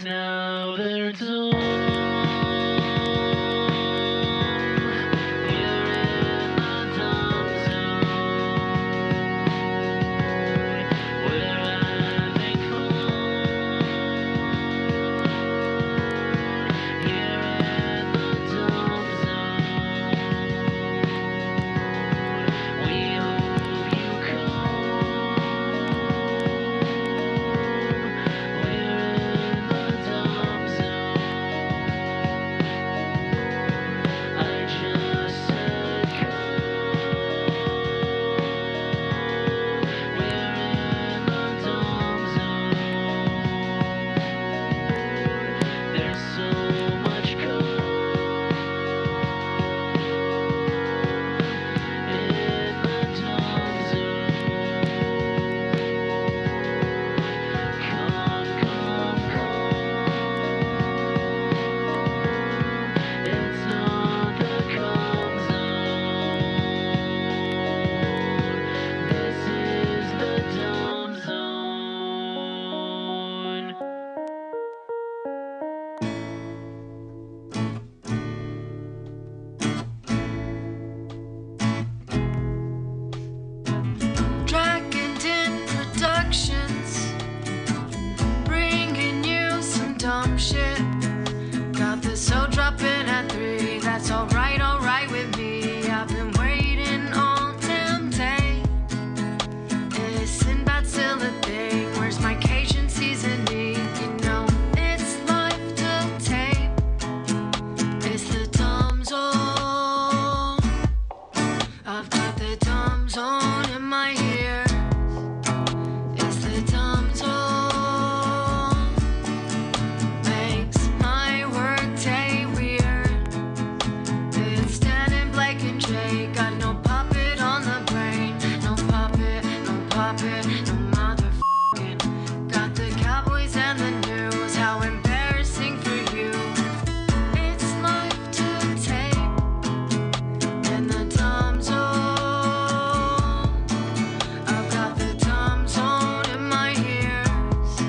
now their doom. You're in the dumb zone, we're having fun. You're in the dumb zone, we hope you come. We're in the dumb zone. I just said come. We're in the dumb zone. There's so much come in the dumb zone. Come, come, come. It's not the come zone. This is the dumb zone. Dragonton Productions, bringing you some dumb shit. Got the soul dropping at 3. That's alright with me. I've been waiting all damn day. Is Sinbad still a thing? Where's my Cajun seasoning? You know it's life to tape. It's the dumb zone. I've got the dumb zone in my ear. It's the dumb zone. Makes my workday weird. It's Dan and Blake and Jay. Got no puppet on the brain. No puppet, no motherfucking. Got the Cowboys and the news. How embarrassing for you. It's life to tape. In the dumb zone. I've got the dumb zone in my ears.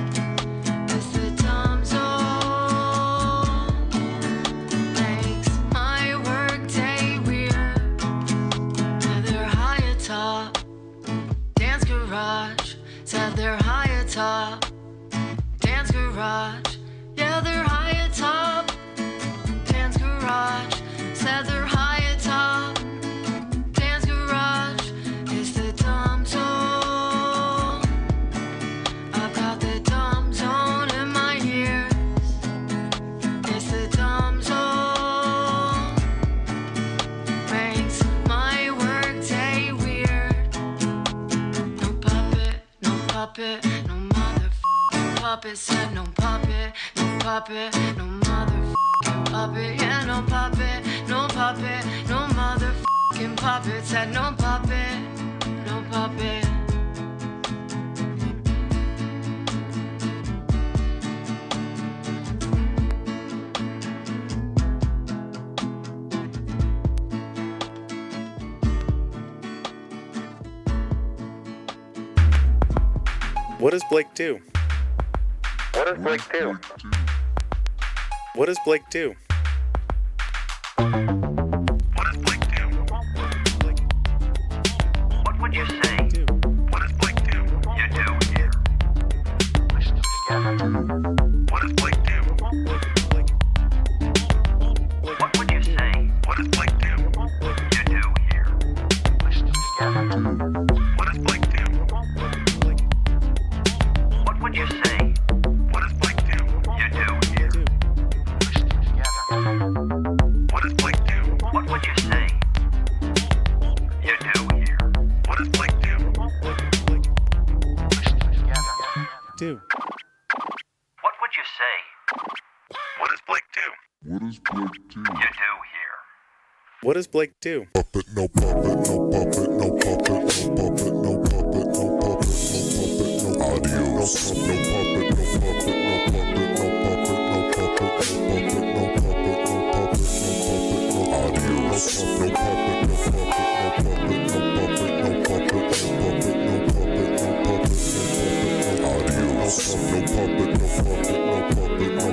It's the dumb zone. Makes my workday weird. Yeah, they're high atop Dan's garage. Said they're high atop Dan's garage. Yeah, they're high atop Dan's garage. Said they're high atop Dan's garage. It's the dumb zone. I've got the dumb zone in my ears. It's the dumb zone. Makes my workday weird. No puppet, no motherfucking puppet. Said no puppet, no motherfucking puppet. Yeah, no puppet, no motherfucking puppet. Said no puppet, no puppet. What does Blake do? What does Blake do? What does Blake do? What does Blake do? What would you say? What does Blake do? You do here. Listen together. What does Blake do? What would you say? What does Blake do? You do here. Listen together. What does Blake do? What would you say? What does Blake do? You do here. Listen together. What does Blake do? What would you say? You do here. What does Blake do? Listen together. Do. What would you say? What does Blake do? What does Blake do? You do here. What does Blake do? Puppet, no puppet, no puppet, no puppet, no puppet, no puppet, no puppet, no puppet, no adios. No puppet, no puppet, no puppet, no puppet, no puppet, no puppet, no puppet, no puppet, no adios. No puppet, no puppet, no puppet, no puppet, no puppet, no puppet, no puppet, no puppet, no puppet, no adios. No puppet, no puppet, no puppet, no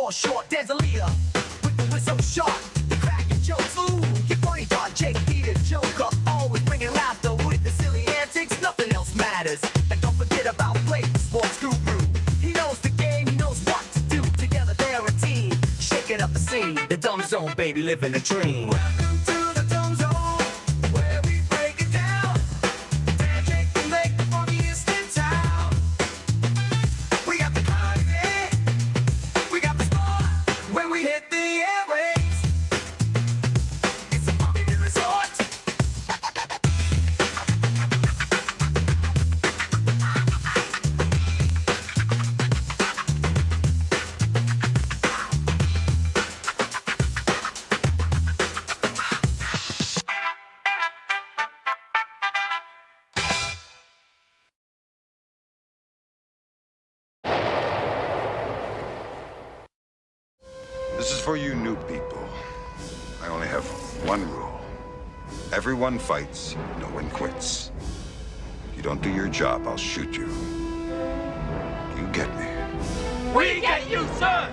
fall short. There's a leader with the whistle sharp. The cracking jokes, ooh, your funny dog Jake Peter Joker. Always bringing laughter with the silly antics. Nothing else matters. And don't forget about Blake, the sports guru. He knows the game, he knows what to do. Together they're a team, shaking up the scene. The Dumb Zone, baby, living a dream. Welcome to the Dumb Zone, where we break it down. Dan, Jake, and Blake, the funniest in town. We got the comedy, we got the sport. When we hit the airwaves, it's a popular resort. This is for you new people. I only have one rule. Everyone fights, no one quits. If you don't do your job, I'll shoot you. You get me. We get you, sir!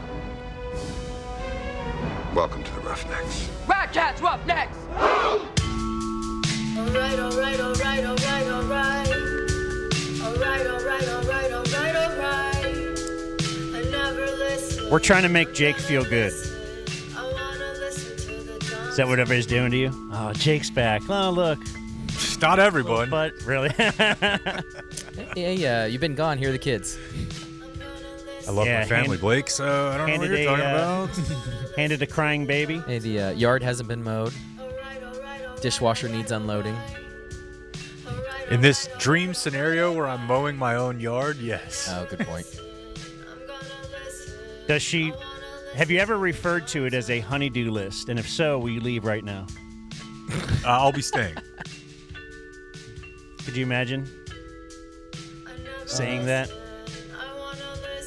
Welcome to the Roughnecks. Ratcats Roughnecks! Alright, alright, alright, alright, alright. Alright, alright, alright, alright, alright. I never listen. We're trying to make Jake feel good. I wanna listen to the dumb. Is that what everybody's doing to you? Oh, Jake's back. Oh, look. Not everyone. But really? Yeah, you've been gone. Here are the kids. I love Yeah, my family, Blake, so I don't know what you're talking about. Handed a crying baby. Hey, the yard hasn't been mowed. Dishwasher needs unloading. In this dream scenario where I'm mowing my own yard, yes. Oh, good point. Does she? Have you ever referred to it as a honey-do list? And if so, will you leave right now? I'll be staying. Could you imagine saying that?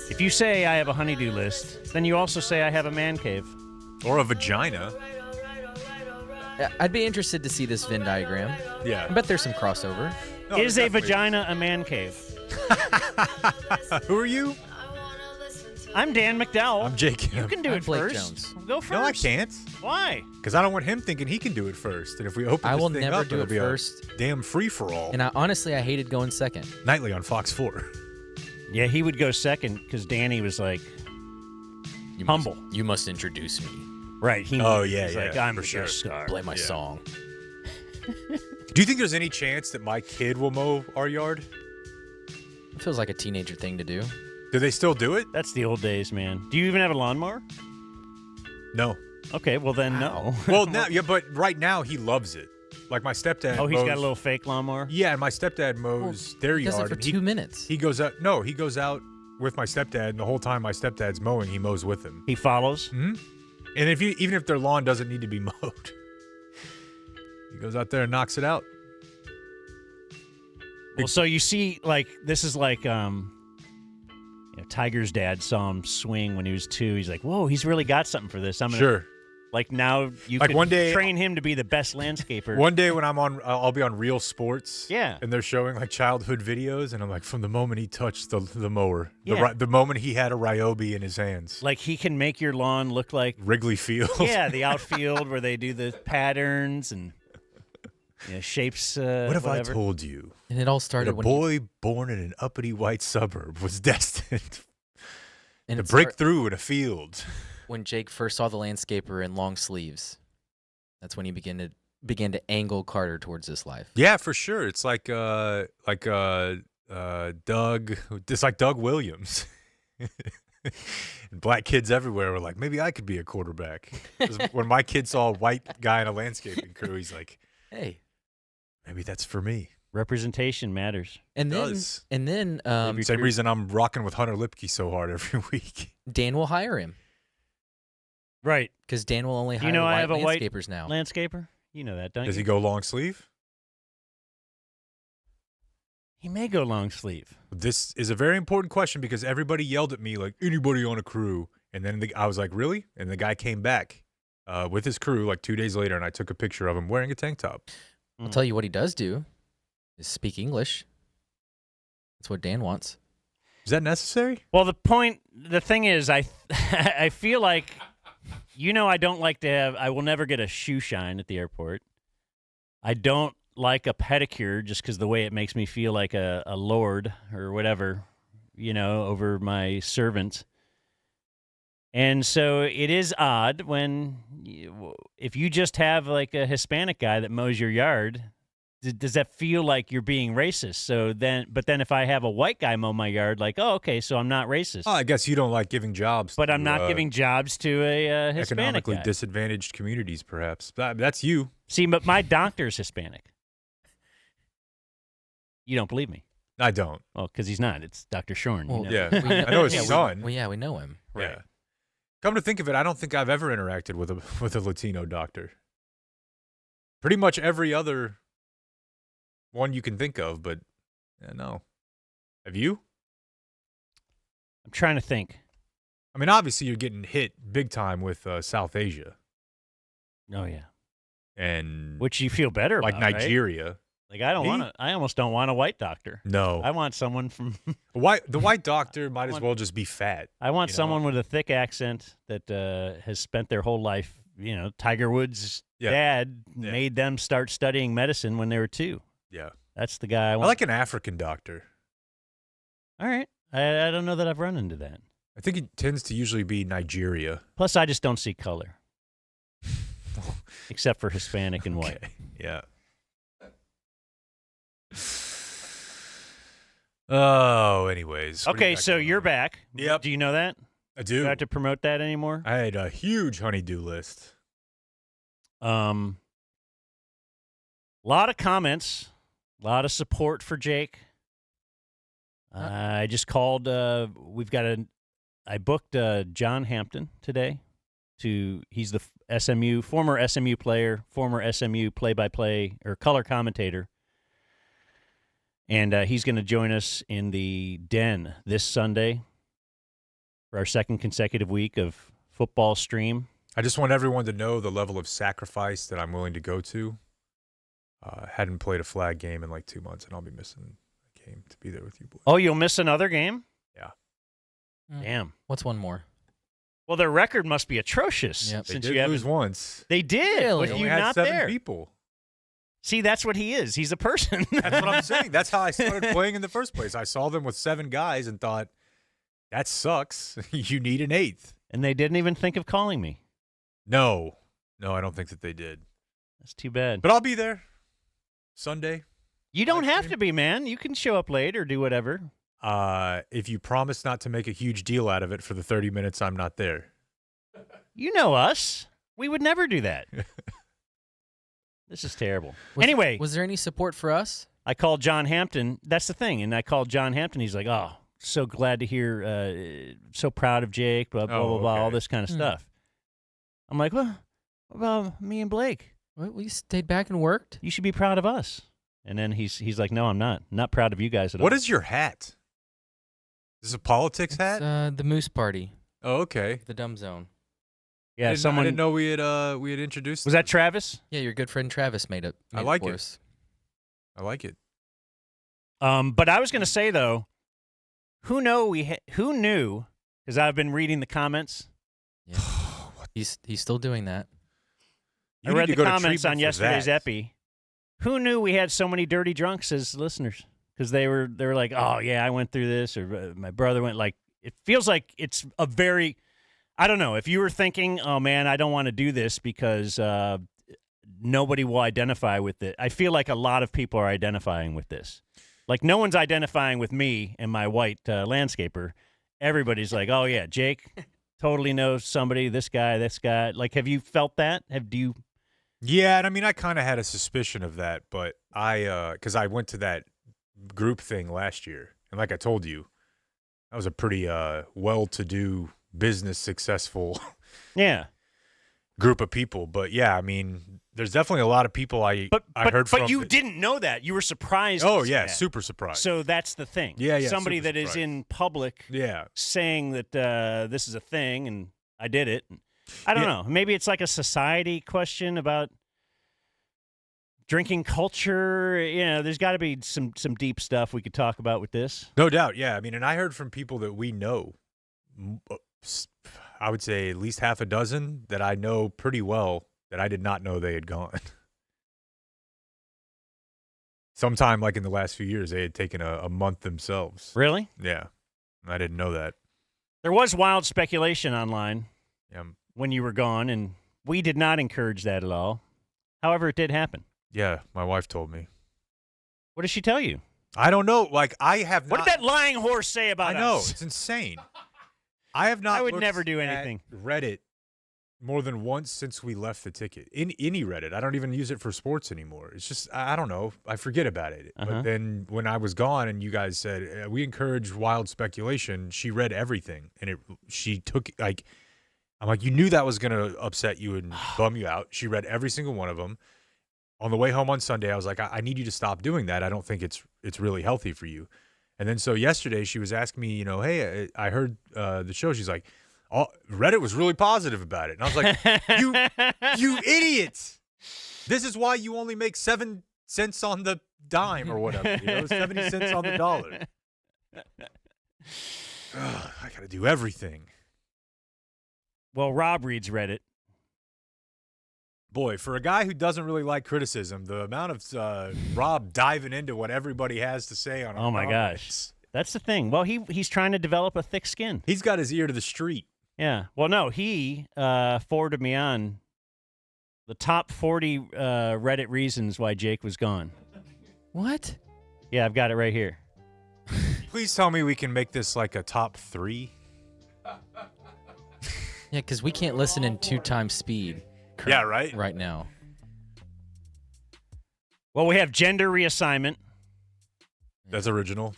If you say I have a honey-do list, then you also say I have a man cave. Or a vagina. I'd be interested to see this Venn diagram. Yeah. I bet there's some crossover. No, Is a definitely. vagina a man cave? Who are you? I'm Dan McDowell. I'm Jake. You can do I'm it Blake first. Jones. Go first. No, I can't. Why? Because I don't want him thinking he can do it first. And if we open I this will thing never up, do it'll it be first. a damn free-for-all. And honestly, I hated going second. Nightly on Fox 4. Yeah, he would go second because Danny was like, humble. You must introduce me. Right. He Oh, was yeah, like, yeah, I'm for a sure. guest star. Play my song. Do you think there's any chance that my kid will mow our yard? It feels like a teenager thing to do. Do they still do it? That's the old days, man. Do you even have a lawnmower? No. Okay, well then no. Well, now, yeah, but right now he loves it. Like my stepdad. Oh, he's got a mows- little fake lawnmower? Yeah, and my stepdad mows their He does yard. it for and 2 minutes. He goes out. No, he goes out with my stepdad, and the whole time my stepdad's mowing, he mows with him. He follows? Hmm? And even if their lawn doesn't need to be mowed, he goes out there and knocks it out. Well, so you see, like, this is like, Tiger's dad saw him swing when he was 2. He's like, whoa, he's really got something for this. I'm gonna, Sure. Like, now you Like could one day- train him to be the best landscaper. One day when I'll be on Real Sports. Yeah. And they're showing like childhood videos, and I'm like, from the moment he touched the mower, Yeah. the moment he had a Ryobi in his hands, Like, he can make your lawn look like, Wrigley Field. yeah, the outfield where they do the patterns and shapes. What have whatever. I told you? And it all That started a when boy born in an uppity white suburb was destined and to it break start- through in a field. when Jake first saw the landscaper in long sleeves. That's when he began to angle Carter towards this life. Yeah, for sure. It's like Doug. It's like Doug Williams. And black kids everywhere were like, maybe I could be a quarterback. 'Cause when my kid saw a white guy in a landscaping crew, he's like, Hey. maybe that's for me. Representation matters. And then does. Same Same reason I'm rocking with Hunter Lipke so hard every week. Dan will hire him. Right. Because Dan will only hire You know I white have a white landscapers now. landscaper? You know that, don't Does you? he go long sleeve? He may go long sleeve. This is a very important question because everybody yelled at me like, anybody on a crew. And then I was like, really? And the guy came back with his crew like 2 days later, and I took a picture of him wearing a tank top. I'll tell you what he does do is speak English. That's what Dan wants. Is that necessary? Well, the thing is, I I feel like, I don't like to have. I will never get a shoe shine at the airport. I don't like a pedicure just because the way it makes me feel like a lord or whatever, over my servant. And so it is odd when, if you just have like a Hispanic guy that mows your yard, does that feel like you're being racist? But then if I have a white guy mow my yard, like, oh, okay, so I'm not racist. Oh, I guess you don't like giving jobs. But to, I'm not giving jobs to a Hispanic economically guy. disadvantaged communities, perhaps. That's you. See, but my doctor's Hispanic. You don't believe me? I don't. Well, because he's not. It's Dr. Shorn. Well, Yeah, we know- I know his yeah, son. we know him. Yeah. Come to think of it, I don't think I've ever interacted with a Latino doctor. Pretty much every other one you can think of, but no. Have you? I'm trying to think. I mean, obviously you're getting hit big time with South Asia Oh, yeah. and Which you feel better like about, right? Nigeria. Like, I almost don't want a white doctor. No. I want someone from... The white doctor might as well just be fat. I want you know? someone with a thick accent that has spent their whole life, Tiger Woods' dad made them start studying medicine when they were 2. Yeah. That's the guy I I want. like an African doctor. All right. I don't know that I've run into that. I think it tends to usually be Nigeria. Plus, I just don't see color. Except for Hispanic and white. Okay. Yeah. Oh, anyways. what do you Okay, got so going you're on? back. Yep. Do you know that? I Do you do. have to promote that anymore? I had a huge honeydew list. A lot of comments, a lot of support for Jake. I just called. I booked John Hampton today. He's the former SMU player, former SMU play-by-play or color commentator, and he's going to join us in the Den this Sunday for our second consecutive week of football stream. I just want everyone to know the level of sacrifice that I'm willing to go to. Hadn't played a flag game in like 2 months, and I'll be missing a game to be there with you boys. Oh, you'll miss another game? Yeah. Damn. What's one more? Well, their record must be atrocious. Yep. They Since did you lose haven't. once. They did. Really? With They you only had not 7 there. people. See, that's what he is. He's a person. That's what I'm saying. That's how I started playing in the first place. I saw them with 7 guys and thought, that sucks. You need an 8th. And they didn't even think of calling me. No, I don't think that they did. That's too bad. But I'll be there Sunday. You don't live have stream. to be, man. You can show up late or do whatever. If you promise not to make a huge deal out of it for the 30 minutes I'm not there. You know us. We would never do that. This is terrible. Anyway, Was there any support for us? I called John Hampton. That's the thing. And I called John Hampton. He's like, oh, so glad to hear, so proud of Jake, blah, blah, blah, blah, all okay. this kind of stuff. I'm like, well, what about me and Blake? We stayed back and worked. You should be proud of us. And then he's like, no, I'm not. I'm not proud of you guys at all. What is your hat? Is this a politics hat? The Moose Party, Oh, okay. the Dumb Zone. Yeah, I someone. didn't know we had introduced. Was that Travis? Yeah, your good friend Travis made it. I like for it. us. I like it. But I was going to say though, who knew? Because I've been reading the comments. Yeah. He's still doing that. You I need read to the go to comments on treatment for yesterday's that. Epi. Who knew we had so many dirty drunks as listeners? Because they were like, oh yeah, I went through this, or my brother went. Like, it feels like it's a very. I don't know if you were thinking, oh man, I don't want to do this because nobody will identify with it. I feel like a lot of people are identifying with this. Like no one's identifying with me and my white landscaper. Everybody's like, oh yeah, Jake totally knows somebody. This guy. Like, have you felt that? Do you? Yeah, and I mean, I kind of had a suspicion of that, but because I went to that group thing last year, and like I told you, that was a pretty well-to-do, business successful Yeah. group of people. But yeah, I mean, there's definitely a lot of people I heard from. But you didn't know that. You were surprised. Oh to see yeah, that. super surprised. So that's the thing. Yeah, Somebody super that is surprised. in public Yeah, saying that this is a thing and I did it. I don't Yeah. know. Maybe it's like a society question about drinking culture. There's got to be some deep stuff we could talk about with this. No doubt, yeah. I mean, and I heard from people that we know, I would say at least half a dozen that I know pretty well that I did not know they had gone. Sometime like in the last few years, they had taken a month themselves. Really? Yeah. I didn't know that. There was wild speculation online Yeah. when you were gone, and we did not encourage that at all. However, it did happen. Yeah, my wife told me. What did she tell you? I don't know. Like, I have What not. did that lying horse say about I know. us? It's insane. I have not I would looked never do at anything. Reddit more than once since we left the ticket. In any Reddit. I don't even use it for sports anymore. It's just, I don't know. I forget about it. But then when I was gone and you guys said, we encourage wild speculation, she read everything. And she took, like, I'm like, you knew that was going to upset you and bum you out. She read every single one of them. On the way home on Sunday, I was like, I need you to stop doing that. I don't think it's really healthy for you. And then so yesterday she was asking me, hey, I heard the show. She's like, Reddit was really positive about it. And I was like, you idiot. This is why you only make 7 cents on the dime or whatever. 70 cents on the dollar. I got to do everything. Well, Rob reads Reddit. Boy, for a guy who doesn't really like criticism, the amount of Rob diving into what everybody has to say on Oh, my gosh. That's the thing. Well, he's trying to develop a thick skin. He's got his ear to the street. Yeah. Well, no, he forwarded me on the top 40 Reddit reasons why Jake was gone. What? Yeah, I've got it right here. Please tell me we can make this like a top 3. Yeah, because we can't listen in 2 times speed. Yeah, right? Right now. Well, we have gender reassignment. That's original.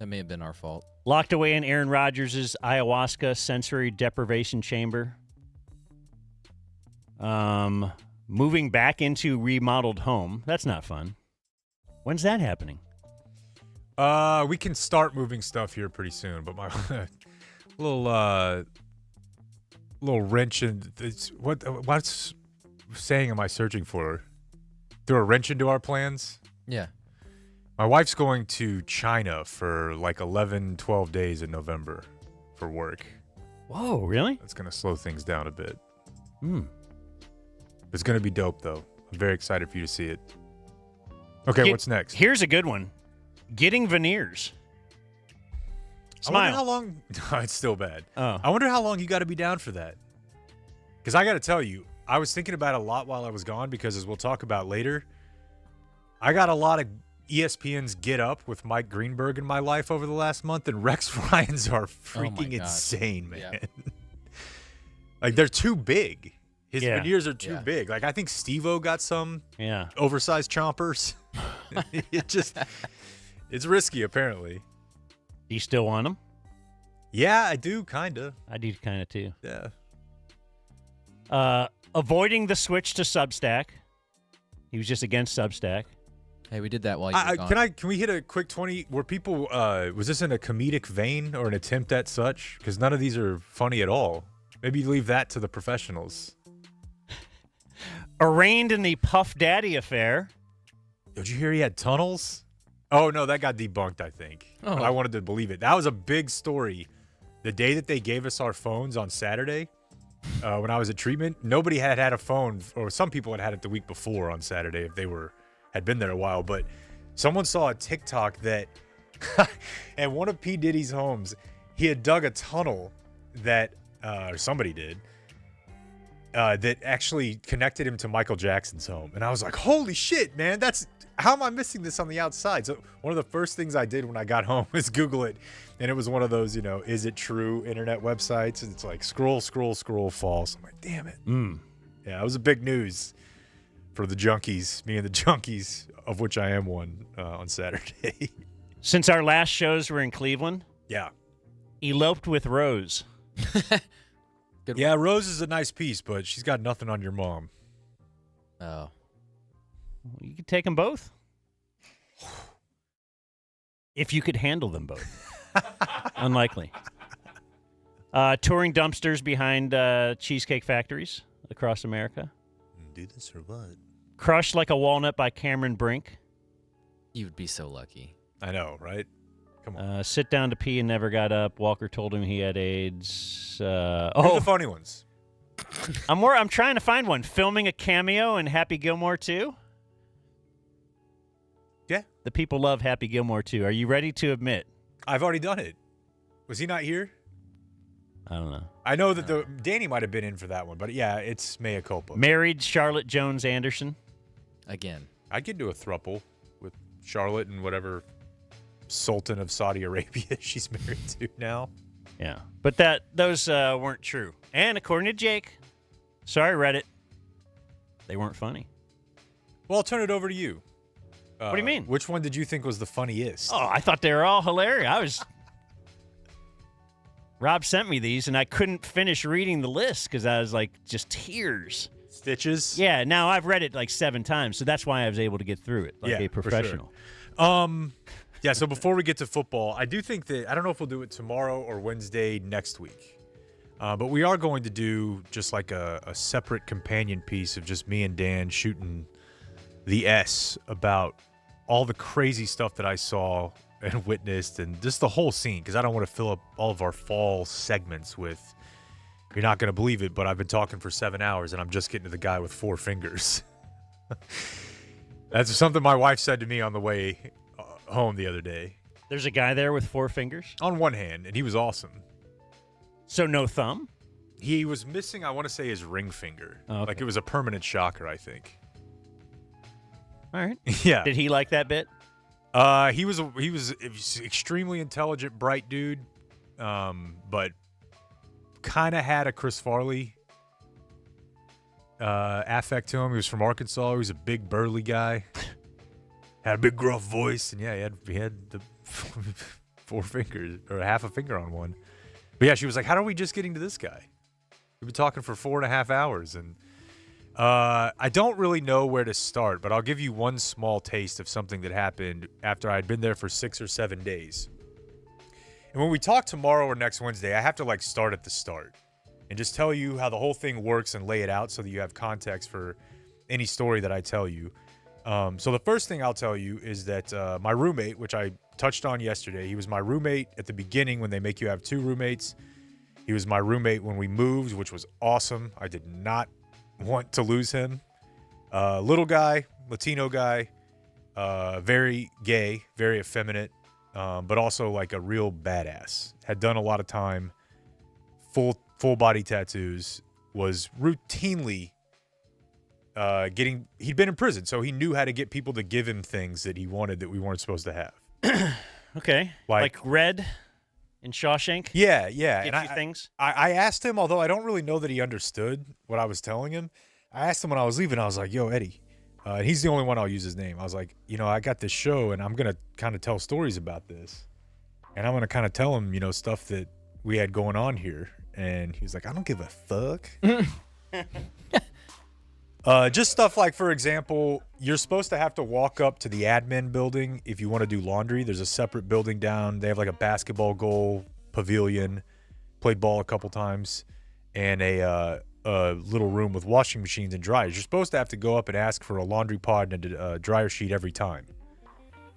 That may have been our fault. Locked away in Aaron Rodgers' ayahuasca sensory deprivation chamber. Moving back into remodeled home. That's not fun. When's that happening? We can start moving stuff here pretty soon, but my little wrench in what's saying am I searching for? Throw a wrench into our plans? Yeah. My wife's going to China for like 11, 12 days in November for work. Whoa, really? That's going to slow things down a bit. Hmm. It's going to be dope, though. I'm very excited for you to see it. Okay, what's next? Here's a good one. Getting veneers. I wonder Smile. how long... No, it's still bad. Oh. I wonder how long you got to be down for that. Because I got to tell you, I was thinking about it a lot while I was gone because, as we'll talk about later, I got a lot of ESPN's Get Up with Mike Greenberg in my life over the last month, and Rex Ryan's are freaking insane, man. Yeah. Like, they're too big. His Yeah. veneers are too big. Like, I think Steve-O got some oversized chompers. It's risky, apparently. Do you still want them? Yeah, I do, kind of. I do kind of too. Yeah. Avoiding the switch to Substack. He was just against Substack. Hey, we did that while you were gone. Can we hit a quick 20? Were people, was this in a comedic vein or an attempt at such? Because none of these are funny at all. Maybe leave that to the professionals. Arraigned in the Puff Daddy affair. Did you hear he had tunnels? Oh, no, that got debunked, I think. Oh. But I wanted to believe it. That was a big story. The day that they gave us our phones on Saturday, when I was at treatment, nobody had a phone, or some people had it the week before on Saturday if they had been there a while. But someone saw a TikTok that at one of P. Diddy's homes, he had dug a tunnel that, or somebody did, that actually connected him to Michael Jackson's home. And I was like, holy shit, man, how am I missing this on the outside? So one of the first things I did when I got home was Google it. And it was one of those, is it true internet websites? And it's like scroll, false. I'm like, damn it. Yeah, it was a big news for the junkies, me and the junkies, of which I am one, on Saturday. Since our last shows were in Cleveland. Yeah. Eloped with Rose. Yeah, Rose is a nice piece, but she's got nothing on your mom. Oh. You could take them both. If you could handle them both. Unlikely. Touring dumpsters behind cheesecake factories across America. Do this or what? Crushed Like a Walnut by Cameron Brink. You would be so lucky. I know, right? Come on. Sit Down to Pee and Never Got Up. Walker told him he had AIDS. Who are the funny ones? I'm trying to find one. Filming a cameo in Happy Gilmore 2. Yeah. The people love Happy Gilmore 2. Are you ready to admit? I've already done it. Was he not here? I don't know. I know that Danny might have been in for that one, but yeah, it's mea culpa. Married Charlotte Jones Anderson. Again. I'd get into a throuple with Charlotte and whatever Sultan of Saudi Arabia she's married to now. Yeah. But those weren't true. And according to Jake, sorry, Reddit, they weren't funny. Well, I'll turn it over to you. What do you mean? Which one did you think was the funniest? Oh, I thought they were all hilarious. Rob sent me these, and I couldn't finish reading the list because I was like, just tears. Stitches? Yeah, now I've read it like 7 times, so that's why I was able to get through it like a professional. For sure. Yeah, so before we get to football, I do think that, I don't know if we'll do it tomorrow or Wednesday next week, but we are going to do just like a separate companion piece of just me and Dan shooting the S about all the crazy stuff that I saw and witnessed and just the whole scene, because I don't want to fill up all of our fall segments with, you're not going to believe it, but I've been talking for 7 hours and I'm just getting to the guy with 4 fingers. That's something my wife said to me on the way home the other day. There's a guy there with 4 fingers? On one hand, and he was awesome. So no thumb? He was missing, I want to say, his ring finger. Oh, okay. Like it was a permanent shocker, I think. All right. Yeah. Did he like that bit? He was extremely intelligent, bright dude, but kind of had a Chris Farley affect to him. He was from Arkansas. He was a big, burly guy. Had a big, gruff voice, and yeah, he had the 4 fingers or half a finger on one. But yeah, she was like, "How are we just getting to this guy? We've been talking for 4.5 hours." And I don't really know where to start, but I'll give you one small taste of something that happened after I'd been there for 6 or 7 days. And when we talk tomorrow or next Wednesday, I have to start at the start and just tell you how the whole thing works and lay it out so that you have context for any story that I tell you. So the first thing I'll tell you is that my roommate, which I touched on yesterday, he was my roommate at the beginning when they make you have 2 roommates. He was my roommate when we moved, which was awesome. I did not want to lose him. Little guy, Latino guy, very gay, very effeminate, but also like a real badass. Had done a lot of time, full body tattoos, was routinely he'd been in prison, so he knew how to get people to give him things that he wanted that we weren't supposed to have. Okay. Like Red in Shawshank? Yeah. Get And you things? I asked him, although I don't really know that he understood what I was telling him. I asked him when I was leaving, I was like, "Yo, Eddie," and he's the only one I'll use his name. I was like, I got this show, and I'm going to kind of tell stories about this. And I'm going to kind of tell him, stuff that we had going on here. And he was like, "I don't give a fuck." Just stuff like, for example, you're supposed to have to walk up to the admin building if you want to do laundry. There's a separate building down. They have like a basketball goal, pavilion, played ball a couple times, and a little room with washing machines and dryers. You're supposed to have to go up and ask for a laundry pod and a dryer sheet every time.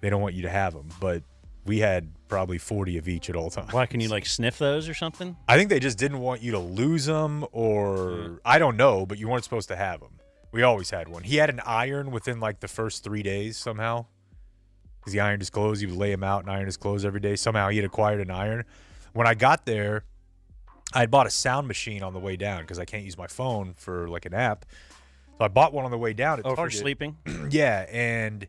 They don't want you to have them, but we had probably 40 of each at all times. Why, can you sniff those or something? I think they just didn't want you to lose them, or I don't know, but you weren't supposed to have them. We always had one. He had an iron within the first 3 days somehow, because he ironed his clothes. He would lay them out and iron his clothes every day. Somehow he had acquired an iron. When I got there, I had bought a sound machine on the way down because I can't use my phone for an app. So I bought one on the way down at Target. For sleeping? Yeah, and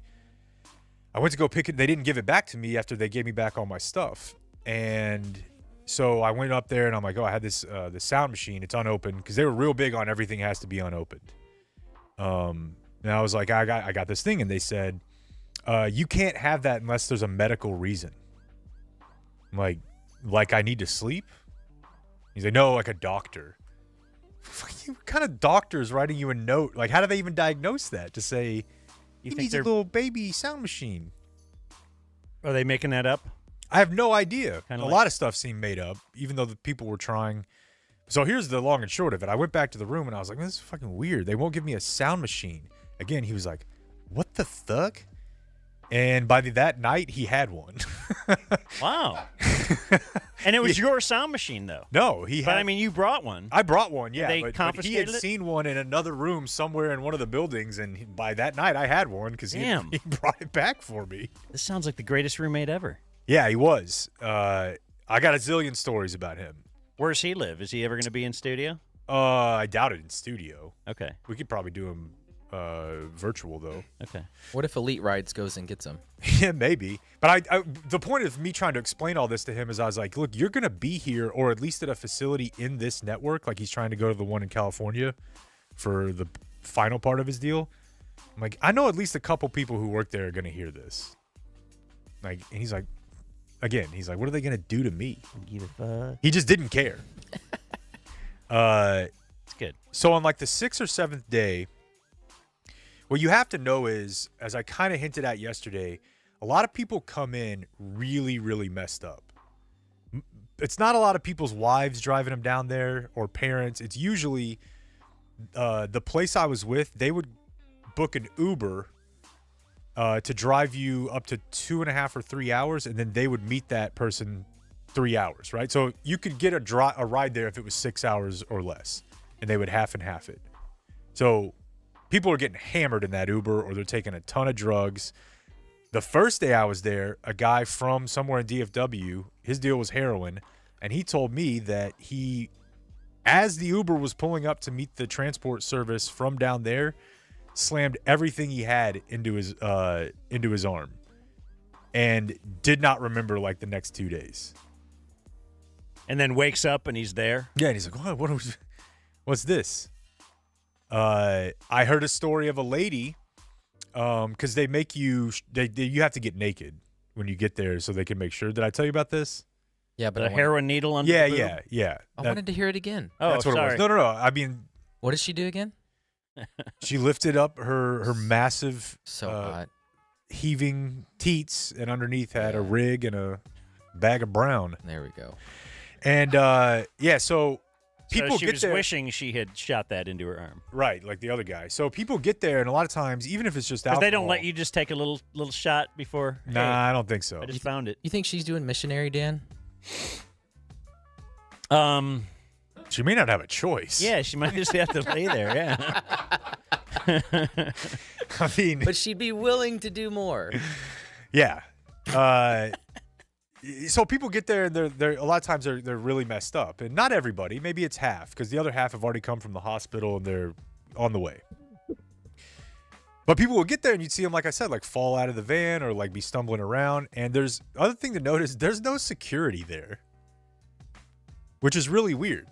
I went to go pick it. They didn't give it back to me after they gave me back all my stuff. And so I went up there and I'm like, I had this the sound machine. It's unopened, because they were real big on everything has to be unopened. And I was like, I got this thing, and they said, you can't have that unless there's a medical reason. I'm like I need to sleep? He's like, no, like a doctor. What kind of doctor is writing you a note? How do they even diagnose that to say he needs a little baby sound machine? Are they making that up? I have no idea. Kinda a lot of stuff seemed made up, even though the people were trying. So here's the long and short of it. I went back to the room and I was like, this is fucking weird. They won't give me a sound machine. Again, he was like, what the fuck? And by that night, he had one. Wow. And it was your sound machine, though. No, he had. But, I mean, you brought one. I brought one, yeah. They but he confiscated had it? seen one in another room somewhere in one of the buildings, and by that night, I had one because he brought it back for me. This sounds like the greatest roommate ever. Yeah, he was. I got a zillion stories about him. Where's he live? Is he ever going to be in studio? I doubt it in studio. Okay. We could probably do him virtual, though. Okay. What if Elite Rides goes and gets him? Yeah, maybe. But the point of me trying to explain all this to him is I was like, look, you're going to be here or at least at a facility in this network. Like he's trying to go to the one in California for the final part of his deal. I'm like, I know at least a couple people who work there are going to hear this. Like, and he's like, again, he's like, what are they going to do to me? Give a fuck. He just didn't care. It's good. So on like the 6th or 7th day, what you have to know is, as I kind of hinted at yesterday, a lot of people come in really, really messed up. It's not a lot of people's wives driving them down there or parents. It's usually the place I was with, they would book an Uber to drive you up to 2.5 or 3 hours, and then they would meet that person 3 hours, right? So you could get a ride there if it was 6 hours or less, and they would half and half it. So people are getting hammered in that Uber, or they're taking a ton of drugs. The first day I was there, a guy from somewhere in DFW, his deal was heroin, and he told me that he, as the Uber was pulling up to meet the transport service from down there, slammed everything he had into his arm, and did not remember like the next 2 days. And then wakes up and he's there. Yeah, and he's like, what's this? I heard a story of a lady, because they make you you have to get naked when you get there so they can make sure. Did I tell you about this? Yeah, but A heroin needle under the boob? Yeah. I wanted to hear it again. Oh, That's what sorry. it was. No. I mean, What does she do again? she lifted up her massive, So hot. heaving teats, and underneath had a rig and a bag of brown. There we go. And so people so she get was there. wishing she had shot that into her arm. Right, like the other guy. So people get there, and a lot of times, even if it's just Because alcohol, they don't let you just take a little shot before. Nah, Hey, I don't think so. I just found it. You think she's doing missionary, Dan? She may not have a choice. Yeah, she might just have to lay there. Yeah. I mean, But she'd be willing to do more. yeah. So people get there, and they're a lot of times they're really messed up, and not everybody. Maybe it's half, because the other half have already come from the hospital and they're on the way. But people will get there, and you'd see them, like I said, like fall out of the van or like be stumbling around. And there's other thing to notice: there's no security there, which is really weird.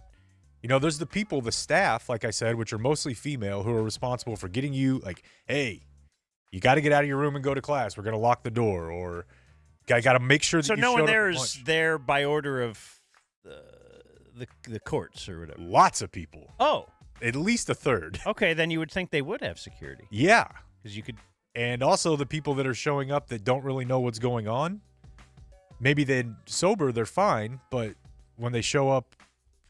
You know, there's the people, the staff, like I said, which are mostly female, who are responsible for getting you, like, hey, you got to get out of your room and go to class. We're gonna lock the door, or I got to make sure that So you no showed one up there at is lunch. there by order of the courts or whatever. Lots of people, Oh, at least a third. okay. Then you would think they would have security Yeah. because you could. And also the people that are showing up that don't really know what's going on. Maybe they're sober, they're fine, but when they show up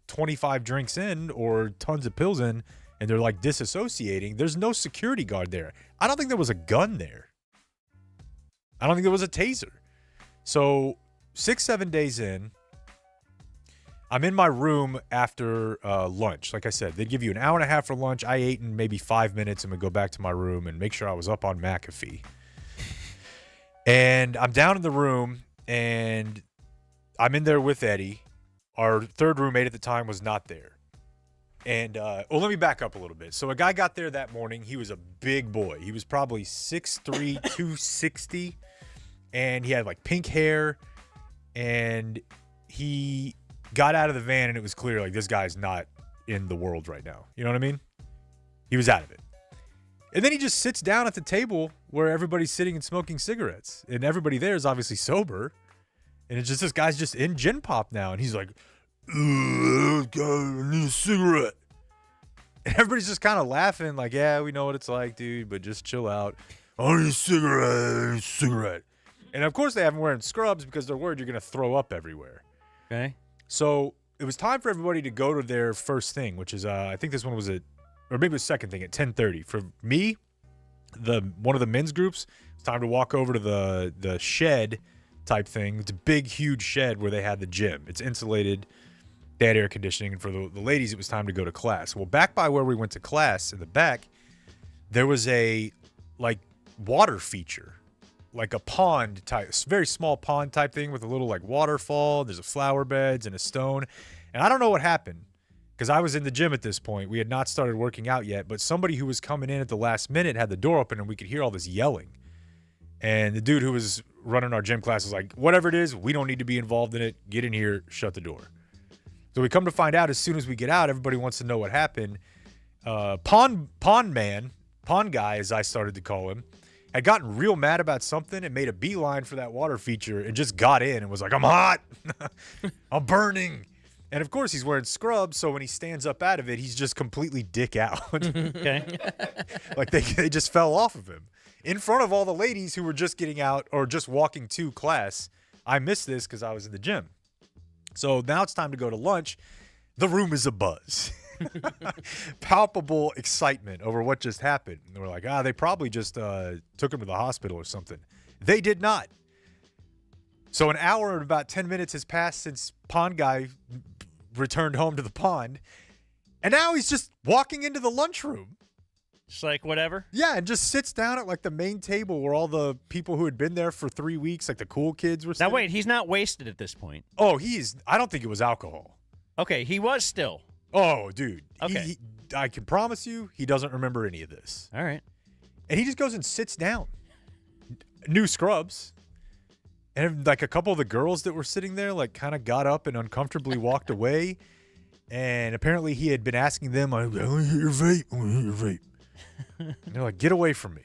25 drinks in or tons of pills in and they're like disassociating, there's no security guard there. I don't think there was a gun there. I don't think there was a taser. So 6-7 days in, I'm in my room after lunch. Like I said, they'd give you an hour and a half for lunch. I ate in maybe 5 minutes and would go back to my room and make sure I was up on McAfee. And I'm down in the room, and I'm in there with Eddie. Our third roommate at the time was not there. And, let me back up a little bit. So a guy got there that morning. He was a big boy. He was probably 6'3", 260. And he had like pink hair, and he got out of the van, and it was clear like this guy's not in the world right now. You know what I mean? He was out of it. And then he just sits down at the table where everybody's sitting and smoking cigarettes, and everybody there is obviously sober. And it's just this guy's just in gin pop now, and he's like, "Ugh, I need a cigarette." And everybody's just kind of laughing, like, "Yeah, we know what it's like, dude, but just chill out. I need a cigarette, I need a cigarette." And of course they have him wearing scrubs because they're worried you're going to throw up everywhere. Okay. So it was time for everybody to go to their first thing, which is, I think this one was or maybe it was second thing at 10:30. For me, one of the men's groups. It's time to walk over to the shed type thing. It's a big, huge shed where they had the gym. It's insulated. They had air conditioning. And for the ladies, it was time to go to class. Well, back by where we went to class in the back, there was a like water feature, like a pond type, very small pond type thing with a little like waterfall. There's a flower beds and a stone. And I don't know what happened because I was in the gym at this point. We had not started working out yet, but somebody who was coming in at the last minute had the door open and we could hear all this yelling. And the dude who was running our gym class was like, whatever it is, we don't need to be involved in it. Get in here, shut the door. So we come to find out as soon as we get out, everybody wants to know what happened. Pond guy, as I started to call him, had gotten real mad about something and made a beeline for that water feature and just got in and was like, I'm hot. I'm burning. And of course he's wearing scrubs, so when he stands up out of it, he's just completely dick out. Okay. Like they just fell off of him. In front of all the ladies who were just getting out or just walking to class. I missed this because I was in the gym. So now it's time to go to lunch. The room is abuzz. Palpable excitement over what just happened. And we're like, they probably just took him to the hospital or something. They did not. So an hour and about 10 minutes has passed since Pond Guy returned home to the pond. And now he's just walking into the lunchroom. Just like whatever. Yeah, and just sits down at like the main table where all the people who had been there for 3 weeks, like the cool kids were sitting. Now wait, he's not wasted at this point. Oh, I don't think it was alcohol. Okay, he was still. Oh, dude. Okay. I can promise you he doesn't remember any of this. All right. And he just goes and sits down. New scrubs. And like a couple of the girls that were sitting there like kind of got up and uncomfortably walked away. And apparently he had been asking them, I want to hear your vape. I want to hear your vape. And they're like, get away from me.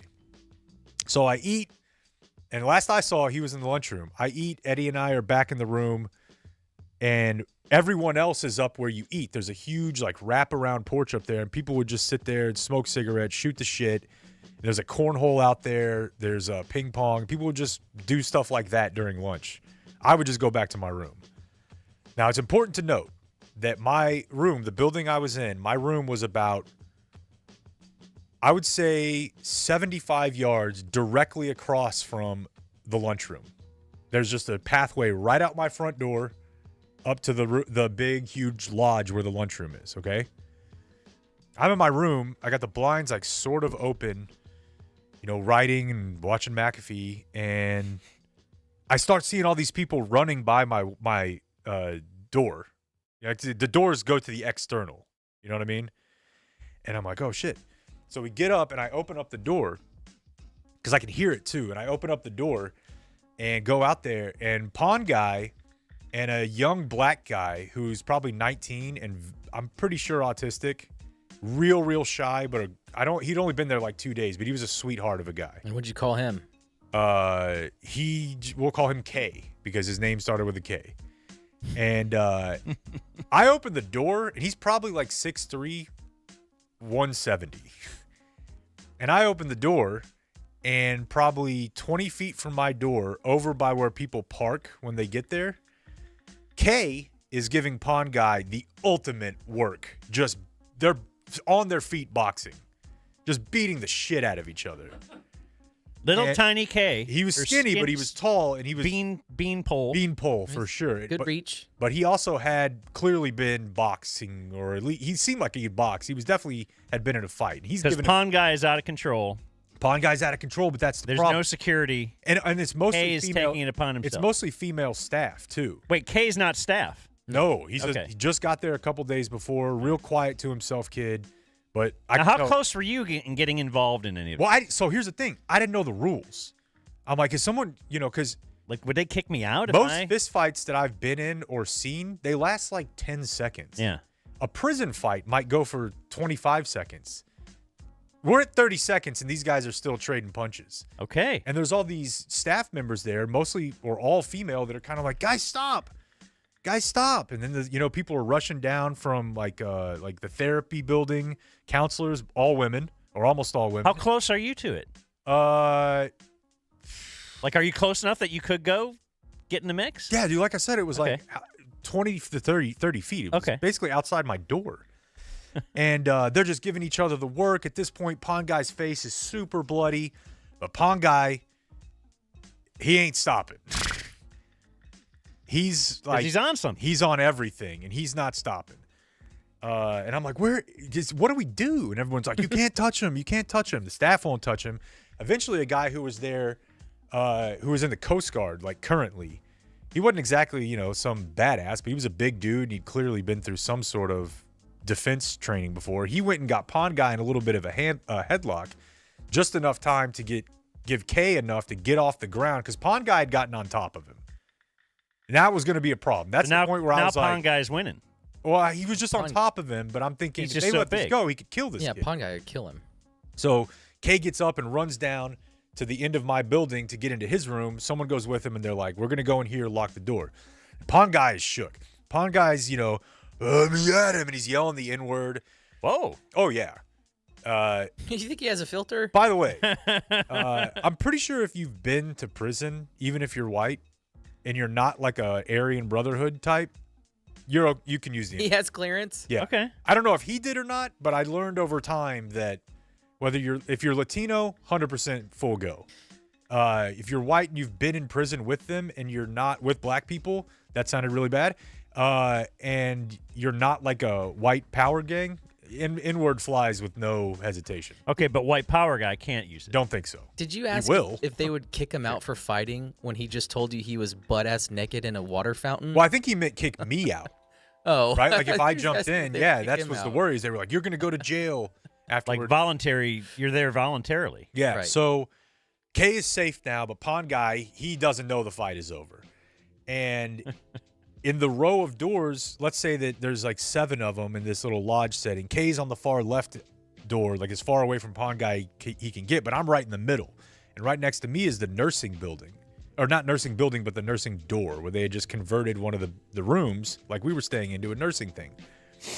So I eat. And last I saw, he was in the lunchroom. I eat. Eddie and I are back in the room. And everyone else is up where you eat. There's a huge like wraparound porch up there. And people would just sit there and smoke cigarettes, shoot the shit. There's a cornhole out there. There's a ping pong. People would just do stuff like that during lunch. I would just go back to my room. Now, it's important to note that my room, the building I was in, my room was about, I would say, 75 yards directly across from the lunchroom. There's just a pathway right out my front door up to the big, huge lodge where the lunchroom is, okay? I'm in my room. I got the blinds like sort of open, writing and watching McAfee, and I start seeing all these people running by my door. The doors go to the external. You know what I mean? And I'm like, oh, shit. So we get up, and I open up the door because I can hear it, too. And I open up the door and go out there, and Pond Guy and a young black guy who's probably 19 and I'm pretty sure autistic, real shy, but he'd only been there like 2 days, but he was a sweetheart of a guy. And what'd you call him? We'll call him K because his name started with a K. And I opened the door, and he's probably like 6'3", 170. And I opened the door, and probably 20 feet from my door, over by where people park when they get there, K is giving Pond Guy the ultimate work. They're on their feet boxing, just beating the shit out of each other. Little tiny K. He was skinny, but he was tall, and he was bean pole for sure. Good reach. But he also had clearly been boxing, or at least he seemed like he could box. He was definitely had been in a fight. Because Pond Guy is out of control. Pond Guy's out of control, but that's the There's problem. no security. And it's mostly K is female. taking it upon himself. It's mostly female staff too. Wait, K's not staff. No, he just got there a couple days before. Real quiet to himself, kid. But how close were you in getting involved in any of it? Well, so here's the thing. I didn't know the rules. I'm like, is someone, because like, would they kick me out? Most fist fights that I've been in or seen, they last like 10 seconds. Yeah. A prison fight might go for 25 seconds. We're at 30 seconds, and these guys are still trading punches. Okay. And there's all these staff members there, mostly or all female, that are kind of like, guys, stop. Guys, stop. And then, people are rushing down from like the therapy building, counselors, all women, or almost all women. How close are you to it? Like, are you close enough that you could go get in the mix? Yeah, dude, like I said, it was like 20 to 30 feet. It was basically outside my door. and they're just giving each other the work. At this point, Pond Guy's face is super bloody, but Pond Guy, he ain't stopping. He's 'Cause like he's on something. He's on everything, and he's not stopping. And I'm like, what do we do? And everyone's like, you can't touch him. You can't touch him. The staff won't touch him. Eventually, a guy who was there, who was in the Coast Guard, like currently, he wasn't exactly, some badass, but he was a big dude. And he'd clearly been through some sort of defense training before. He went and got Pond Guy in a little bit of a headlock, just enough time to give Kay enough to get off the ground because Pond Guy had gotten on top of him. And that was going to be a problem. That's the point where I was like, now Pond Guy's winning. Well, he was just on top of him, but I'm thinking He's if just they so let this big. go, he could kill this Yeah, kid. Pond Guy would kill him. So Kay gets up and runs down to the end of my building to get into his room. Someone goes with him, and they're like, we're going to go in here, lock the door. Pond Guy is shook. Pond Guy's, let me at him, and he's yelling the N-word. Whoa. Oh, yeah. You think he has a filter? By the way, I'm pretty sure if you've been to prison, even if you're white, and you're not like a Aryan Brotherhood type, you can use the He has clearance? Yeah. Okay. I don't know if he did or not, but I learned over time that if you're Latino, 100% full go. If you're white and you've been in prison with them and you're not with black people, that sounded really bad. And you're not like a white power gang, N-word flies with no hesitation. Okay, but white power guy can't use it. Don't think so. Did you ask will. if they would kick him out for fighting when he just told you he was butt-ass naked in a water fountain? Well, I think he meant kick me out. Oh. Right? Like if I You jumped asked if in, they'd yeah, kick that him was the out. worries. They were like, you're going to go to jail afterward. Like voluntary, you're there voluntarily. Yeah, Right. so Kay is safe now, but Pond Guy, he doesn't know the fight is over. And in the row of doors, let's say that there's like 7 of them in this little lodge setting. Kay's on the far left door, like as far away from Pond Guy he can get, but I'm right in the middle. And right next to me is the nursing building. Or not nursing building, but the nursing door, where they had just converted one of the rooms, like we were staying into, a nursing thing.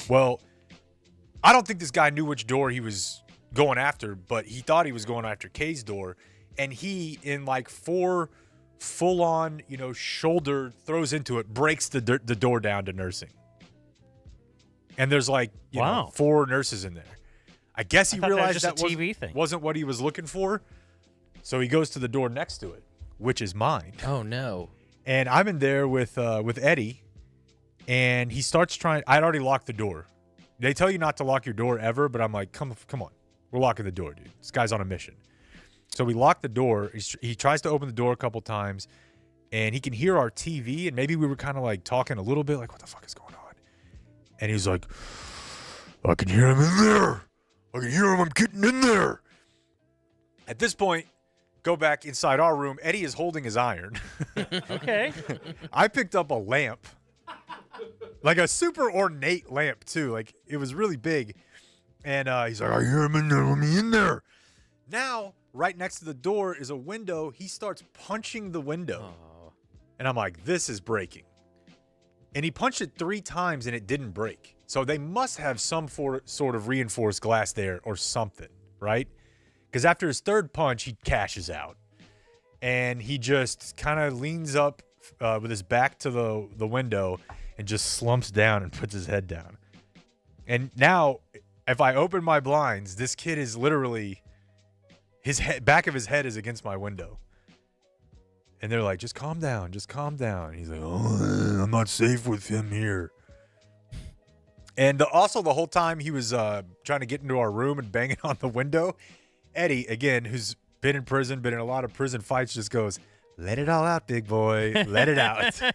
Well, I don't think this guy knew which door he was going after, but he thought he was going after Kay's door. And he, in like 4 full-on, shoulder throws into it, breaks the door down to nursing. And there's like, Wow. 4 nurses in there. I guess he I thought that was realized just that a TV thing. wasn't what he was looking for. So he goes to the door next to it, which is mine. Oh, no. And I'm in there with Eddie, and he starts trying. I'd already locked the door. They tell you not to lock your door ever, but I'm like, come on. We're locking the door, dude. This guy's on a mission. So we lock the door. He tries to open the door a couple times, and he can hear our TV, and maybe we were kind of like talking a little bit, like, what the fuck is going on? And he's like, I can hear him in there. I can hear him. I'm getting in there. At this point, go back inside our room. Eddie is holding his iron. Okay. I picked up a lamp, like a super ornate lamp too. Like it was really big. And he's like, I hear him in there. Let me in there. Now, right next to the door is a window. He starts punching the window. Oh. And I'm like, this is breaking. And he punched it 3 times and it didn't break. So they must have some sort of reinforced glass there or something, right? Because after his 3rd punch, he cashes out. And he just kind of leans up with his back to the window and just slumps down and puts his head down. And now, if I open my blinds, this kid is literally, back of his head is against my window. And they're like, just calm down, just calm down. And he's like, oh, I'm not safe with him here. And also the whole time he was trying to get into our room and banging on the window, Eddie, again, who's been in prison, been in a lot of prison fights, just goes, let it all out, big boy. Let it out. I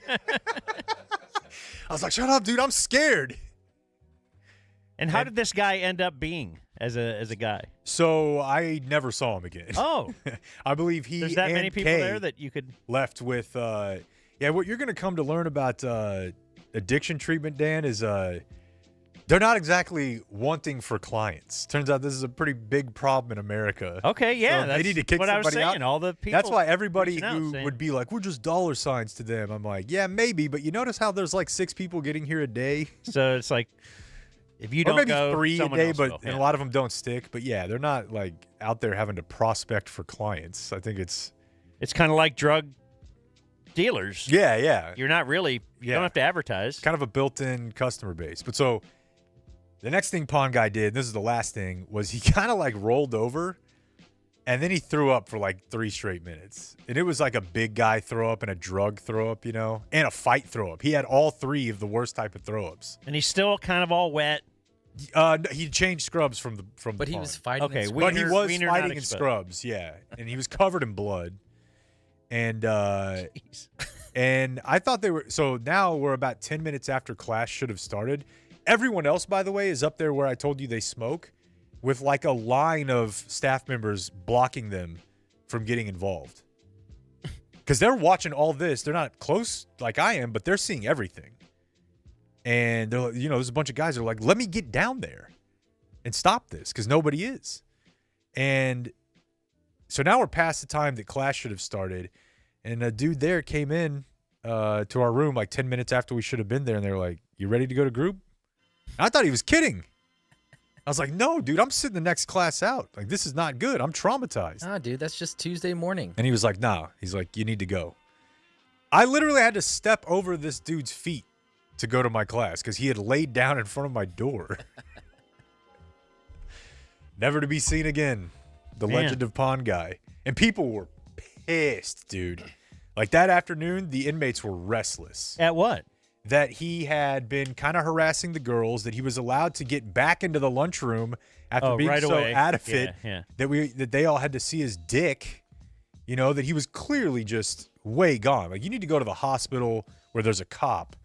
was like, shut up, dude. I'm scared. And how did this guy end up being as a guy? So I never saw him again. Oh. I believe he There's that and many people Kay there that you could left with what you're going to come to learn about addiction treatment, Dan, is they're not exactly wanting for clients. Turns out this is a pretty big problem in America. Okay, yeah, So that's they need to kick what I was somebody saying. out. All the people. That's why everybody reaching out who saying- would be like, we're just dollar signs to them. I'm like, yeah, maybe, but you notice how there's like 6 people getting here a day? So it's like, if you Or don't maybe go, 3 a someone day, else but will. and Yeah. a lot of them don't stick. But yeah, they're not like out there having to prospect for clients. I think it's It's kind of like drug dealers. yeah. You're not really. You Yeah. don't have to advertise. Kind of a built-in customer base. But so The next thing Pond Guy did, this is the last thing, was he kind of like rolled over and then he threw up for like 3 straight minutes. And it was like a big guy throw up and a drug throw up, and a fight throw up. He had all 3 of the worst type of throw ups. And he's still kind of all wet. He changed scrubs from the But he pond. was fighting. Okay, in But he scrubs. was Wiener not fighting in exposed. scrubs, yeah. And he was covered in blood. And Jeez. and I thought they were. So now we're about 10 minutes after class should have started. Everyone else, by the way, is up there where I told you they smoke, with like a line of staff members blocking them from getting involved. Because they're watching all this. They're not close like I am, but they're seeing everything. And they're, there's a bunch of guys that are like, let me get down there and stop this, because nobody is. And so now we're past the time that class should have started. And a dude there came in to our room like 10 minutes after we should have been there. And they were like, you ready to go to group? And I thought he was kidding. I was like, no, dude, I'm sitting the next class out. Like, this is not good. I'm traumatized. Nah, dude, that's just Tuesday morning. And he was like, nah. He's like, you need to go. I literally had to step over this dude's feet to go to my class because he had laid down in front of my door. Never to be seen again. The Man. legend of Pond Guy. And people were pissed, dude. Like that afternoon, the inmates were restless. At what? That he had been kind of harassing the girls, that he was allowed to get back into the lunchroom after being right so away. out of it Yeah. that they all had to see his dick, that he was clearly just way gone. Like, you need to go to the hospital where there's a cop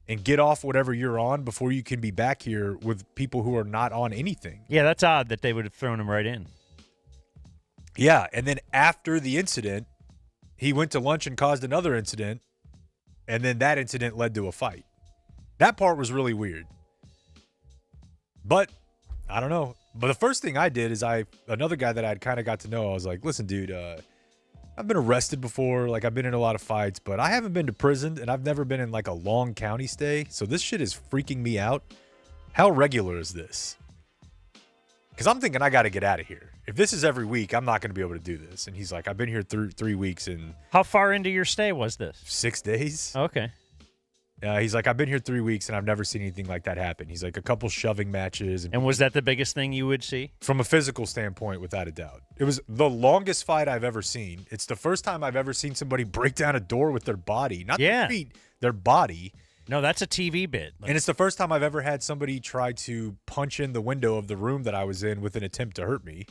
and get off whatever you're on before you can be back here with people who are not on anything. Yeah, that's odd that they would have thrown him right in. Yeah, and then after the incident, he went to lunch and caused another incident, and then that incident led to a fight. That part was really weird. But I don't know. But the first thing I did is another guy that I'd kind of got to know, I was like, listen, dude, I've been arrested before. Like, I've been in a lot of fights, but I haven't been to prison, and I've never been in like a long county stay. So this shit is freaking me out. How regular is this? Because I'm thinking I got to get out of here. If this is every week, I'm not going to be able to do this. And he's like, I've been here 3 weeks and How far into your stay was this? 6 days. Okay. He's like, I've been here 3 weeks and I've never seen anything like that happen. He's like, a couple shoving matches. And was that the biggest thing you would see? From a physical standpoint, without a doubt. It was the longest fight I've ever seen. It's the first time I've ever seen somebody break down a door with their body. Not their feet, their body. No, that's a TV bit. And it's the first time I've ever had somebody try to punch in the window of the room that I was in with an attempt to hurt me.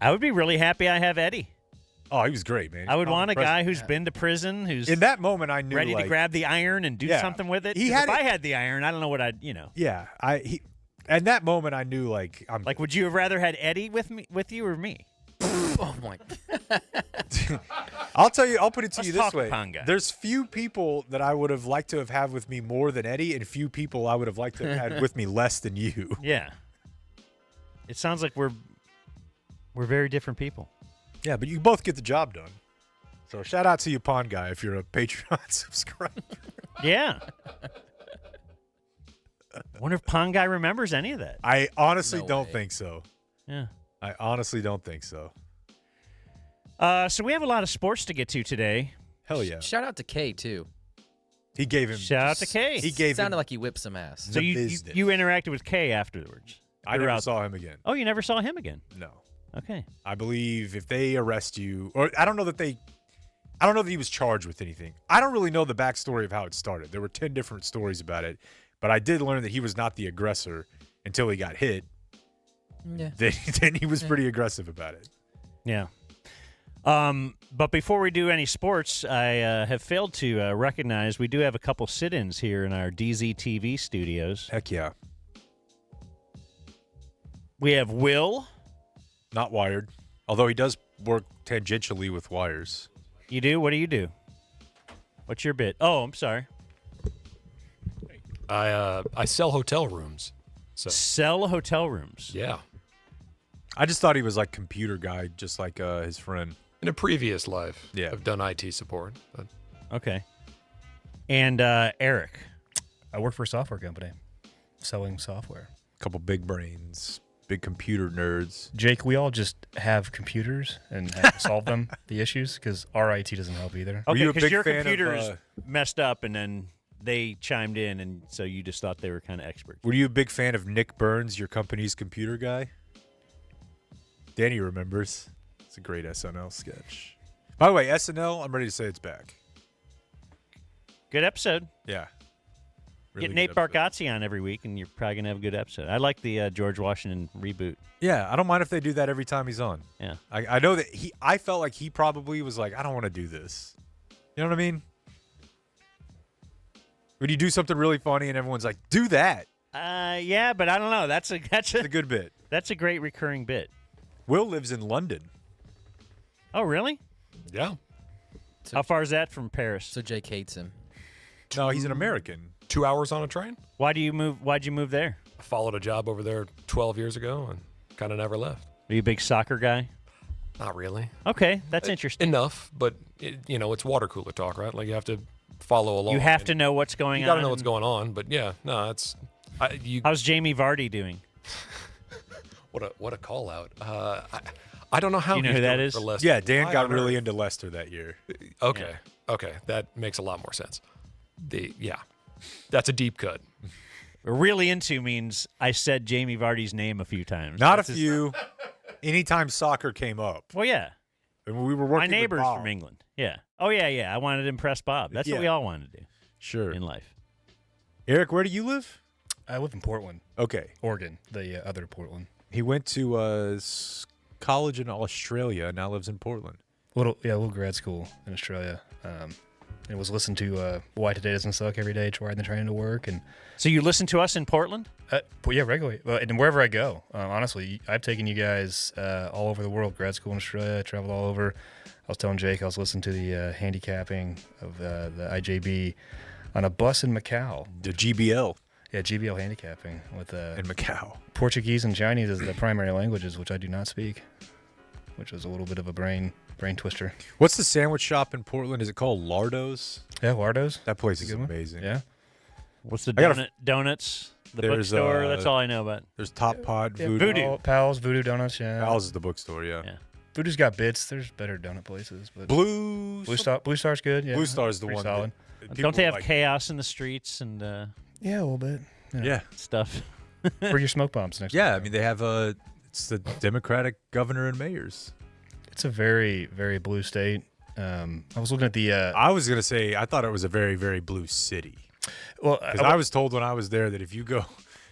I would be really happy I have Eddie. Oh, he was great, man. I would want a guy who's been to prison, who's in that moment I knew ready to grab the iron and do Yeah. something with it. He 'Cause had if it- I had the iron, I don't know what I'd, Yeah, in that moment I knew I'm like. Would you have rather had Eddie with you or me? Oh my! I'll tell you. I'll put it to Let's you this talk way: Panga. there's few people that I would have liked to have had with me more than Eddie, and few people I would have liked to have had with me less than you. Yeah. It sounds like we're very different people. Yeah, but you both get the job done. So shout out to you, Pond Guy, if you're a Patreon subscriber. Yeah. Wonder if Pong Guy remembers any of that. I honestly No don't way. think so. Yeah. I honestly don't think so. So we have a lot of sports to get to today. Hell yeah. Shout out to Kay too. He gave him. Shout out to Kay. He gave Sounded him. like he whipped some ass. So you business. interacted with Kay afterwards. I Or never out- saw him again. Oh, you never saw him again? No. Okay. I believe if they arrest you, or I don't know that he was charged with anything. I don't really know the backstory of how it started. There were 10 different stories about it, but I did learn that he was not the aggressor until he got hit. Yeah. Then he was pretty aggressive about it. Yeah. But before we do any sports, I have failed to recognize we do have a couple sit-ins here in our DZTV studios. Heck yeah. We have Will. Not wired, although he does work tangentially with wires. You do? What do you do? What's your bit? Oh, I'm sorry. I sell hotel rooms. So Sell hotel rooms. yeah, I just thought he was like computer guy, just like his friend. in a previous life, Yeah. I've done IT support. But Okay. And Eric. I work for a software company selling software. Couple big brains, big computer nerds. Jake, we all just have computers and have to solve them, the issues, because our IT doesn't help either. Were Okay, you a because big your fan of, computer's messed up, and then they chimed in, and so you just thought they were kind of experts. Were you a big fan of Nick Burns, your company's computer guy? Danny remembers. It's a great SNL sketch. By the way, SNL, I'm ready to say it's back. Good episode. Yeah. Really Get Nate good episode. Bargatze on every week, and you're probably going to have a good episode. I like the George Washington reboot. Yeah, I don't mind if they do that every time he's on. Yeah. I know that I felt like he probably was like, I don't want to do this. You know what I mean? When you do something really funny and everyone's like, do that. Yeah, but I don't know. That's a It's a good bit. That's a great recurring bit. Will lives in London. Oh, really? Yeah. How far is that from Paris? So Jake hates him. No, he's an American. 2 hours on a train. Why'd you move there? I followed a job over there 12 years ago and kind of never left. Are you a big soccer guy? Not really. Okay, that's interesting. Enough, but it's water cooler talk, right? Like you have to follow along. You have to know what's going You on. got to know what's going on, but yeah, no, it's. How's Jamie Vardy doing? What a call out. I don't know how. You know he's who that doing is? for Leicester. Yeah, Dan Why got on really earth? into Leicester that year. Okay, okay, that makes a lot more sense. That's a deep cut. Really into means I said Jamie Vardy's name a few times. Not That's a his- few. Anytime soccer came up. Well, yeah. And we were My working with neighbor's Bob. from England. Yeah. Oh, yeah. I wanted to impress Bob. That's what we all wanted to do Sure. in life. Eric, where do you live? I live in Portland, Okay. Oregon, the other Portland. He went to college in Australia, now lives in Portland. Little grad school in Australia. And was listening to Why Today Doesn't Suck every day, riding the train to work. And So you listen to us in Portland? yeah, regularly. And wherever I go, honestly, I've taken you guys all over the world. Grad school in Australia, I traveled all over. I was telling Jake I was listening to the handicapping of the IJB on a bus in Macau. The GBL. Yeah, GBL handicapping with in Macau. Portuguese and Chinese as the primary languages, which I do not speak, which was a little bit of a brain twister. What's the sandwich shop in Portland? Is it called Lardo's? Yeah, Lardo's. That place That's is a good one. amazing. Yeah. What's the I gotta- donuts? The There's, bookstore? That's all I know about. There's Top Pod, Yeah, Voodoo. Pals, Voodoo Donuts, yeah. Pals is the bookstore, yeah. Voodoo's got bits. There's better donut places, but Blue Star's good. Yeah, Blue Star's the pretty one. solid. Don't they have like, chaos in the streets and Yeah, a little bit. Yeah. stuff? Bring your smoke bombs next. Yeah, I mean, they have it's the Democratic governor and mayors. It's a very, very blue state. I was looking at the. I was going to say, I thought it was a very, very blue city. Well, Because I was told when I was there that if you go.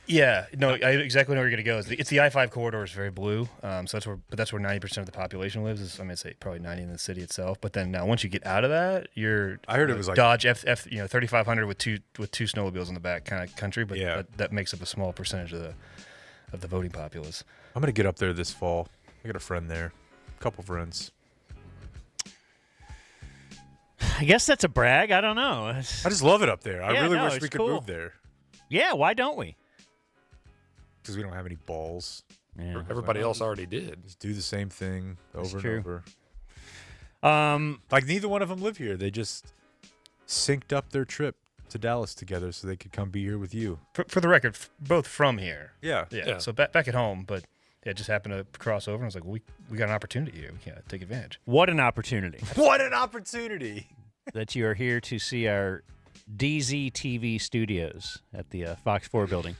Yeah, no, I exactly know where you're gonna go. It's the I-5 corridor is very blue, so that's where 90% of the population lives. I'm gonna say probably 90 in the city itself. But then now once you get out of that, I heard it was like Dodge F 3500 with two snowmobiles in the back kind of country. But Yeah. that makes up a small percentage of the voting populace. I'm going to get up there this fall. I got a friend there, a couple friends. I guess that's a brag. I don't know. I just love it up there. I Yeah, really no, wish it's we could cool. move there Yeah, why don't we? because we don't have any balls. Yeah. Everybody else already did. Just do the same thing over true. and over. Um, Like neither one of them live here. They just synced up their trip to Dallas together so they could come be here with you. For the record, both from here. Yeah. Yeah. So back at home, but it just happened to cross over. And I was like, well, we got an opportunity here. We can't take advantage. what an opportunity What an opportunity! that you are here to see our DZTV studios at the Fox 4 building.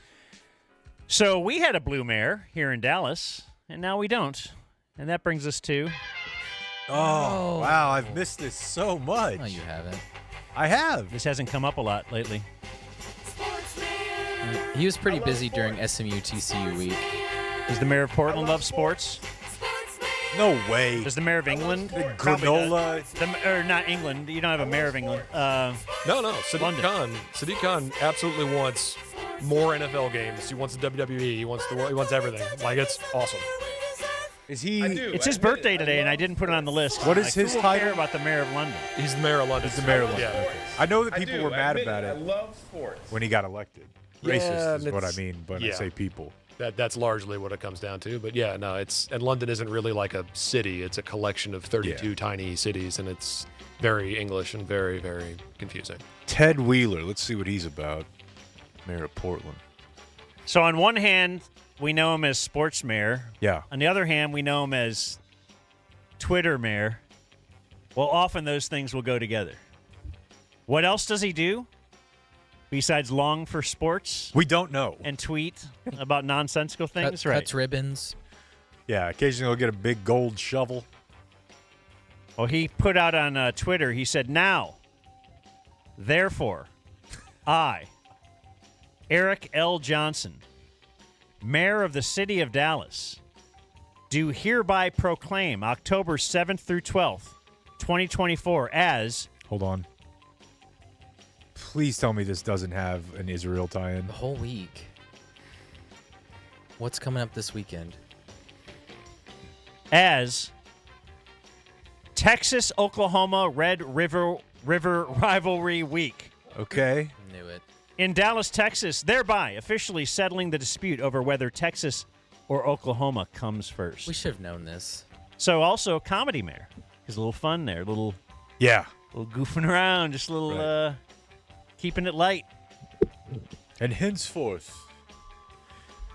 So we had a blue mare here in Dallas, and now we don't. And that brings us to... Oh, wow. I've missed this so much. No, you haven't. I have. This hasn't come up a lot lately. He was pretty busy during SMU TCU week. Does the mayor of Portland love sports? No way. Does the mayor of England? The Probably granola. does. Or not England. You don't have a mayor of England. No, London. Sadiq Khan absolutely wants more NFL games. He wants the WWE. He wants the world. He wants everything. Like it's awesome. Is he? It's his birthday today, and I didn't put it on the list. What is Like, his who will care title? about the mayor of London? He's the mayor of London. He's the mayor of London. Yeah. I know that people were mad about it love sports. when he got elected. Yeah, Racist is what I it's- mean, but I yeah. say people. That's largely what it comes down to. But yeah, no, and London isn't really like a city. It's a collection of 32 tiny cities, and it's very English and very, very confusing. Ted Wheeler. Let's see what he's about. Mayor of Portland. So on one hand, we know him as sports mayor. Yeah. On the other hand, we know him as Twitter mayor. Well, often those things will go together. What else does he do? Besides long for sports We don't know. and tweet about nonsensical things, right? Cuts ribbons. Yeah, occasionally he'll get a big gold shovel. Well, he put out on Twitter, he said, now, therefore, I, Eric L. Johnson, mayor of the city of Dallas, do hereby proclaim October 7th through 12th, 2024 as... Hold on. Please tell me this doesn't have an Israel tie-in. The whole week. What's coming up this weekend? As Texas-Oklahoma Red River Rivalry Week. Okay. Knew it. In Dallas, Texas, thereby officially settling the dispute over whether Texas or Oklahoma comes first. We should have known this. So also Comedy Mayor. There's a little fun there, a little goofing around, just a little keeping it light. And henceforth.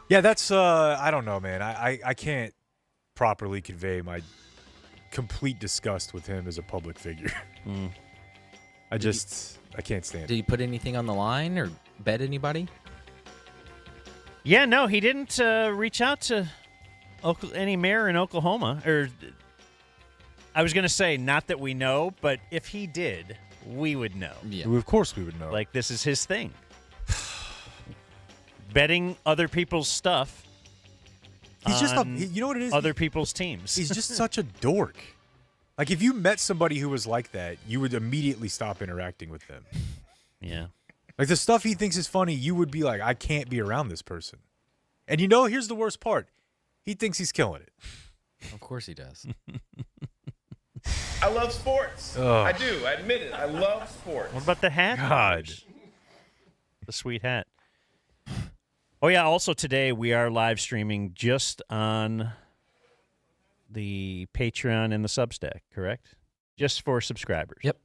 Yeah, that's I don't know, man. I can't properly convey my complete disgust with him as a public figure. I can't stand it. Did he put anything on the line or bet anybody? Yeah, no, he didn't reach out to any mayor in Oklahoma. Or I was going to say, not that we know, but if he did, we would know. Yeah. Of course we would know. Like, this is his thing. Betting other people's stuff. He's just on you know what it is? Other people's teams. He's just such a dork. Like, if you met somebody who was like that, you would immediately stop interacting with them. Yeah. Like, the stuff he thinks is funny, you would be like, I can't be around this person. And here's the worst part. He thinks he's killing it. Of course he does. I love sports. Ugh. I do. I admit it. I love sports. What about the hat? God. The sweet hat. Oh, yeah. Also today, we are live streaming just on the Patreon and the Substack, correct? Just for subscribers. Yep.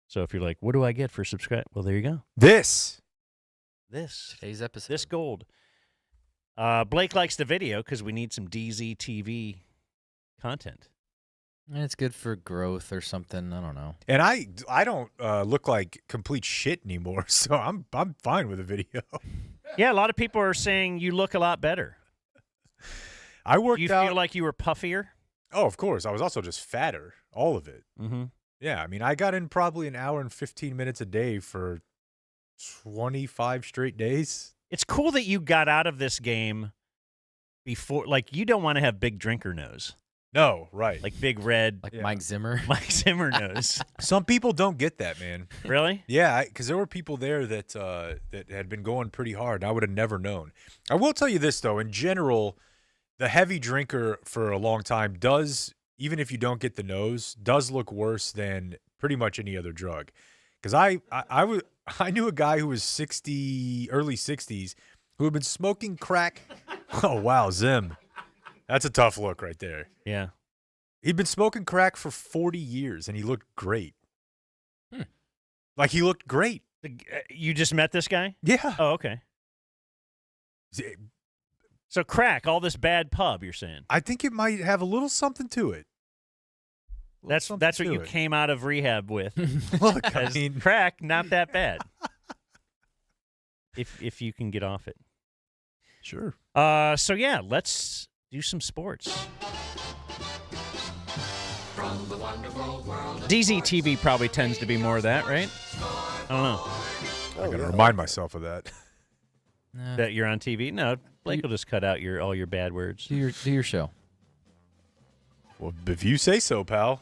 So if you're like, what do I get for subscribe? Well, there you go. This. Today's episode. This gold. Blake likes the video because we need some DZ TV content. And it's good for growth or something. I don't know. And I don't look like complete shit anymore, so I'm fine with the video. Yeah, a lot of people are saying you look a lot better. I worked You out. feel like you were puffier? Oh, of course. I was also just fatter. All of it. Mm-hmm. Yeah, I mean, I got in probably an hour and 15 minutes a day for 25 straight days. It's cool that you got out of this game before. Like, you don't want to have big drinker nose. No, right. Like big red. Like Mike Zimmer. Mike Zimmer nose. Some people don't get that, man. Really? Yeah, because there were people there that that had been going pretty hard. I would have never known. I will tell you this, though. In general, the heavy drinker for a long time does, even if you don't get the nose, does look worse than pretty much any other drug. Because I knew a guy who was early 60s, who had been smoking crack. Oh, wow, Zim. That's a tough look right there. Yeah. He'd been smoking crack for 40 years, and he looked great. Like, he looked great. You just met this guy? Yeah. Oh, okay. So crack, all this bad pub, you're saying? I think it might have a little something to it. That's what you came out of rehab with. Look, I 'Cause mean, crack, not that bad. if you can get off it. Sure. So yeah, let's do some sports. DZ TV probably tends to be more of that, right? I don't know. I gotta remind myself of that. That you're on TV? No, Blake will just cut out all your bad words. Do your show. Well, if you say so, pal.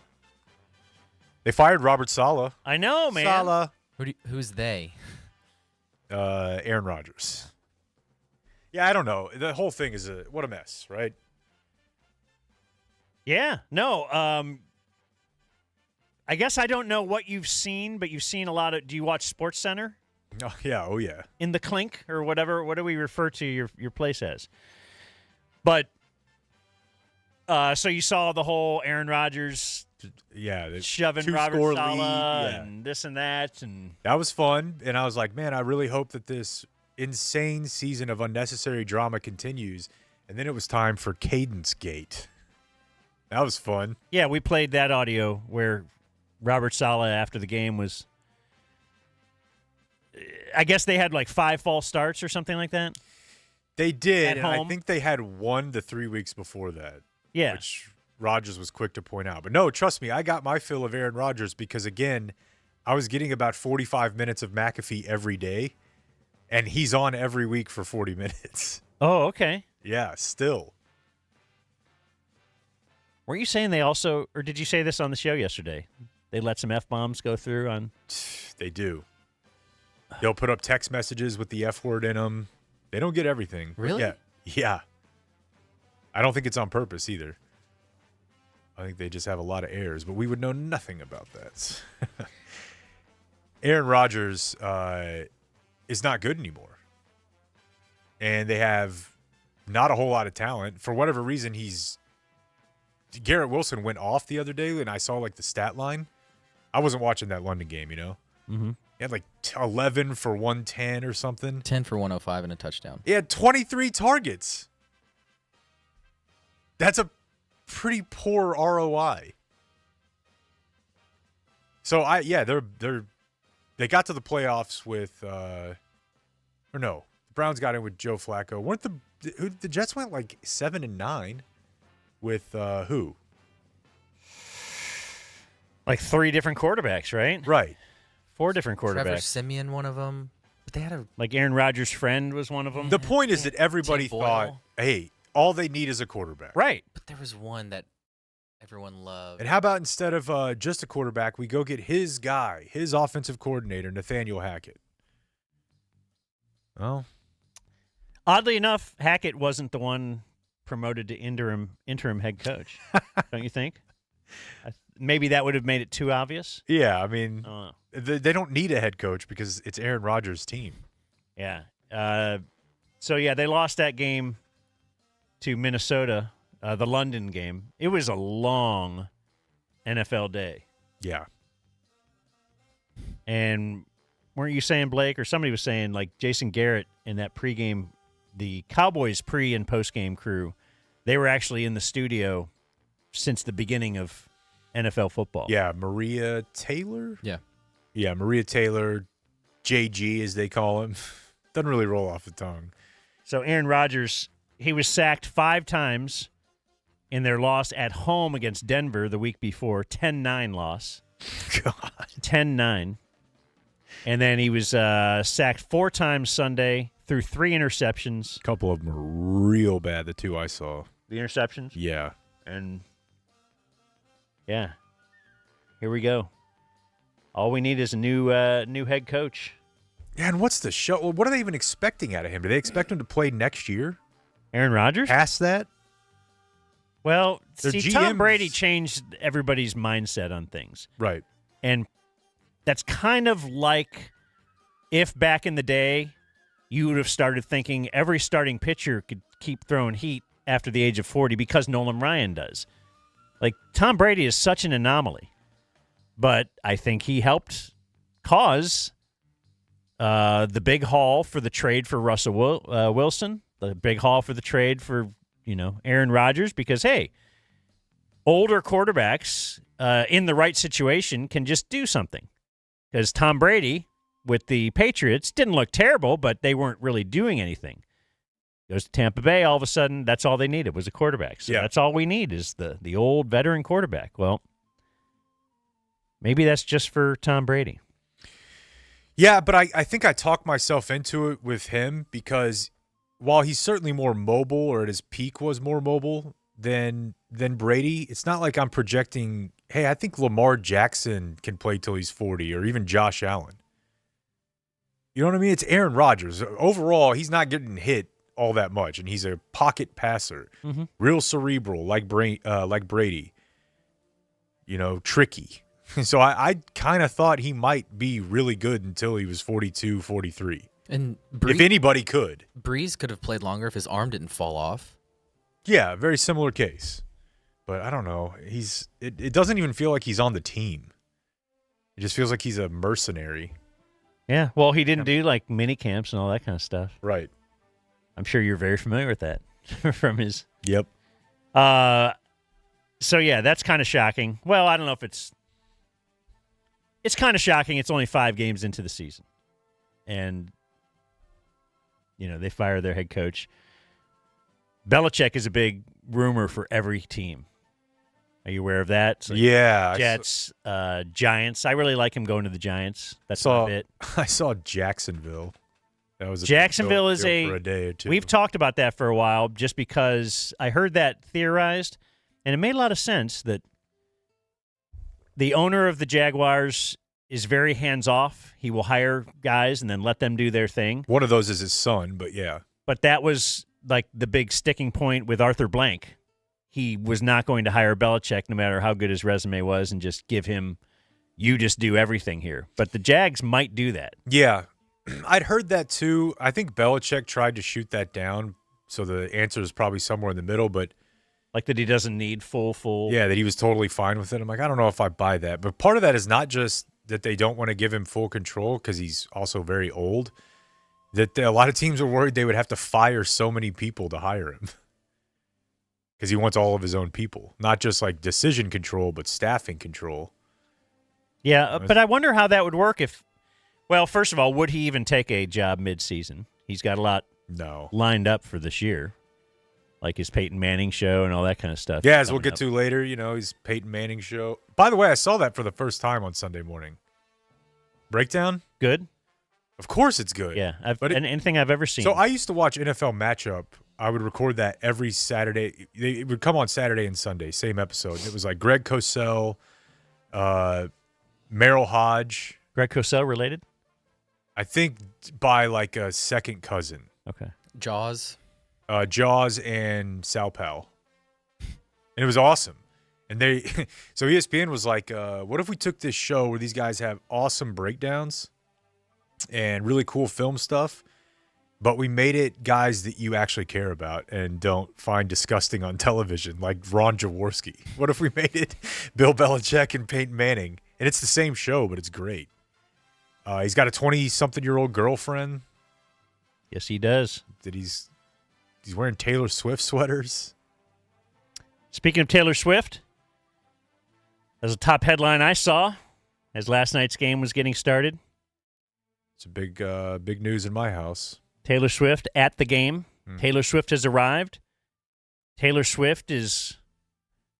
They fired Robert Saleh. I know, man. Saleh. Who's they? Aaron Rodgers. Yeah, I don't know. The whole thing is what a mess, right? Yeah. No. I guess I don't know what you've seen, but you've seen a lot of. Do you watch Sportscenter? Oh yeah. Oh yeah. In the clink or whatever. What do we refer to your place as? But so you saw the whole Aaron Rodgers. Yeah, shoving Robert Saleh and this and that, and that was fun. And I was like, man, I really hope that this insane season of unnecessary drama continues. And then it was time for Cadence Gate. That was fun. Yeah, we played that audio where Robert Saleh after the game was I guess they had like 5 false starts or something like that. They did, At and I home. think they had one the 3 weeks before that. Yeah. Which Rodgers was quick to point out. But no, trust me, I got my fill of Aaron Rodgers because, again, I was getting about 45 minutes of McAfee every day, and he's on every week for 40 minutes. Oh, okay. Yeah, still. Were you saying they also, or did you say this on the show yesterday? They let some F-bombs go through on? They do. They'll put up text messages with the F word in them. They don't get everything. Really? Yeah. Yeah. I don't think it's on purpose either. I think they just have a lot of errors, but we would know nothing about that. Aaron Rodgers is not good anymore. And they have not a whole lot of talent. For whatever reason, Garrett Wilson went off the other day, and I saw like the stat line. I wasn't watching that London game, you know? Mm-hmm. He had like 11 for 110 or something. 10 for 105 and a touchdown. He had 23 targets. That's a pretty poor ROI. So they got to the playoffs with the Browns got in with Joe Flacco. The Jets went like 7-9 with who? Like 3 different quarterbacks, right? Right. 4 different quarterbacks. Trevor Siemian, one of them. But they had a Like Aaron Rodgers' friend was one of them. The point is that everybody Tim thought, Boyle. hey, all they need is a quarterback. Right. But there was one that everyone loved. And how about instead of just a quarterback, we go get his guy, his offensive coordinator, Nathaniel Hackett. Well, Oddly enough, Hackett wasn't the one promoted to interim head coach. Don't you think? Maybe that would have made it too obvious. yeah, I mean, I don't know. they don't need a head coach because it's Aaron Rodgers' team. Yeah. So, they lost that game to Minnesota, the London game. It was a long NFL day. Yeah. And weren't you saying, Blake, or somebody was saying, like, Jason Garrett in that pregame, the Cowboys pre- and postgame crew, they were actually in the studio since the beginning of NFL football. Yeah, Maria Taylor? Yeah. Yeah, Maria Taylor, JG as they call him. Doesn't really roll off the tongue. So Aaron Rodgers, he was sacked 5 times in their loss at home against Denver the week before, 10-9 loss. God. 10-9. And then he was sacked 4 times Sunday, threw 3 interceptions. A couple of them are real bad, the 2 I saw. The interceptions? Yeah. And, here we go. All we need is a new head coach. Yeah, and what's the show? What are they even expecting out of him? Do they expect him to play next year? Aaron Rodgers? Past that? Well, Their see, Tom GMs Brady changed everybody's mindset on things. Right. And that's kind of like if back in the day you would have started thinking every starting pitcher could keep throwing heat after the age of 40 because Nolan Ryan does. Like, Tom Brady is such an anomaly. But I think he helped cause the big haul for the trade for Russell Wilson, the big haul for the trade for, Aaron Rodgers, because, hey, older quarterbacks in the right situation can just do something. Because Tom Brady with the Patriots didn't look terrible, but they weren't really doing anything. Goes to Tampa Bay, all of a sudden, that's all they needed was a quarterback. So that's all we need is the old veteran quarterback. Well, maybe that's just for Tom Brady. Yeah, but I think I talked myself into it with him because while he's certainly more mobile, or at his peak was more mobile than Brady, it's not like I'm projecting, hey, I think Lamar Jackson can play till he's 40, or even Josh Allen. You know what I mean? It's Aaron Rodgers. Overall, he's not getting hit all that much, and he's a pocket passer, real cerebral, like Brady. Tricky. So I kind of thought he might be really good until he was 42, 43. And if anybody could. Breeze could have played longer if his arm didn't fall off. Yeah, very similar case. But I don't know. It doesn't even feel like he's on the team. It just feels like he's a mercenary. Yeah, well, he didn't do like mini camps and all that kind of stuff. Right. I'm sure you're very familiar with that from his. Yep. So yeah, that's kind of shocking. Well, I don't know if it's kind of shocking. It's only 5 games into the season. and they fire their head coach. Belichick is a big rumor for every team. Are you aware of that? So Yeah. Jets, Giants. I really like him going to the Giants. That's my bit. I saw Jacksonville. That was Jacksonville is for a day or two. We've talked about that for a while just because I heard that theorized, and it made a lot of sense that the owner of the Jaguars is very hands-off. He will hire guys and then let them do their thing. One of those is his son, but yeah. But that was like the big sticking point with Arthur Blank. He was not going to hire Belichick no matter how good his resume was and just give him, you just do everything here. But the Jags might do that. Yeah. I'd heard that too. I think Belichick tried to shoot that down, so the answer is probably somewhere in the middle, but like that he doesn't need full. Yeah, that he was totally fine with it. I'm like, I don't know if I buy that. But part of that is not just that they don't want to give him full control because he's also very old, that a lot of teams are worried they would have to fire so many people to hire him because he wants all of his own people, not just like decision control, but staffing control. Yeah, but I wonder how that would work if, well, first of all, would he even take a job mid-season? He's got a lot lined up for this year, like his Peyton Manning show and all that kind of stuff. Yeah, as we'll get to later, his Peyton Manning show. By the way, I saw that for the first time on Sunday morning. Breakdown? Good? Of course it's good. Yeah, anything I've ever seen. So I used to watch NFL Matchup. I would record that every Saturday. It would come on Saturday and Sunday, same episode. And it was like Greg Cosell, Merrill Hodge. Greg Cosell related? I think by like a second cousin. Okay. Jaws. Jaws and Sal Pal. And it was awesome. And so ESPN was like, what if we took this show where these guys have awesome breakdowns and really cool film stuff, but we made it guys that you actually care about and don't find disgusting on television, like Ron Jaworski. What if we made it Bill Belichick and Peyton Manning? And it's the same show, but it's great. He's got a 20-something-year-old girlfriend. Yes, he does. He's wearing Taylor Swift sweaters. Speaking of Taylor Swift, there's a top headline I saw as last night's game was getting started. It's a big news in my house. Taylor Swift at the game. Taylor Swift has arrived. Taylor Swift is,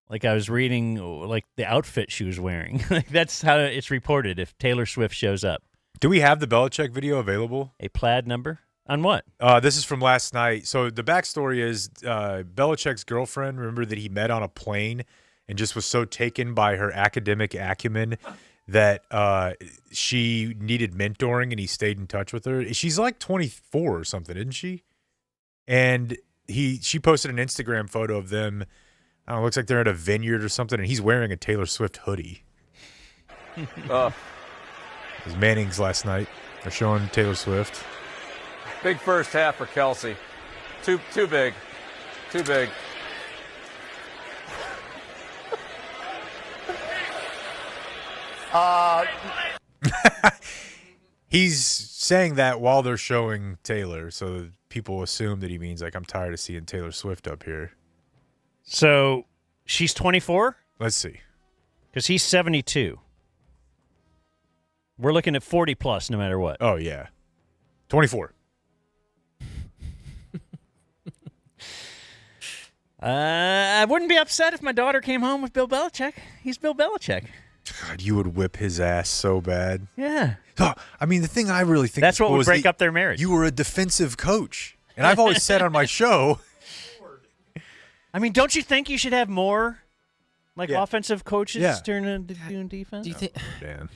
like I was reading, like the outfit she was wearing. That's how it's reported if Taylor Swift shows up. Do we have the Belichick video available? A plaid number? On what? This is from last night. So the backstory is Belichick's girlfriend, remember that he met on a plane and just was so taken by her academic acumen that she needed mentoring and he stayed in touch with her. She's like 24 or something, isn't she? And she posted an Instagram photo of them. I don't know, looks like they're at a vineyard or something, and he's wearing a Taylor Swift hoodie. It was Manning's last night. They're showing Taylor Swift. Big first half for Kelsey. Too big. Too big. He's saying that while they're showing Taylor, so people assume that he means like, I'm tired of seeing Taylor Swift up here. So she's 24? Let's see. Because he's 72. We're looking at 40 plus no matter what. Oh, yeah. 24. I wouldn't be upset if my daughter came home with Bill Belichick. He's Bill Belichick. God, you would whip his ass so bad. Yeah. Oh, I mean, the thing I really think that's is what cool would is break that up their marriage. You were a defensive coach. And I've always said on my show. I mean, don't you think you should have more offensive coaches doing defense? Do you think? Dan.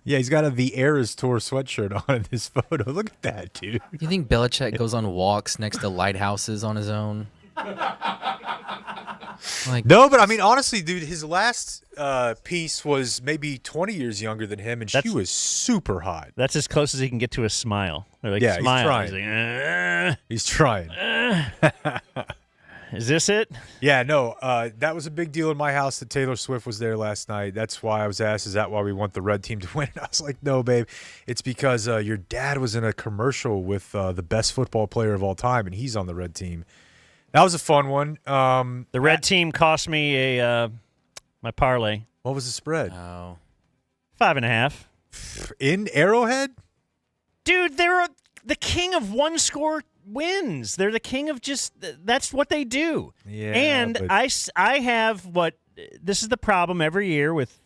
Yeah, he's got a The Eras Tour sweatshirt on in this photo. Look at that, dude. Do you think Belichick goes on walks next to lighthouses on his own? No, but I mean, honestly, dude, his last piece was maybe 20 years younger than him, and she was super hot. That's as close as he can get to a smile. They're like, Yeah, smile. he's trying. He's trying. Is this it? Yeah, no, that was a big deal in my house that Taylor Swift was there last night. That's why I was asked, is that why we want the red team to win? I was like, no, babe. It's because your dad was in a commercial with the best football player of all time, and he's on the red team. That was a fun one. The red team cost me my parlay. What was the spread? Oh. 5.5. In Arrowhead? Dude, they're the king of one-score wins. They're the king of just that's what they do. Yeah, and but- I have what this is the problem every year with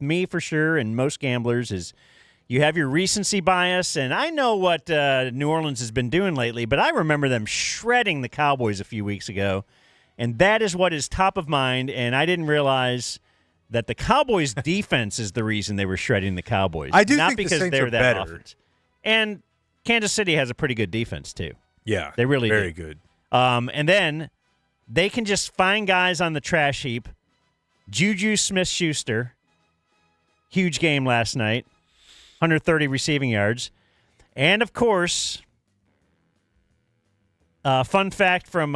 me for sure and most gamblers is you have your recency bias, and I know what New Orleans has been doing lately, but I remember them shredding the Cowboys a few weeks ago, and that is what is top of mind, and I didn't realize that the Cowboys' defense is the reason they were shredding the Cowboys. I do not think the because Saints they're are that better. offense. And Kansas City has a pretty good defense, too. Yeah, They really very do. good. And then they can just find guys on the trash heap. Juju Smith-Schuster, huge game last night, 130 receiving yards. And, of course, fun fact from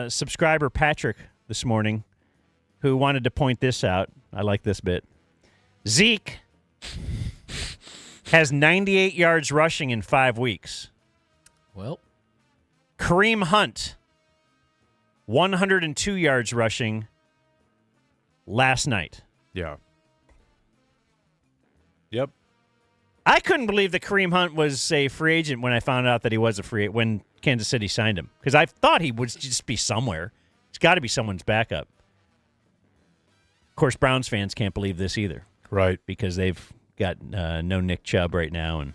subscriber Patrick this morning, who wanted to point this out. I like this bit. Zeke has 98 yards rushing in 5 weeks. Well, Kareem Hunt, 102 yards rushing last night. Yeah. Yep. I couldn't believe that Kareem Hunt was a free agent when I found out that he was a free when Kansas City signed him, because I thought he would just be somewhere. It's got to be someone's backup. Of course, Browns fans can't believe this either, right? Because they've got no Nick Chubb right now, and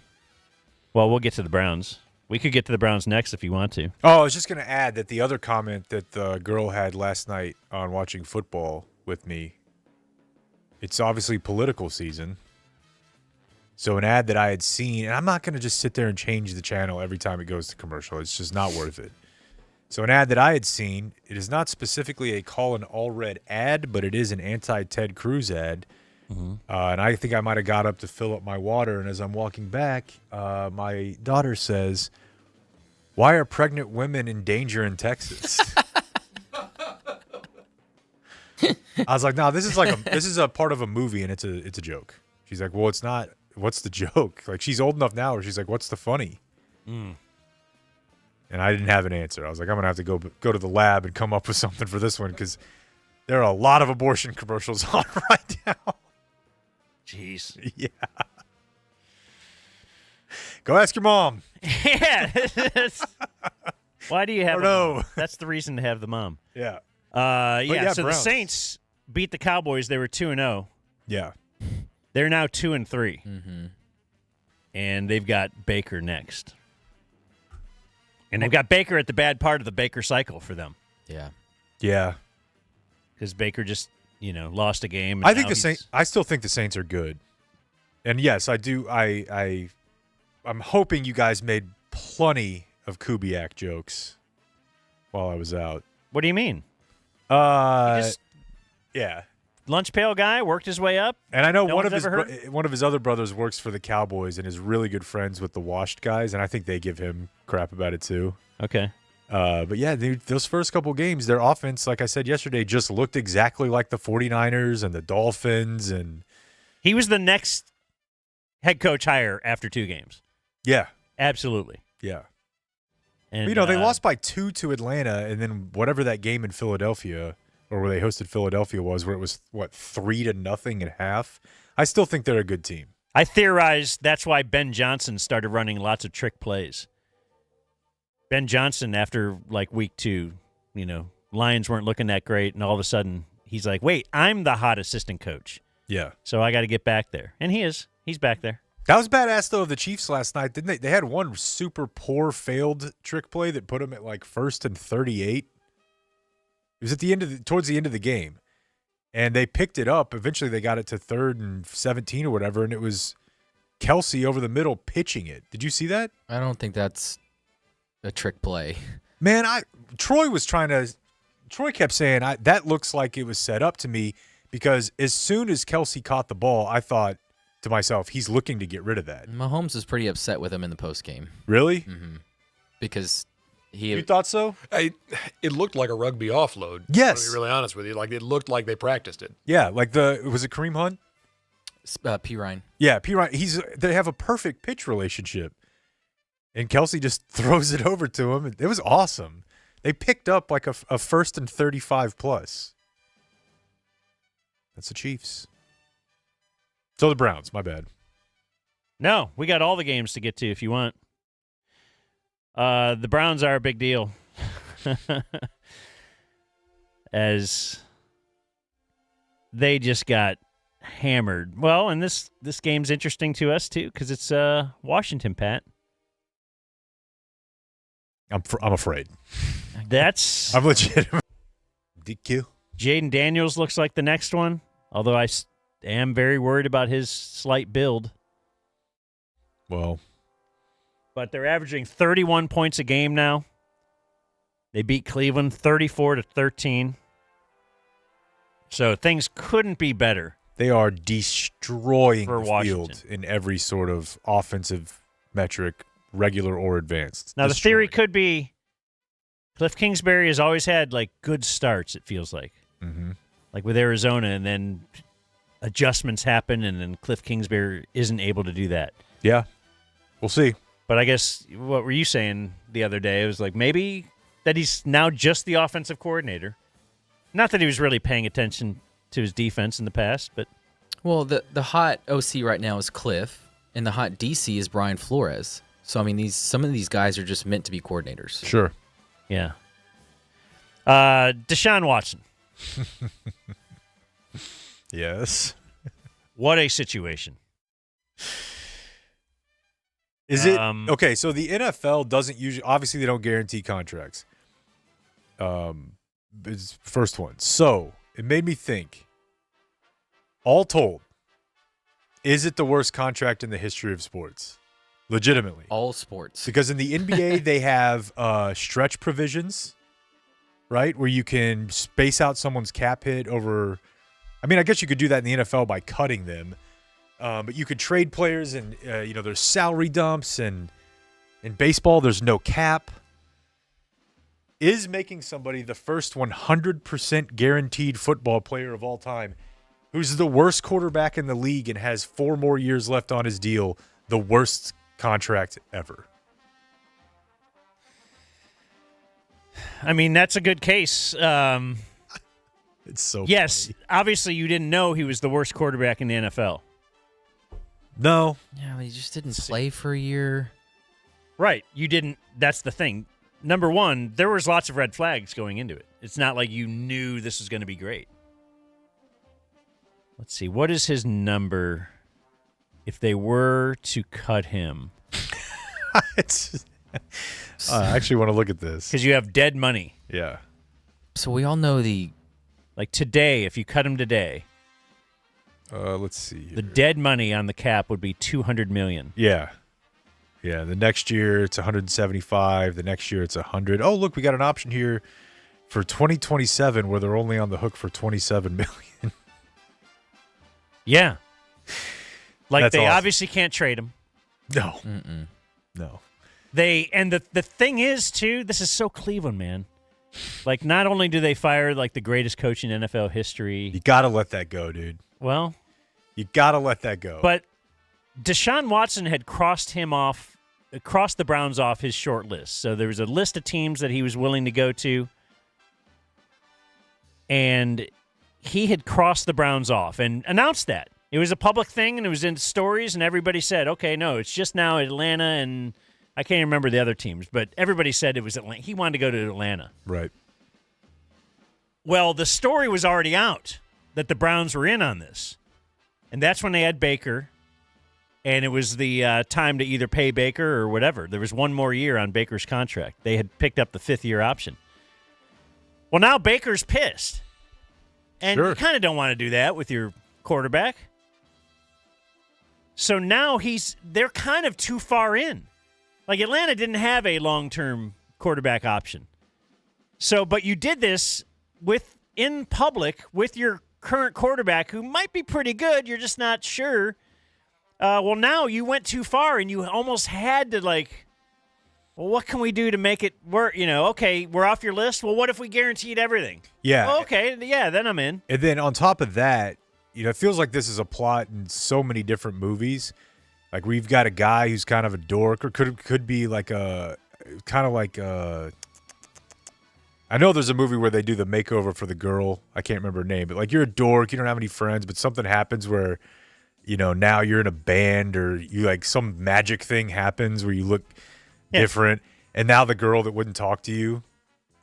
well, we'll get to the Browns. We could get to the Browns next if you want to. Oh, I was just going to add that the other comment that the girl had last night on watching football with me, it's obviously political season. So an ad that I had seen, and I'm not going to just sit there and change the channel every time it goes to commercial. It's just not worth it. So an ad that I had seen, it is not specifically a Colin Allred ad, but it is an anti-Ted Cruz ad. And I think I might have got up to fill up my water, and as I'm walking back, my daughter says, "Why are pregnant women in danger in Texas?" I was like, "No, this is a part of a movie, and it's a joke." She's like, "Well, it's not. What's the joke?" Like, she's old enough now where she's like, "What's the funny?" And I didn't have an answer. I was like, "I'm gonna have to go to the lab and come up with something for this one because there are a lot of abortion commercials on right now." Jeez. Yeah. Go ask your mom. Yeah. Why do you have I don't a mom? know. That's the reason to have the mom. Yeah. Yeah, so Browns. the Saints beat the Cowboys. They were 2-0. Yeah. They're now 2-3. Mm-hmm. And they've got Baker next. And they've got Baker at the bad part of the Baker cycle for them. Yeah. Yeah. Because Baker just, lost a game. and I think now the he's- Saints. I still think the Saints are good, and yes, I do. I'm hoping you guys made plenty of Kubiak jokes while I was out. What do you mean? Yeah, Lunch pail guy worked his way up. and I know No one one's of his ever heard? one of his other brothers works for the Cowboys and is really good friends with the Washed guys, and I think they give him crap about it too. Okay. But yeah, dude, those first couple games, their offense, like I said yesterday, just looked exactly like the 49ers and the Dolphins, and He was the next head coach hire after 2 games. yeah, Absolutely. yeah. And They lost by 2 to Atlanta, and then whatever that game in Philadelphia, or where they hosted Philadelphia was, where it was, 3-0 at half. I still think they're a good team. I theorized that's why Ben Johnson started running lots of trick plays. Ben Johnson, after week 2, Lions weren't looking that great, and all of a sudden he's like, wait, I'm the hot assistant coach. Yeah. So I got to get back there. And he is. He's back there. That was badass, though, of the Chiefs last night, didn't they? They had one super poor failed trick play that put them at, 1st and 38. It was at the end towards the end of the game. And they picked it up. Eventually they got it to 3rd and 17 or whatever, and it was Kelsey over the middle pitching it. Did you see that? I don't think that's a trick play. Man, Troy kept saying, that looks like it was set up to me, because as soon as Kelsey caught the ball, I thought to myself, he's looking to get rid of that. Mahomes is pretty upset with him in the postgame. Really? Mm-hmm. Because You thought so? It looked like a rugby offload. Yes. To be really honest with you. It looked like they practiced it. Yeah, was it Kareem Hunt? P. Ryan. Yeah, P. Ryan. They have a perfect pitch relationship. And Kelsey just throws it over to him. It was awesome. They picked up a 1st and 35 plus. That's the Chiefs. So the Browns, my bad. No, we got all the games to get to if you want. The Browns are a big deal. As they just got hammered. Well, and this game's interesting to us, too, because it's Washington, Pat. I'm afraid. I'm legit. DQ. Jaden Daniels looks like the next one, although I am very worried about his slight build. Well. But they're averaging 31 points a game now. They beat Cleveland 34-13. So things couldn't be better. They are destroying for the Washington field in every sort of offensive metric, regular or advanced. Now, the theory could be Cliff Kingsbury has always had, like, good starts, it feels like. Mm-hmm. Like with Arizona, and then adjustments happen, and then Cliff Kingsbury isn't able to do that. Yeah. We'll see. But I guess, what were you saying the other day? It was like maybe that he's now just the offensive coordinator. Not that he was really paying attention to his defense in the past, but... Well, the hot OC right now is Cliff, and the hot DC is Brian Flores. So, I mean, some of these guys are just meant to be coordinators. Sure. Yeah. Deshaun Watson. Yes. What a situation. Is it okay? So the NFL doesn't usually, obviously, they don't guarantee contracts. It's first one. So it made me think. All told, is it the worst contract in the history of sports? Legitimately, all sports. Because in the NBA they have stretch provisions, right, where you can space out someone's cap hit over. I mean, I guess you could do that in the NFL by cutting them. But you could trade players, and there's salary dumps, and in baseball there's no cap. Is making somebody the first 100% guaranteed football player of all time, who's the worst quarterback in the league and has 4 more years left on his deal, the worst contract ever? I mean, that's a good case. It's so yes, funny. Obviously you didn't know he was the worst quarterback in the NFL. No. Yeah, but he just didn't play for a year. Right. You didn't. That's the thing. Number one, there was lots of red flags going into it. It's not like you knew this was going to be great. Let's see. What is his number if they were to cut him? I actually want to look at this. Because you have dead money. Yeah. So we all know like today, if you cut him today. Let's see here. The dead money on the cap would be $200 million. Yeah. Yeah, the next year it's 175. The next year it's 100. Oh, look, we got an option here for 2027 where they're only on the hook for $27 million. Yeah. Like That's they awesome. obviously can't trade him. No. Mm-mm. No. And the thing is, too, this is so Cleveland, man. Like, not only do they fire, like, the greatest coach in NFL history. You got to let that go, dude. Well. You got to let that go. But Deshaun Watson had crossed the Browns off his short list. So there was a list of teams that he was willing to go to. And he had crossed the Browns off and announced that. It was a public thing, and it was in stories, and everybody said, okay, no, it's just now Atlanta, and I can't remember the other teams, but everybody said it was Atlanta. He wanted to go to Atlanta. Right. Well, the story was already out that the Browns were in on this. And that's when they had Baker, and it was the time to either pay Baker or whatever. There was 1 more year on Baker's contract. They had picked up the 5th-year option. Well, now Baker's pissed. And Sure. You kind of don't want to do that with your quarterback. So now they're kind of too far in. Like, Atlanta didn't have a long-term quarterback option. So, but you did this in public with your current quarterback who might be pretty good. You're just not sure. Well, now you went too far, and you almost had to, like, well, what can we do to make it work? Okay, we're off your list. Well, what if we guaranteed everything? Yeah. Well, okay, yeah, then I'm in. And then on top of that, it feels like this is a plot in so many different movies. Like, we've got a guy who's kind of a dork, or could be like I know there's a movie where they do the makeover for the girl. I can't remember her name, but like, you're a dork, you don't have any friends, but something happens where, now you're in a band, or you like some magic thing happens where you look different. and now the girl that wouldn't talk to you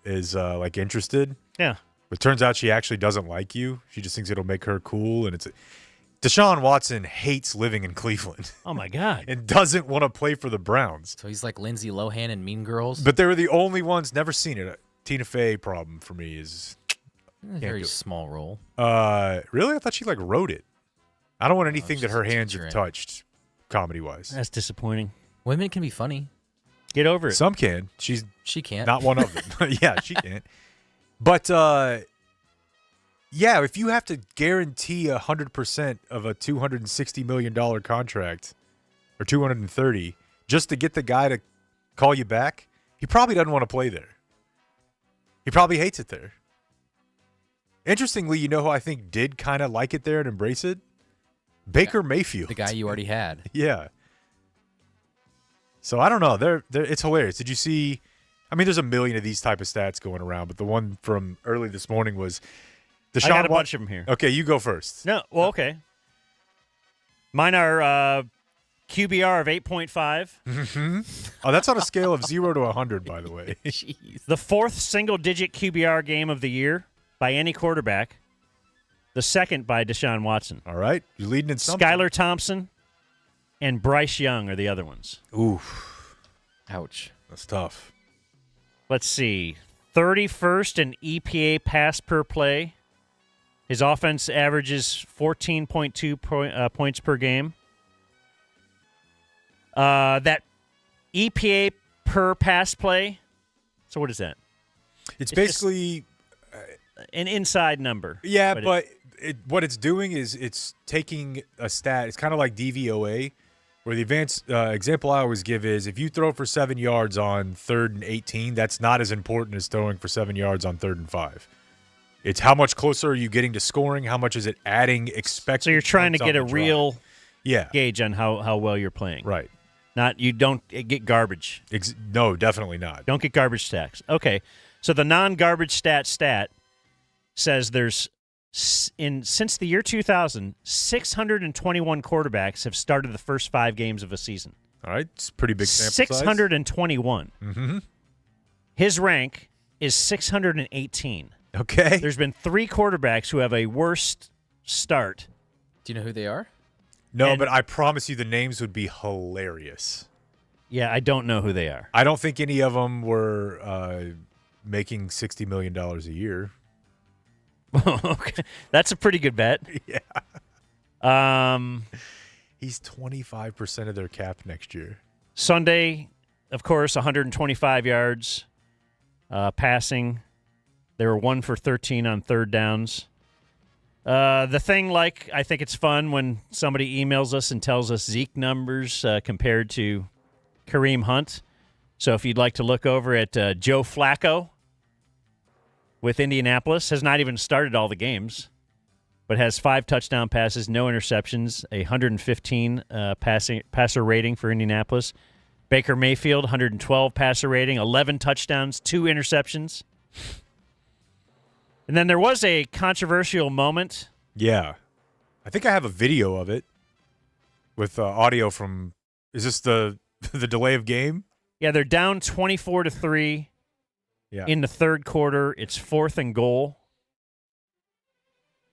is like interested. Yeah. But turns out she actually doesn't like you. She just thinks it'll make her cool. And Deshaun Watson hates living in Cleveland. Oh, my God. And doesn't want to play for the Browns. So he's like Lindsay Lohan in Mean Girls. But they were the only ones, never seen it. Tina Fey problem for me is A very small role. really? I thought she like wrote it. I don't want anything that she's her a hands teacher have in it. touched, comedy wise. That's disappointing. Women can be funny. Get over it. Some can. She's She can't. not one of them. Yeah, she can't. But yeah, if you have to guarantee 100% of a $260 million contract or 230 just to get the guy to call you back, he probably doesn't want to play there. He probably hates it there. Interestingly, you know who I think did kind of like it there and embrace it? Baker Mayfield. The guy you already had. Yeah. So I don't know. It's hilarious. Did you see? I mean, there's a million of these type of stats going around, but the one from early this morning was Deshaun. I got a bunch of them here. Okay, you go first. No, well, okay. Mine are QBR of 8.5. Oh, that's on a scale of 0 to 100, by the way. Jeez. The fourth single-digit QBR game of the year by any quarterback. The second by Deshaun Watson. All right, you're leading in something. Skylar Thompson and Bryce Young are the other ones. Oof, Ouch. that's tough. Let's see. 31st in EPA pass per play. His offense averages 14.2 points per game. That EPA per pass play. So what is that? It's basically an inside number. Yeah, but what it's doing is it's taking a stat. It's kind of like DVOA, where the advanced example I always give is if you throw for 7 yards on 3rd and 18, that's not as important as throwing for 7 yards on 3rd and 5. It's how much closer are you getting to scoring? How much is it adding expected? So you're trying to points get on a the drive. real Yeah. gauge on how well you're playing. Right. Not you don't get garbage. No, definitely not. Don't get garbage stacks. Okay. So the non-garbage stat says there's since the year 2000, 621 quarterbacks have started the first 5 games of a season. All right, it's a pretty big sample size. 621. Mm-hmm. His rank is 618. Okay. There's been 3 quarterbacks who have a worse start. Do you know who they are? No, And- but I promise you the names would be hilarious. Yeah, I don't know who they are. I don't think any of them were making $60 million a year. Okay. That's a pretty good bet. Yeah. Um, He's 25% of their cap next year. Sunday, of course, 125 yards passing. They were 1 for 13 on 3rd downs. The thing, I think it's fun when somebody emails us and tells us Zeke numbers compared to Kareem Hunt. So if you'd like to look over at Joe Flacco with Indianapolis, has not even started all the games, but has 5 touchdown passes, no interceptions, a 115 passer rating for Indianapolis. Baker Mayfield, 112 passer rating, 11 touchdowns, 2 interceptions. And then there was a controversial moment. Yeah. I think I have a video of it with audio from – is this the delay of game? Yeah, they're down 24-3 in the 3rd quarter. It's 4th and goal.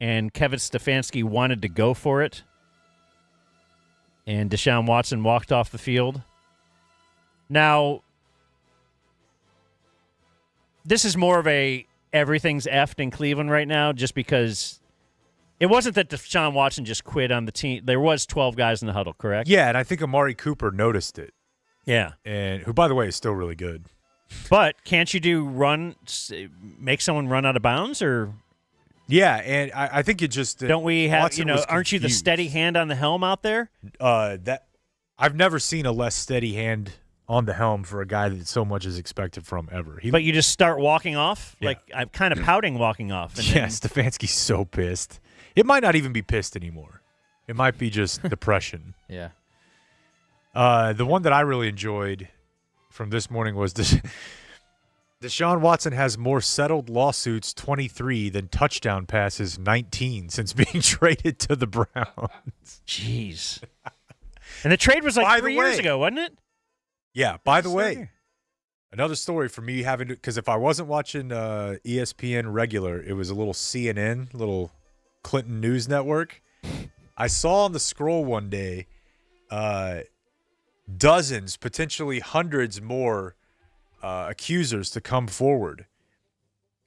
And Kevin Stefanski wanted to go for it. And Deshaun Watson walked off the field. Now, this is more of a everything's effed in Cleveland right now just because it wasn't that Deshaun Watson just quit on the team. There was 12 guys in the huddle, correct? Yeah, and I think Amari Cooper noticed it. Yeah. And who, by the way, is still really good. But can't you make someone run out of bounds or – yeah, and I think it just don't we have Watson was aren't you the confused. steady hand on the helm out there? That I've never seen a less steady hand on the helm for a guy that so much is expected from ever. But you just start walking off? Yeah. Like I'm kind of pouting walking off. And Yeah, then, Stefanski's so pissed. It might not even be pissed anymore. It might be just depression. Yeah. The one that I really enjoyed from this morning was Deshaun Watson has more settled lawsuits, 23, than touchdown passes, 19, since being traded to the Browns. Jeez. And the trade was like By 3 the years way- ago, wasn't it? Yeah, by the way, Another story for me having to, because if I wasn't watching ESPN regular, it was a little CNN, little Clinton News Network. I saw on the scroll one day dozens, potentially hundreds more accusers to come forward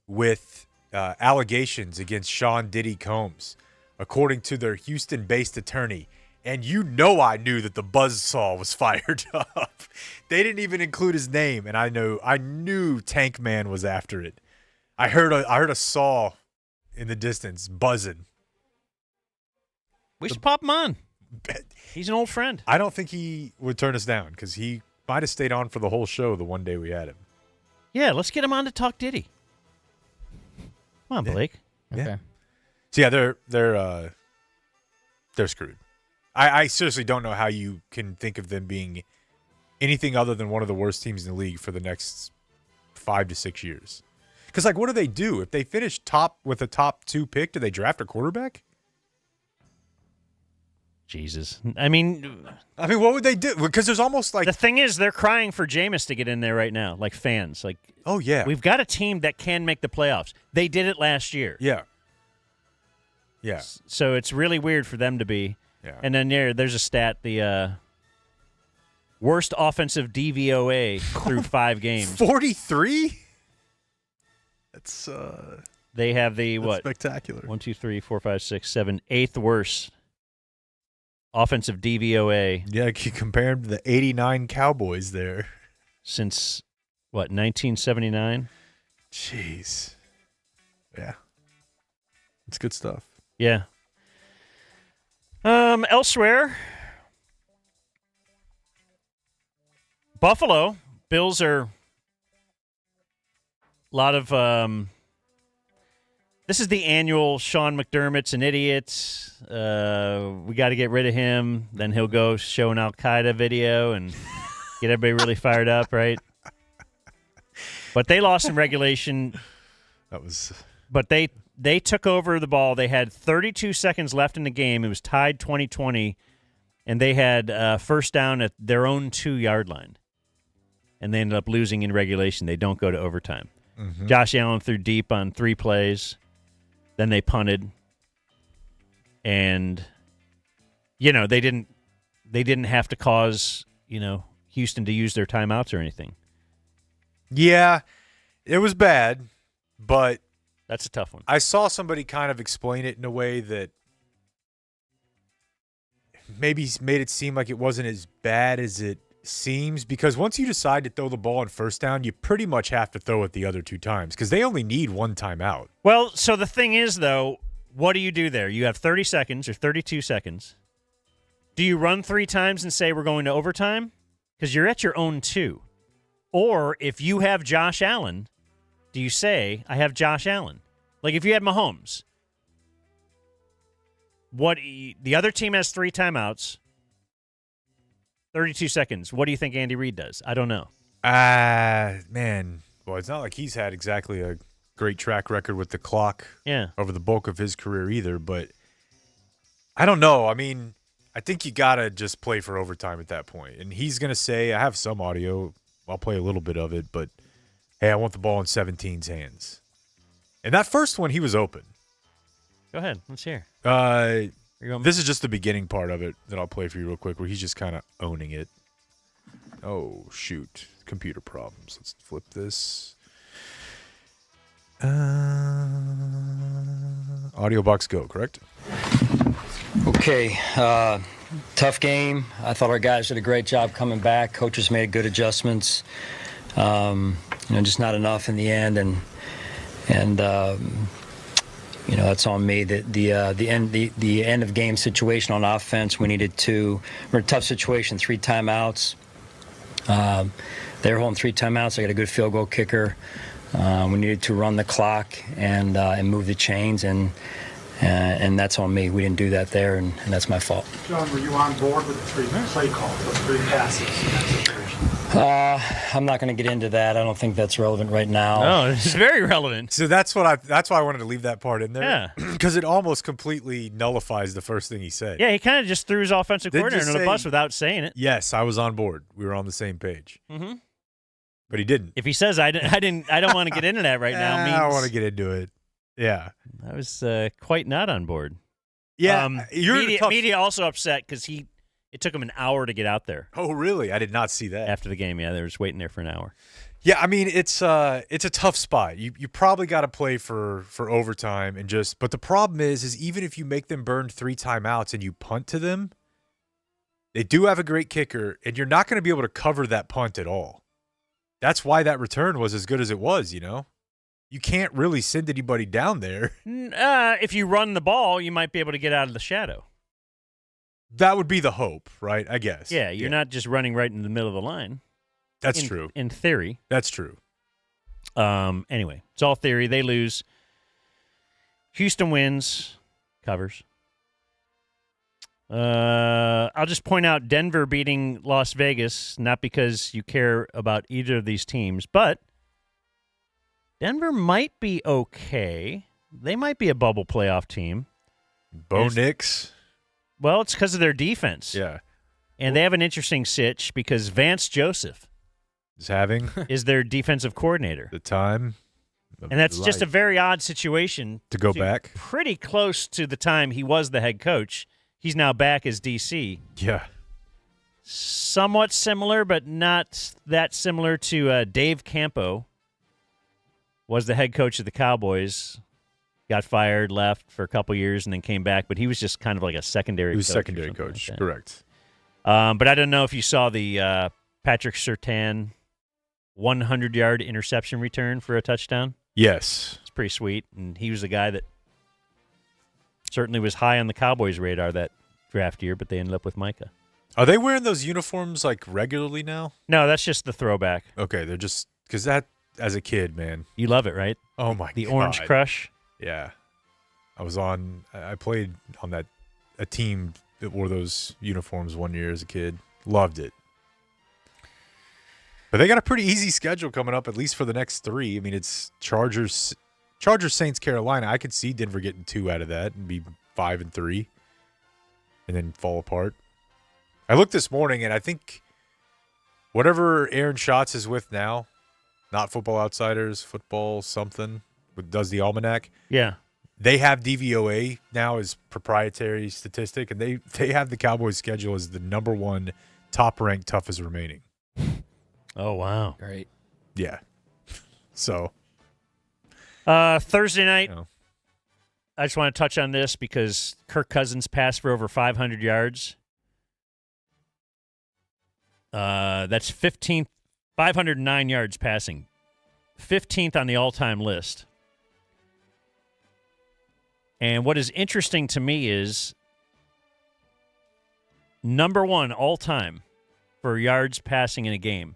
with allegations against Sean Diddy Combs, according to their Houston-based attorney. And I knew that the buzzsaw was fired up. They didn't even include his name, and I knew Tank Man was after it. I heard a saw in the distance buzzing. We should pop him on. He's an old friend. I don't think he would turn us down because he might have stayed on for the whole show the one day we had him. Yeah, let's get him on to talk Diddy. Come on, Blake. Yeah. Okay. So yeah, they're screwed. I seriously don't know how you can think of them being anything other than one of the worst teams in the league for the next 5 to 6 years. Because, like, what do they do? If they finish top with a top 2 pick, do they draft a quarterback? Jesus. I mean, what would they do? Because there's almost like... The thing is, they're crying for Jameis to get in there right now, like fans. Like, oh, yeah. We've got a team that can make the playoffs. They did it last year. Yeah. Yeah. So it's really weird for them to be... Yeah. And then there's a stat, the worst offensive DVOA through 5 games. 43? That's They have the what? Spectacular. 1, 2, 3, 4, 5, 6, 7, 8th worst offensive DVOA. Yeah, you compare him to the 89 Cowboys there. Since, what, 1979? Jeez. Yeah. It's good stuff. Yeah. Elsewhere, Buffalo Bills are a lot of. This is the annual Sean McDermott's an idiot. We got to get rid of him. Then he'll go show an Al Qaeda video and get everybody really fired up, right? But they lost in regulation. That was. But they took over the ball. They had 32 seconds left in the game. It was tied 20-20, and they had first down at their own 2-yard line. And they ended up losing in regulation. They don't go to overtime. Mm-hmm. Josh Allen threw deep on 3 plays. Then they punted. And, they didn't have to cause, Houston to use their timeouts or anything. Yeah, it was bad, but that's a tough one. I saw somebody kind of explain it in a way that maybe made it seem like it wasn't as bad as it seems, because once you decide to throw the ball on first down, you pretty much have to throw it the other 2 times because they only need 1 timeout. Well, so the thing is, though, what do you do there? You have 30 seconds or 32 seconds. Do you run 3 times and say we're going to overtime? Because you're at your own 2. Or if you have Josh Allen, do you say, I have Josh Allen? Like if you had Mahomes, the other team has 3 timeouts, 32 seconds. What do you think Andy Reid does? I don't know. Man. Well, it's not like he's had exactly a great track record with the clock over the bulk of his career either, but I don't know. I mean, I think you got to just play for overtime at that point. And he's going to say, I have some audio. I'll play a little bit of it, but hey, I want the ball in 17's hands. And that first one, he was open. Go ahead. Let's hear. This is just the beginning part of it that I'll play for you real quick, where he's just kind of owning it. Oh, shoot. Computer problems. Let's flip this. Audio box go, correct? Okay. Tough game. I thought our guys did a great job coming back. Coaches made good adjustments. Just not enough in the end, and that's on me. The end of game situation on offense. We needed we're in a tough situation. 3 timeouts. They were holding 3 timeouts. I got a good field goal kicker. We needed to run the clock and move the chains, and that's on me. We didn't do that there, and that's my fault. John, were you on board with the 3 play calls, the 3 passes in that situation? I'm not going to get into that. I don't think that's relevant right now. No, it's very relevant. So that's why I wanted to leave that part in there. Yeah. Because it almost completely nullifies the first thing he said. Yeah, he kind of just threw his offensive coordinator under the bus without saying it. Yes, I was on board. We were on the same page. Mm-hmm. But he didn't. If he says I don't want to get into that right now. Means I don't want to get into it. Yeah. I was quite not on board. Yeah. Media also upset because it took him an hour to get out there. Oh, really? I did not see that. After the game, yeah, they were just waiting there for an hour. Yeah, I mean it's a tough spot. You probably got to play for overtime and but the problem is even if you make them burn 3 timeouts and you punt to them, they do have a great kicker, and you're not going to be able to cover that punt at all. That's why that return was as good as it was. You can't really send anybody down there. If you run the ball, you might be able to get out of the shadow. That would be the hope, right? I guess. Yeah, you're not just running right in the middle of the line. That's true. In theory. That's true. Anyway, it's all theory. They lose. Houston wins, covers. I'll just point out Denver beating Las Vegas, not because you care about either of these teams, but Denver might be okay. They might be a bubble playoff team. Bo Nix. Well, it's because of their defense. Yeah. And they have an interesting sitch because Vance Joseph is their defensive coordinator. The time. And that's just a very odd situation. To go back. Pretty close to the time he was the head coach. He's now back as DC. Yeah. Somewhat similar, but not that similar to Dave Campo. Was the head coach of the Cowboys. Got fired, left for a couple years, and then came back. But he was just kind of like a secondary coach. He was secondary coach, like correct. But I don't know if you saw the Patrick Surtain 100-yard interception return for a touchdown. Yes. It's pretty sweet. And he was the guy that certainly was high on the Cowboys' radar that draft year, but they ended up with Micah. Are they wearing those uniforms like regularly now? No, that's just the throwback. Okay, they're just – because that, as a kid, man. You love it, right? Oh, my God. The Orange Crush. Yeah. I played on a team that wore those uniforms one year as a kid. Loved it. But they got a pretty easy schedule coming up, at least for the next 3. I mean, it's Chargers, Saints, Carolina. I could see Denver getting 2 out of that and be 5-3 and then fall apart. I looked this morning, and I think whatever Aaron Schatz is with now, not Football Outsiders, football something, does the almanac. Yeah. They have DVOA now as proprietary statistic, and they have the Cowboys schedule as the number 1 top-ranked toughest remaining. Oh, wow. Great. Yeah. So. Thursday night, I just want to touch on this because Kirk Cousins passed for over 500 yards. That's 509 yards passing. 15th on the all-time list. And what is interesting to me is number 1 all-time for yards passing in a game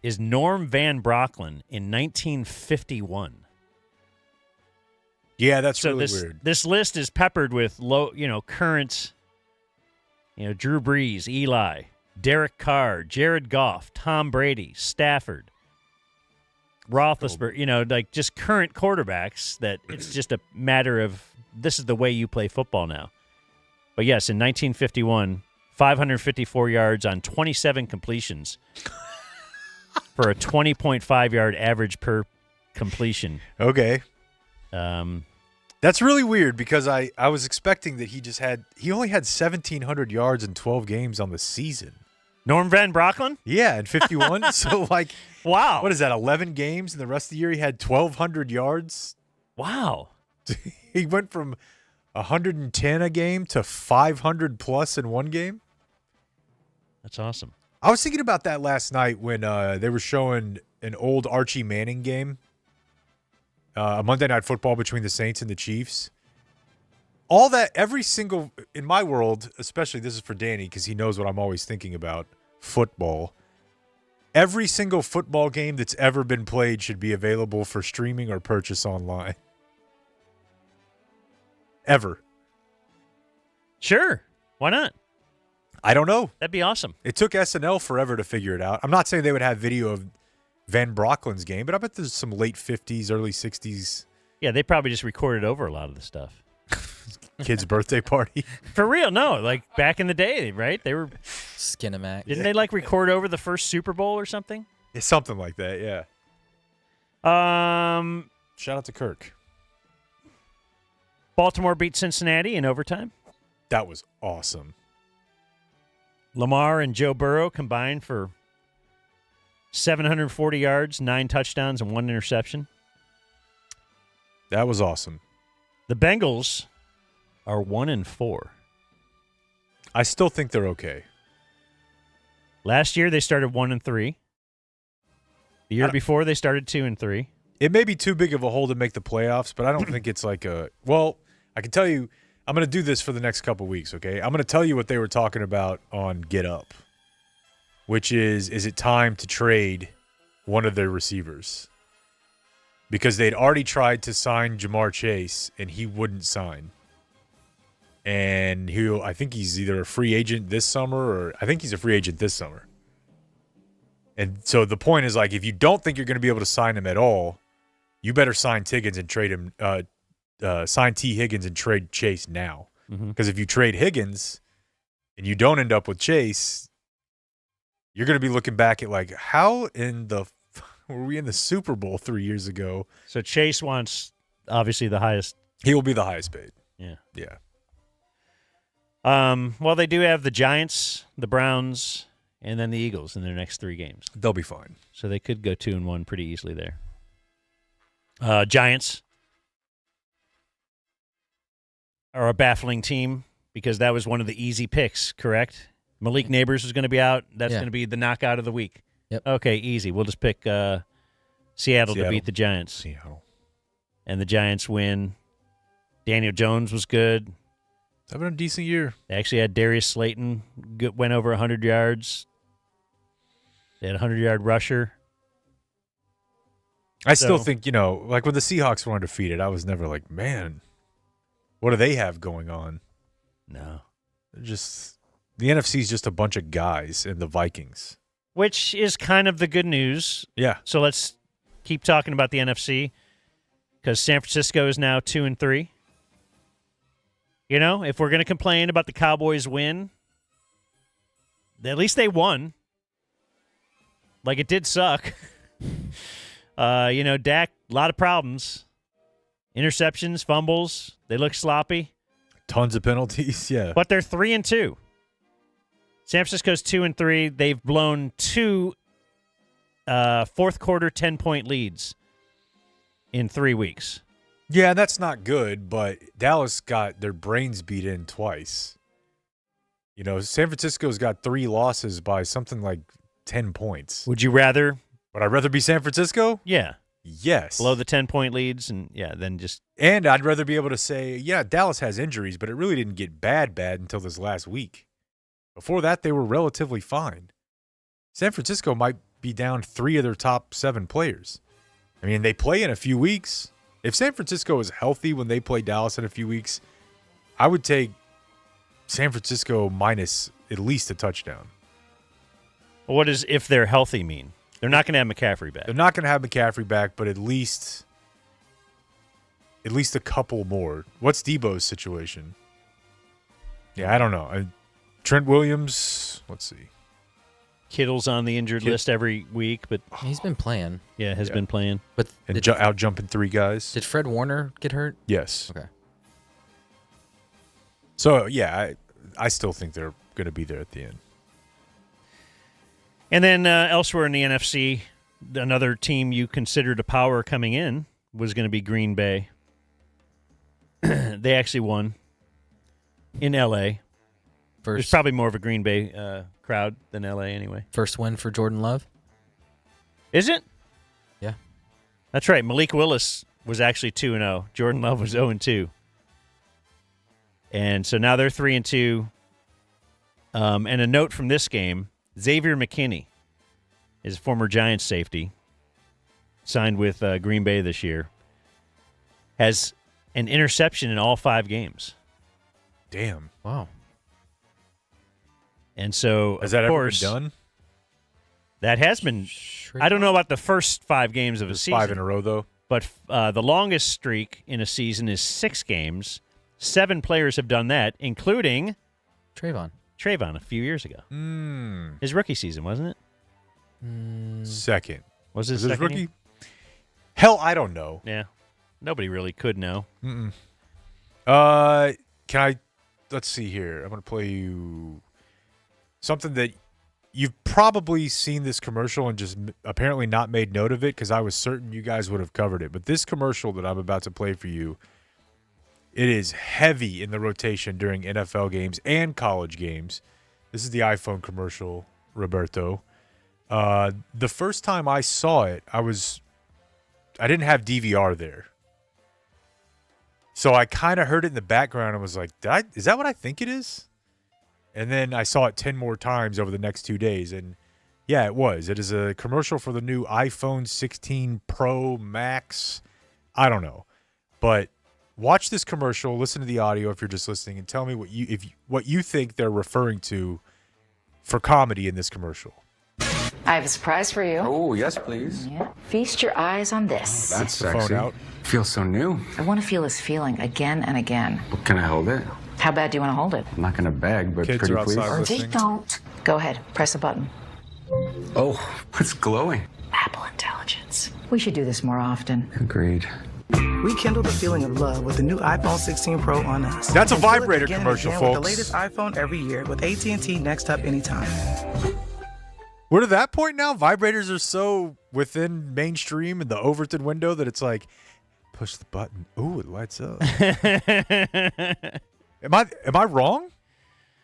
is Norm Van Brocklin in 1951. Yeah, that's really weird. This list is peppered with current, Drew Brees, Eli, Derek Carr, Jared Goff, Tom Brady, Stafford, Roethlisberger, just current quarterbacks that it's just a matter of this is the way you play football now. But yes, in 1951, 554 yards on 27 completions for a 20.5 yard average per completion. Okay. That's really weird because I was expecting that he only had 1,700 yards in 12 games on the season. Norm Van Brocklin? Yeah, in 51. So, wow. What is that, 11 games? And the rest of the year he had 1,200 yards? Wow. He went from 110 a game to 500 plus in one game? That's awesome. I was thinking about that last night when they were showing an old Archie Manning game, a Monday Night Football between the Saints and the Chiefs. All that, every single, in my world, especially this is for Danny because he knows what I'm always thinking about, football. Every single football game that's ever been played should be available for streaming or purchase online. Ever. Sure. Why not? I don't know. That'd be awesome. It took SNL forever to figure it out. I'm not saying they would have video of Van Brocklin's game, but I bet there's some late 50s, early 60s. Yeah, they probably just recorded over a lot of the stuff. Kid's birthday party. For real, no. Like back in the day, right? They were Skinamax. Didn't they record over the first Super Bowl or something? Something like that, yeah. Shout out to Kirk. Baltimore beat Cincinnati in overtime. That was awesome. Lamar and Joe Burrow combined for 740 yards, 9 touchdowns, and 1 interception. That was awesome. The Bengals are 1-4. I still think they're okay. Last year they started 1-3. The year before they started 2-3. It may be too big of a hole to make the playoffs, but I don't think it's like a – well, I can tell you I'm going to do this for the next couple weeks, okay? I'm going to tell you what they were talking about on Get Up, which is it time to trade one of their receivers? Because they'd already tried to sign Jamar Chase, and he wouldn't sign. And I think he's either a free agent this summer or I think he's a free agent this summer. And so the point is, like, if you don't think you're going to be able to sign him at all, you better sign Higgins and trade him. Sign T. Higgins and trade Chase now. Because if you trade Higgins and you don't end up with Chase, you're going to be looking back at, like, how in the were we in the Super Bowl 3 years ago? So Chase wants obviously the highest. He will be the highest paid. Yeah. Yeah. Well, they do have the Giants, the Browns, and then the Eagles in their next 3 games. They'll be fine. So they could go 2-1 pretty easily there. Giants are a baffling team because that was one of the easy picks, correct? Malik Neighbors is going to be out. That's going to be the knockout of the week. Yep. Okay, easy. We'll just pick Seattle to beat the Giants. Seattle. And the Giants win. Daniel Jones was good. Having a decent year. They actually had Darius Slayton went over 100 yards. They had a 100-yard rusher. I still think, like when the Seahawks were undefeated, I was never like, man, what do they have going on? No. They're just the NFC's just a bunch of guys and the Vikings. Which is kind of the good news. Yeah. So let's keep talking about the NFC because San Francisco is now 2-3. If we're going to complain about the Cowboys win, at least they won. Like, it did suck. Dak, a lot of problems. Interceptions, fumbles. They look sloppy. Tons of penalties, yeah. But they're 3-2. San Francisco's 2-3. They've blown 2 fourth quarter 10-point leads in 3 weeks. Yeah, that's not good, but Dallas got their brains beat in twice. San Francisco's got 3 losses by something like 10 points. Would you rather? Would I rather be San Francisco? Yeah. Yes. Blow the 10-point leads and, then just. And I'd rather be able to say, yeah, Dallas has injuries, but it really didn't get bad until this last week. Before that, they were relatively fine. San Francisco might be down 3 of their top 7 players. I mean, they play in a few weeks. If San Francisco is healthy when they play Dallas in a few weeks, I would take San Francisco minus at least a touchdown. What does if they're healthy mean? They're not going to have McCaffrey back. They're not going to have McCaffrey back, but at least a couple more. What's Debo's situation? Yeah, I don't know. Trent Williams, let's see. Kittle's on the injured list every week, but he's been playing. Yeah, has been playing. But out jumping 3 guys. Did Fred Warner get hurt? Yes. Okay. So yeah, I still think they're going to be there at the end. And then elsewhere in the NFC, another team you considered a power coming in was going to be Green Bay. They actually won in L.A. There's probably more of a Green Bay crowd than L.A. anyway. First win for Jordan Love. Is it? Yeah. That's right. Malik Willis was actually 2-0. Jordan Love was 0-2. And so now they're 3-2. And a note from this game, Xavier McKinney is a former Giants safety, signed with Green Bay this year, has an interception in all 5 games. Damn. Wow. And so, has that ever been done? That has been. I don't know about the first 5 games of a season. 5 in a row, though. But the longest streak in a season is 6 games. 7 players have done that, including Trayvon a few years ago. His rookie season, wasn't it? Second. Was his it second rookie? year? Hell, I don't know. Yeah. Nobody really could know. Mm-mm. Can I? Let's see here. I'm going to play you something that you've probably seen this commercial and just apparently not made note of it because I was certain you guys would have covered it. But this commercial that I'm about to play for you, it is heavy in the rotation during NFL games and college games. This is the iPhone commercial, Roberto. The first time I saw it, I didn't have DVR there. So I kind of heard it in the background and was like, is that what I think it is? And then I saw it 10 more times over the next 2 days. And yeah, it was. It is a commercial for the new iPhone 16 Pro Max. I don't know. But watch this commercial, listen to the audio if you're just listening, and tell me what you think they're referring to for comedy in this commercial. I have a surprise for you. Oh, yes, please. Yeah. Feast your eyes on this. That's the phone sexy. out. Feels so new. I want to feel this feeling again and again. Well, can I hold it? How bad do you want to hold it? I'm not going to beg, but Kids pretty are please. outside They don't. Go ahead. Press a button. Oh, it's glowing. Apple Intelligence. We should do this more often. Agreed. Rekindle the feeling of love with the new iPhone 16 Pro on us. That's a And feel it vibrator again and commercial, again with folks. the latest iPhone every year with AT&T Next Up Anytime. We're to that point now. Vibrators are so within mainstream in the Overton window that it's like, push the button. Ooh, it lights up. Am I wrong?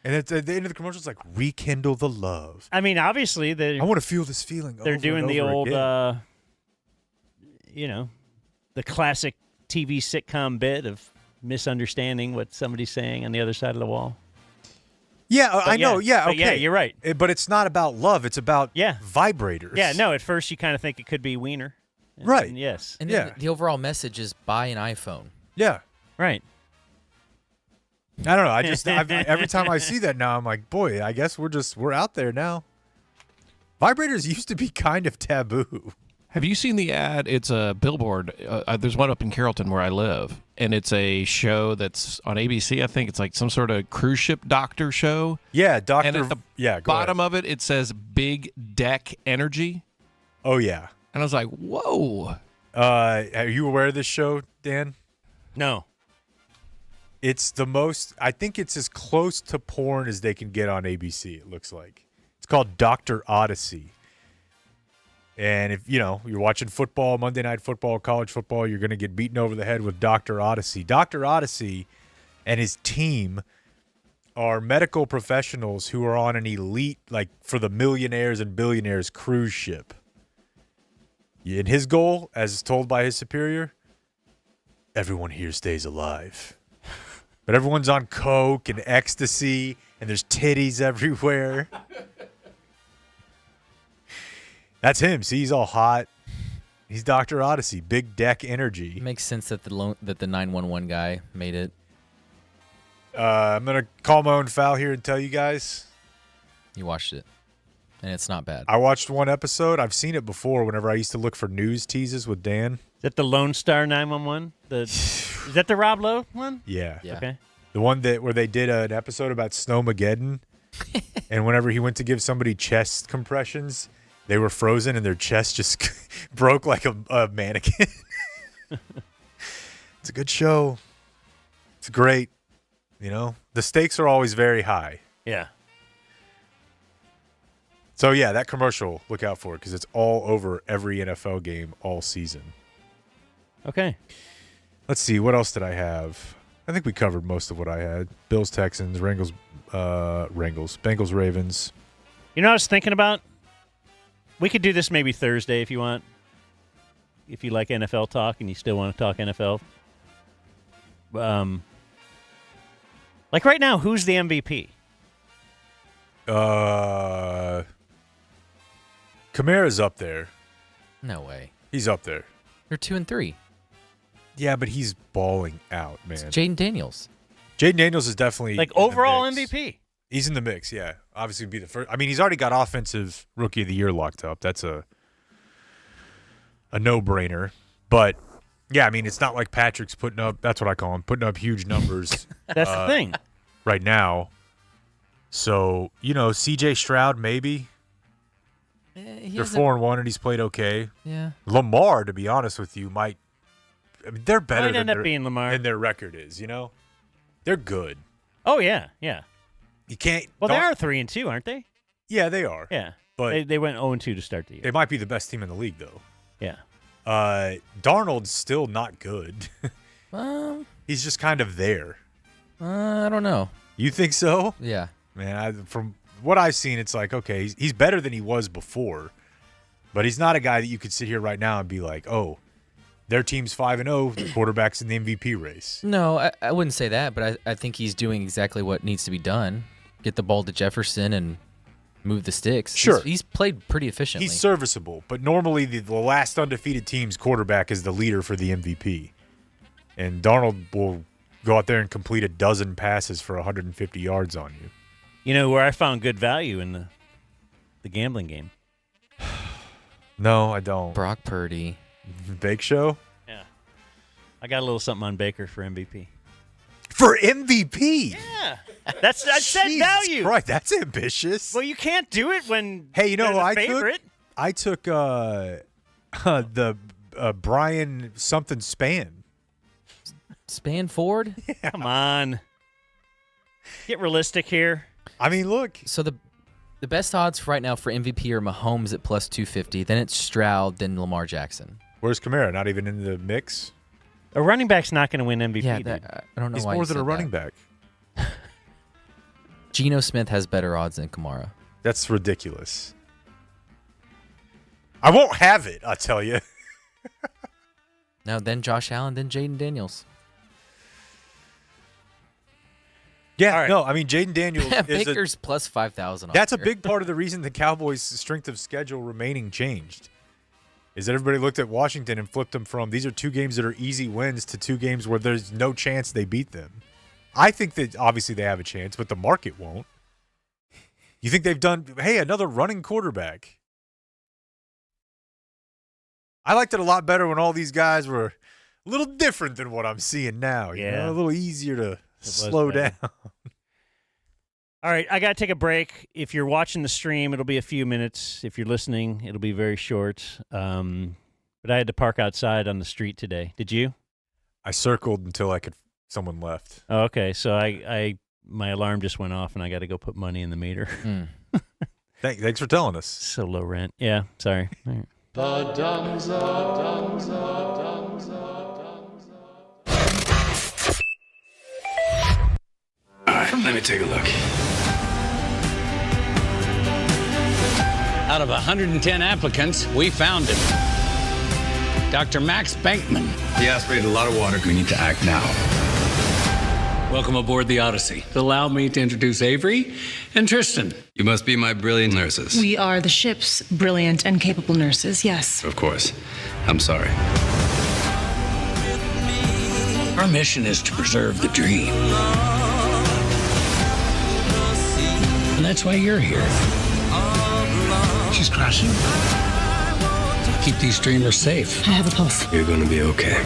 And at the end of the commercial, it's like, rekindle the love. I mean, obviously, I want to feel this feeling. they're over doing and the over old, again. the classic TV sitcom bit of misunderstanding what somebody's saying on the other side of the wall. Yeah, But I know. Yeah, but okay. yeah, you're right. But it's not about love. It's about vibrators. Yeah, no, at first you kind of think it could be Wiener. And- Right. and yes. And then the overall message is buy an iPhone. Yeah. Right. I don't know. Every time I see that now, I'm like, boy, I guess we're out there now. Vibrators used to be kind of taboo. Have you seen the ad? It's a billboard. There's one up in Carrollton where I live, and it's a show that's on ABC. I think it's like some sort of cruise ship doctor show. Yeah, doctor. And at the go bottom of it, it says Big Deck Energy. Oh, yeah. And I was like, whoa. Are you aware of this show, Dan? No. It's the most, I think it's as close to porn as they can get on ABC, it looks like. It's called Dr. Odyssey. And if, you're watching football, Monday Night Football, college football, you're going to get beaten over the head with Dr. Odyssey. Dr. Odyssey and his team are medical professionals who are on an elite, like for the millionaires and billionaires cruise ship. And his goal, as told by his superior, everyone here stays alive. But everyone's on coke and ecstasy, and there's titties everywhere. That's him. See, he's all hot. He's Dr. Odyssey, Big Deck Energy. It makes sense that the 911 guy made it. I'm going to call my own foul here and tell you guys. You watched it, and it's not bad. I watched one episode. I've seen it before whenever I used to look for news teases with Dan. Is that the Lone Star 911? Is that the Rob Lowe one? Yeah. Okay. The one where they did an episode about Snowmageddon, and whenever he went to give somebody chest compressions, they were frozen and their chest just broke like a mannequin. It's a good show. It's great. The stakes are always very high. Yeah. So, yeah, that commercial, look out for it because it's all over every NFL game all season. Okay. Let's see. What else did I have? I think we covered most of what I had. Bills, Texans, Bengals, Ravens. You know what I was thinking about? We could do this maybe Thursday if you want. If you like NFL talk and you still want to talk NFL. Like right now, who's the MVP? Kamara's up there. No way. He's up there. They're 2-3. Yeah, but he's balling out, man. Jaden Daniels. Jaden Daniels is definitely like in the overall mix. MVP. He's in the mix, yeah. Obviously, be the first. I mean, he's already got offensive rookie of the year locked up. That's a no-brainer. But yeah, I mean, it's not like Patrick's putting up. That's what I call him, putting up huge numbers. That's the thing. Right now. So C.J. Stroud maybe. They're 4-1, and he's played okay. Yeah. Lamar, to be honest with you, might. I mean, they're better Might end up being Lamar. than their record is. You know, they're good. Oh yeah, yeah. You can't. Well, they are 3-2, aren't they? Yeah, they are. Yeah, but they went 0-2 to start the year. They might be the best team in the league, though. Yeah. Darnold's still not good. He's just kind of there. I don't know. You think so? Yeah. Man, from what I've seen, it's like, okay, he's better than he was before, but he's not a guy that you could sit here right now and be like, oh, their team's 5-0, the quarterback's in the MVP race. No, I wouldn't say that, but I think he's doing exactly what needs to be done. Get the ball to Jefferson and move the sticks. Sure. He's played pretty efficiently. He's serviceable, but normally the last undefeated team's quarterback is the leader for the MVP. And Darnold will go out there and complete a dozen passes for 150 yards on you. You know where I found good value in the gambling game? No, I don't. Brock Purdy. Bake Show? Yeah. I got a little something on Baker for MVP. For MVP? Yeah. I said Jesus value. Christ, that's ambitious. Well, you can't do it when Hey, you know they're what the favorite. I took the Brian something Span. Span Ford? Yeah. Come on. Get realistic here. I mean, look. So the best odds right now for MVP are Mahomes at plus 250. Then it's Stroud, then Lamar Jackson. Where's Kamara? Not even in the mix? A running back's not going to win MVP. Yeah, dude. I don't know He's why more you than said a running that. back. Geno Smith has better odds than Kamara. That's ridiculous. I won't have it, I'll tell you. No, then Josh Allen, then Jaden Daniels. Yeah, no, I mean, Jaden Daniels is Baker's plus 5,000. That's a big part of the reason the Cowboys' strength of schedule remaining changed. Is that everybody looked at Washington and flipped them from these are 2 games that are easy wins to 2 games where there's no chance they beat them. I think that obviously they have a chance, but the market won't. You think they've done, hey, another running quarterback. I liked it a lot better when all these guys were a little different than what I'm seeing now. You know? A little easier to slow down. All right, I got to take a break. If you're watching the stream, it'll be a few minutes. If you're listening, it'll be very short. But I had to park outside on the street today. Did you? I circled until someone left. Oh, okay. So my alarm just went off, and I got to go put money in the meter. Thanks for telling us. So low rent. Yeah, sorry. All right. The Dumb Zone. All right, let me take a look. Out of 110 applicants, we found him. Dr. Max Bankman. He aspirated a lot of water. We need to act now. Welcome aboard the Odyssey. Allow me to introduce Avery and Tristan. You must be my brilliant nurses. We are the ship's brilliant and capable nurses, yes. Of course. I'm sorry. Our mission is to preserve the dream. And that's why you're here. She's crashing. Keep these dreamers safe. I have a pulse. You're going to be okay.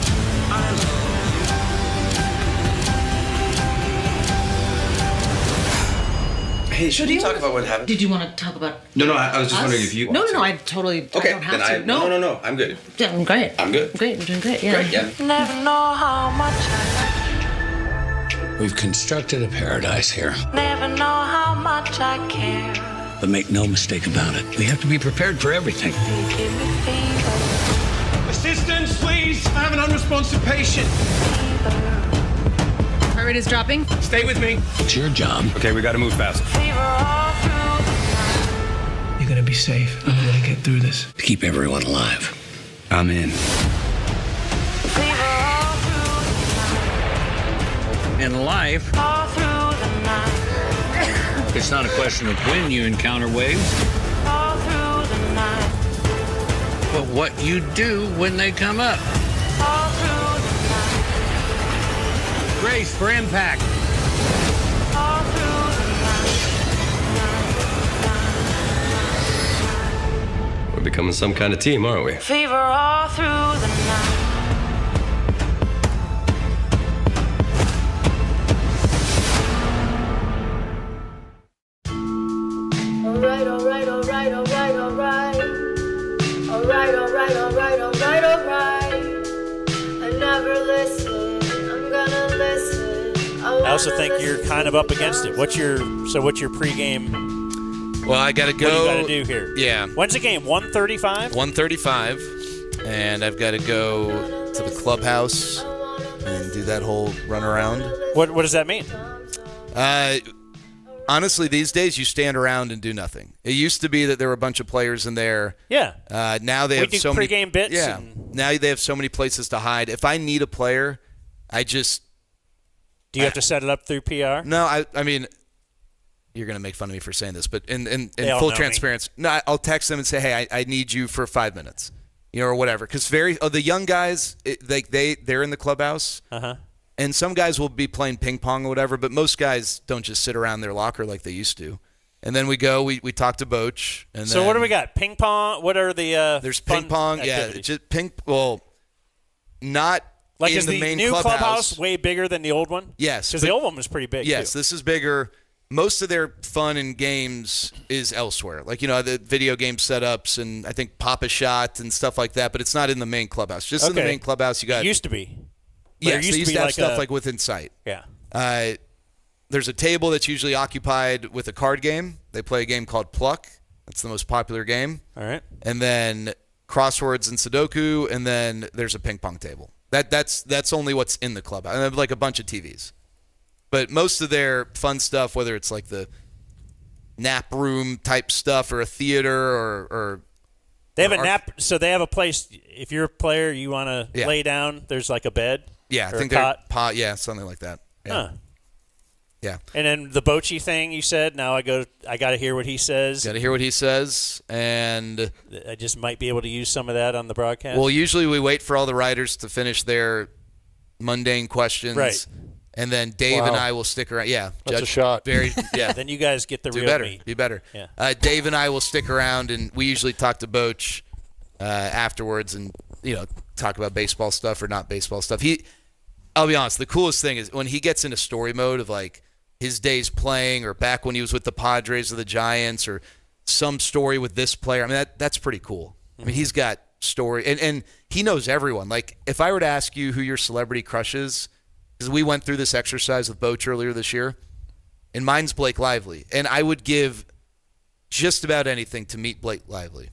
Hey, should we talk about what happened? Did you want to talk about No, I was just us? wondering if you No, want no, to. I totally Okay, I don't have then to. No, I'm good. Yeah, I'm great. I'm good. Great, I'm doing great, yeah. Great, yeah. Never know how much We've constructed a paradise here. never know how much I care. But make no mistake about it, we have to be prepared for everything. Assistance, please. I have an unresponsive patient. Heart rate is dropping. Stay with me. It's your job. Okay, we got to move fast. You're gonna be safe. I'm gonna get through this. To keep everyone alive. I'm in. In life, it's not a question of when you encounter waves, but what you do when they come up. Brace for impact. We're becoming some kind of team, aren't we? Fever all through the night. Alright, alright, alright, alright, alright. I also think you're kind of up against it. What's your pregame? Well, I got to go. What do you got to do here? Yeah. When's the game? 1:35? 1:35, and I've got to go to the clubhouse and do that whole run around. What does that mean? Honestly, these days you stand around and do nothing. It used to be that there were a bunch of players in there. Yeah. Now they have so many pregame bits. Yeah. Now they have so many places to hide. If I need a player, I just. Do you have to set it up through PR? No, I mean, you're going to make fun of me for saying this, but in full transparency, no, I'll text them and say, hey, I need you for 5 minutes, or whatever. Because the young guys, they're in the clubhouse, and some guys will be playing ping pong or whatever, but most guys don't just sit around their locker like they used to. And then we go, we talk to Boach. And so then, what do we got? Ping pong? What are the there's ping pong, activities? just not. Like, in is the main new clubhouse way bigger than the old one? Yes. Because the old one was pretty big, Yes, too. this is bigger. Most of their fun and games is elsewhere. Like, the video game setups and I think Pop-A-Shot and stuff like that, but it's not in the main clubhouse. Just in the main clubhouse, you got... It used to be. Yes, they used to have stuff like within sight. Yeah. There's a table that's usually occupied with a card game. They play a game called Pluck. That's the most popular game. All right. And then crosswords and Sudoku, and then there's a ping pong table. That's only what's in the club. And they have like a bunch of TVs. But most of their fun stuff, whether it's like the nap room type stuff or a theater or they have a nap, so they have a place. If you're a player, you want to lay down. There's like a bed. Yeah, I think they're something like that. Yeah. Huh. Yeah. And then the Bochy thing you said. Now I got to hear what he says. Got to hear what he says, and I just might be able to use some of that on the broadcast. Well, usually we wait for all the writers to finish their mundane questions, right? And then Dave and I will stick around. Yeah, that's a shot. Then you guys get the do real better. meat. Be better. Yeah. Dave and I will stick around, and we usually talk to Boach afterwards, and talk about baseball stuff or not baseball stuff. I'll be honest. The coolest thing is when he gets into story mode of like his days playing, or back when he was with the Padres or the Giants, or some story with this player. I mean, that's pretty cool. I mean, he's got story, and he knows everyone. Like, if I were to ask you who your celebrity crush is, because we went through this exercise with Boach earlier this year, and mine's Blake Lively, and I would give just about anything to meet Blake Lively.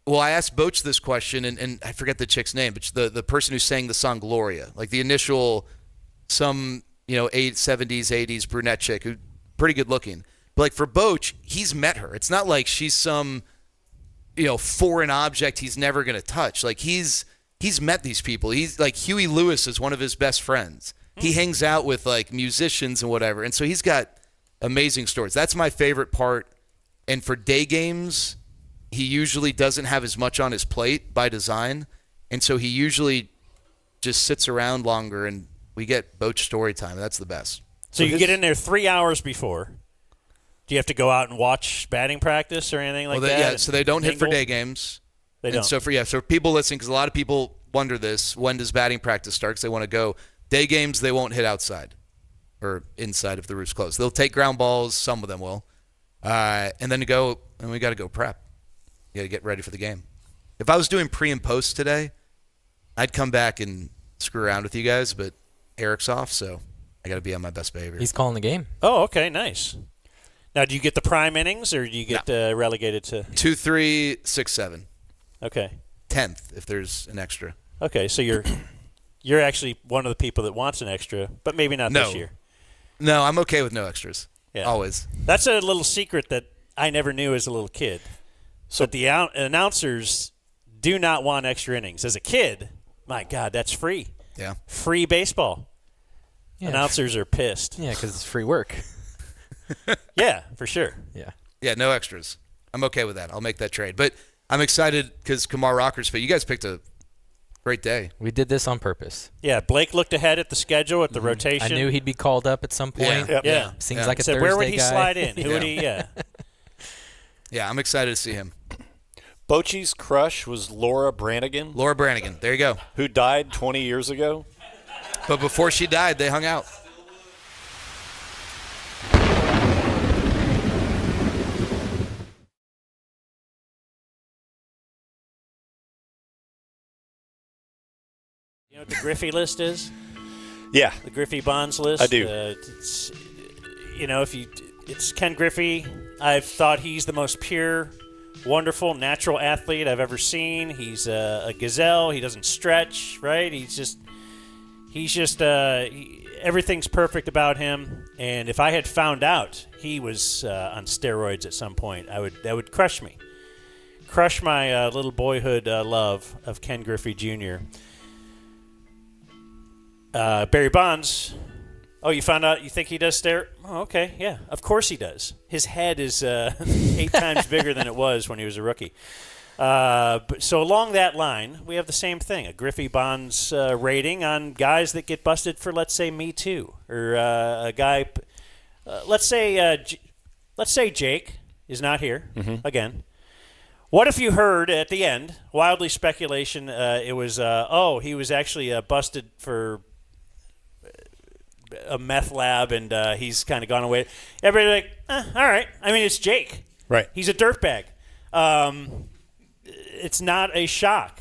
Well, I asked Boach this question, and I forget the chick's name, but the person who sang the song Gloria, like the initial, some 70s, 80s brunette chick who pretty good looking. But like for Boach, he's met her. It's not like she's some foreign object he's never going to touch. Like he's met these people. He's like Huey Lewis is one of his best friends. He hangs out with like musicians and whatever. And so he's got amazing stories. That's my favorite part. And for day games, he usually doesn't have as much on his plate by design. And so he usually just sits around longer, and we get Boach story time. That's the best. So you get in there 3 hours before. Do you have to go out and watch batting practice or anything like that? Yeah, so they don't hit for day games. They don't. So for people listening, because a lot of people wonder this, when does batting practice start? Because they want to go. Day games, they won't hit outside or inside if the roof's closed. They'll take ground balls. Some of them will. And then we got to go prep. You got to get ready for the game. If I was doing pre and post today, I'd come back and screw around with you guys, but Eric's off, so I got to be on my best behavior. He's calling the game. Oh, okay, nice. Now, do you get the prime innings, or do you get relegated to 2, 3, 6, 7? Okay. 10th if there's an extra. Okay, so you're actually one of the people that wants an extra, but maybe not this year. No, I'm okay with no extras. Yeah. Always. That's a little secret that I never knew as a little kid. So the announcers do not want extra innings. As a kid, my God, that's free. Yeah. Free baseball. Yeah. Announcers are pissed. Yeah, because it's free work. Yeah, for sure. Yeah. Yeah, no extras. I'm okay with that. I'll make that trade. But I'm excited because Kamar Rocker's fit. You guys picked a great day. We did this on purpose. Yeah, Blake looked ahead at the schedule, at the rotation. I knew he'd be called up at some point. Yeah. Seems like a Thursday where would he guy. slide in? Who would he? Yeah. Yeah, I'm excited to see him. Bochy's crush was Laura Branigan. Laura Branigan. There you go. Who died 20 years ago. But before she died, they hung out. what the Griffey list is? Yeah. The Griffey Bonds list? I do. It's, it's Ken Griffey. I've thought he's the most pure, wonderful, natural athlete I've ever seen. He's a gazelle. He doesn't stretch, right? Everything's perfect about him. And if I had found out he was on steroids at some point, that would crush me. Crush my little boyhood love of Ken Griffey Jr. Barry Bonds. Oh, you found out? You think he does stare? Oh, okay, yeah, of course he does. His head is 8 times bigger than it was when he was a rookie. So along that line, we have the same thing: a Griffey Bonds rating on guys that get busted for, let's say, Me Too, or a guy. Let's say Jake is not here again. What if you heard at the end, wildly speculation, it was he was actually busted for a meth lab, and he's kind of gone away. Everybody all right. I mean, it's Jake. Right. He's a dirtbag. It's not a shock.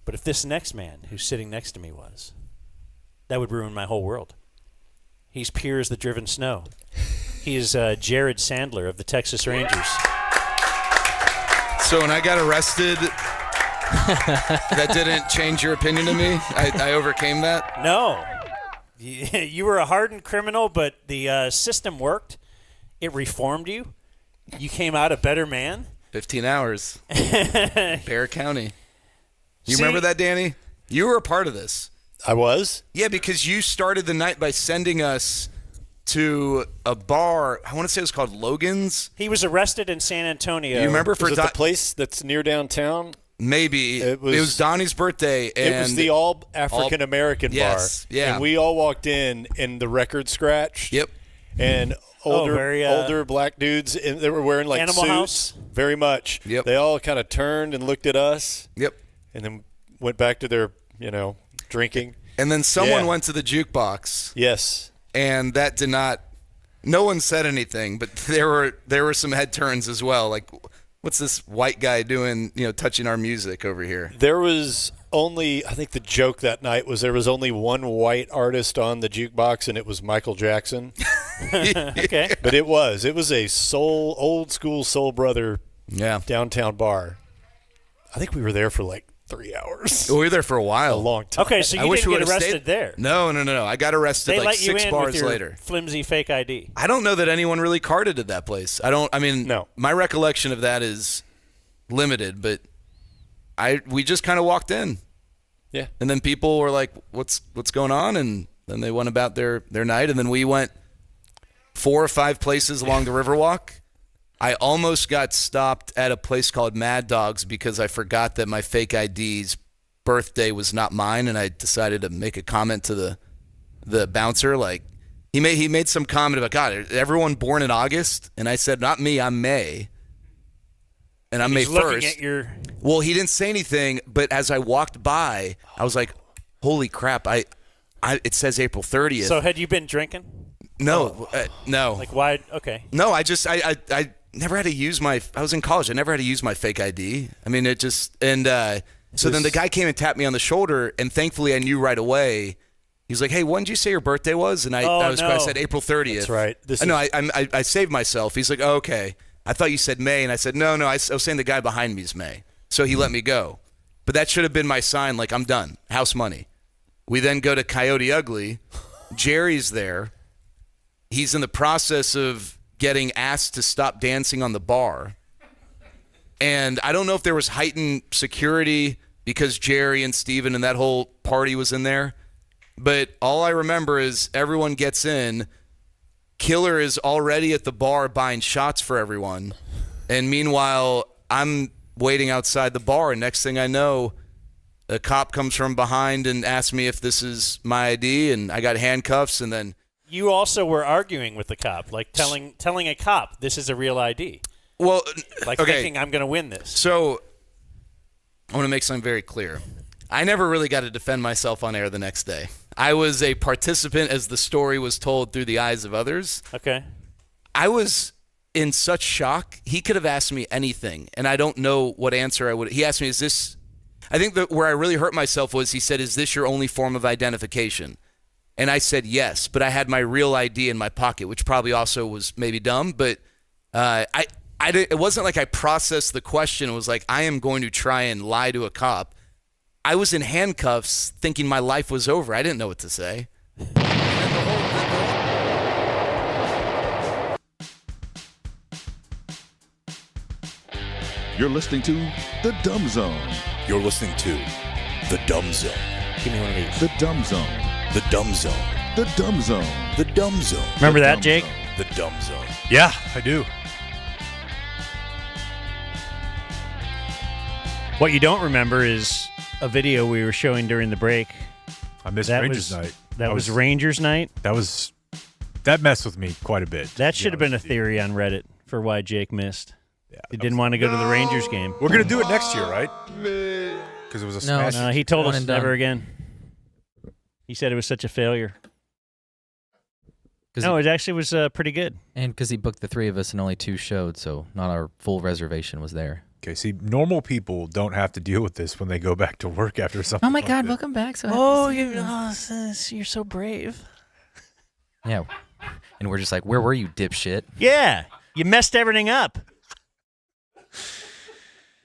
But if this next man who's sitting next to me was, that would ruin my whole world. He's pure as the driven snow. He is Jared Sandler of the Texas Rangers. So when I got arrested, that didn't change your opinion of me? I overcame that? No. You were a hardened criminal, but the system worked. It reformed you. You came out a better man. 15 hours. Bear County. You remember that, Danny? You were a part of this. I was? Yeah, because you started the night by sending us to a bar. I want to say it was called Logan's. He was arrested in San Antonio. You remember for the place that's near downtown? Maybe. It was Donnie's birthday. And it was the all African-American bar. Yeah. And we all walked in, and the record scratched. Yep. And older black dudes, and they were wearing like Animal suits. House? Very much. Yep. They all kind of turned and looked at us. Yep. And then went back to their, drinking. And then someone went to the jukebox. Yes. And that did not. No one said anything, but there were some head turns as well. Like, what's this white guy doing? Touching our music over here. There was only, I think the joke that night was there was only one white artist on the jukebox, and it was Michael Jackson. Okay. But it was a old school Soul Brother downtown bar. I think we were there for like 3 hours. We were there for a while. A long time. Okay, so you didn't get arrested there. No. I got arrested they like let you 6 in bars with your later. Flimsy fake ID. I don't know that anyone really carded at that place. No. My recollection of that is limited, but we just kind of walked in. Yeah. And then people were like, what's going on? And then they went about their night, and then we went 4 or 5 places along the Riverwalk. I almost got stopped at a place called Mad Dogs because I forgot that my fake ID's birthday was not mine, and I decided to make a comment to the bouncer. Like, he made some comment about, God, everyone born in August? And I said, not me, I'm May. And I'm May 1st. Looking at your... Well, he didn't say anything, but as I walked by, I was like, holy crap, it says April 30th. So had you been drinking? No, no. Like, why? Okay. No, I never had to use I was in college. I never had to use my fake ID. I mean, it just, and so then the guy came and tapped me on the shoulder, and thankfully I knew right away. He was like, "Hey, when did you say your birthday was?" And I said April 30th. That's right. I saved myself. He's like, oh, "Okay, I thought you said May," and I said, "No, I was saying the guy behind me is May." So he let me go. But that should have been my sign, like, I'm done. House money. We then go to Coyote Ugly. Jerry's there. He's in the process of getting asked to stop dancing on the bar. And I don't know if there was heightened security because Jerry and Steven and that whole party was in there. But all I remember is everyone gets in. Killer is already at the bar buying shots for everyone. And meanwhile, I'm waiting outside the bar. And next thing I know, a cop comes from behind and asks me if this is my ID. And I got handcuffs, and then... You also were arguing with the cop, like telling a cop this is a real ID. Well, like thinking I'm going to win this. So I want to make something very clear. I never really got to defend myself on air the next day. I was a participant as the story was told through the eyes of others. Okay. I was in such shock. He could have asked me anything, and I don't know what answer I would. He asked me, "Is this?" I think that where I really hurt myself was he said, "Is this your only form of identification?" And I said yes, but I had my real ID in my pocket, which probably also was maybe dumb. But it wasn't like I processed the question. It was like, I am going to try and lie to a cop. I was in handcuffs thinking my life was over. I didn't know what to say. You're listening to The Dumb Zone. You're listening to The Dumb Zone. Give me one of these. The Dumb Zone. The Dumb Zone. The Dumb Zone. The Dumb Zone. Remember that, Jake? The Dumb Zone. Yeah, I do. What you don't remember is a video we were showing during the break. I missed Rangers night. That was Rangers night? That messed with me quite a bit. That should have been a theory on Reddit for why Jake missed. Yeah, he didn't want to go to the Rangers game. We're going to do it next year, right? Because it was a smash. No, he told us never again. He said it was such a failure. No, it actually was pretty good. And because he booked the 3 of us and only 2 showed, so not our full reservation was there. Okay, see, normal people don't have to deal with this when they go back to work after something. Oh my God, welcome back! So you're so brave. Yeah, and we're just like, where were you, dipshit? Yeah, you messed everything up.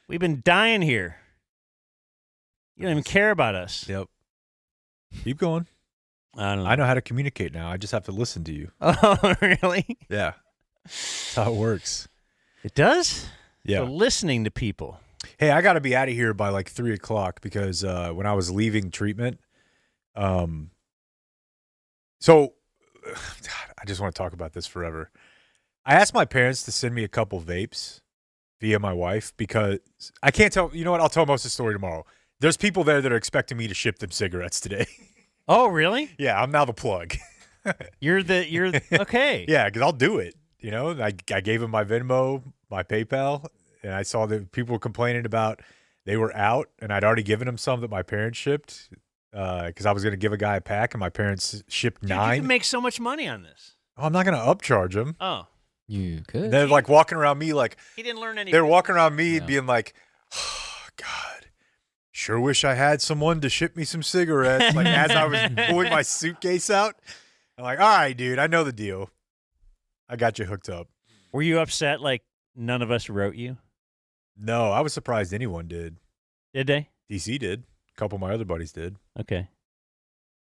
We've been dying here. You don't even care about us. Yep. Keep going. I don't know. I know how to communicate now. I just have to listen to you. Oh, really? Yeah. That's how it works. It does? Yeah. So listening to people. Hey, I got to be out of here by like 3 o'clock because when I was leaving treatment, so I just want to talk about this forever. I asked my parents to send me a couple vapes via my wife because I can't tell. You know what? I'll tell most of the story tomorrow. There's people there that are expecting me to ship them cigarettes today. Oh, really? Yeah, I'm now the plug. You're okay. Yeah, because I'll do it. You know, I gave them my Venmo, my PayPal, and I saw that people were complaining about they were out, and I'd already given them some that my parents shipped because I was going to give a guy a pack, and my parents shipped 9. You can make so much money on this. Oh, I'm not going to upcharge them. Oh. You could. They're like walking around me like he didn't learn anything. They're walking around me being like, oh, God, sure wish I had someone to ship me some cigarettes. Like as I was pulling my suitcase out, I'm like, all right, dude, I know the deal. I got you hooked up. Were you upset like none of us wrote you? No, I was surprised anyone did. Did they? DC did. A couple of my other buddies did. Okay.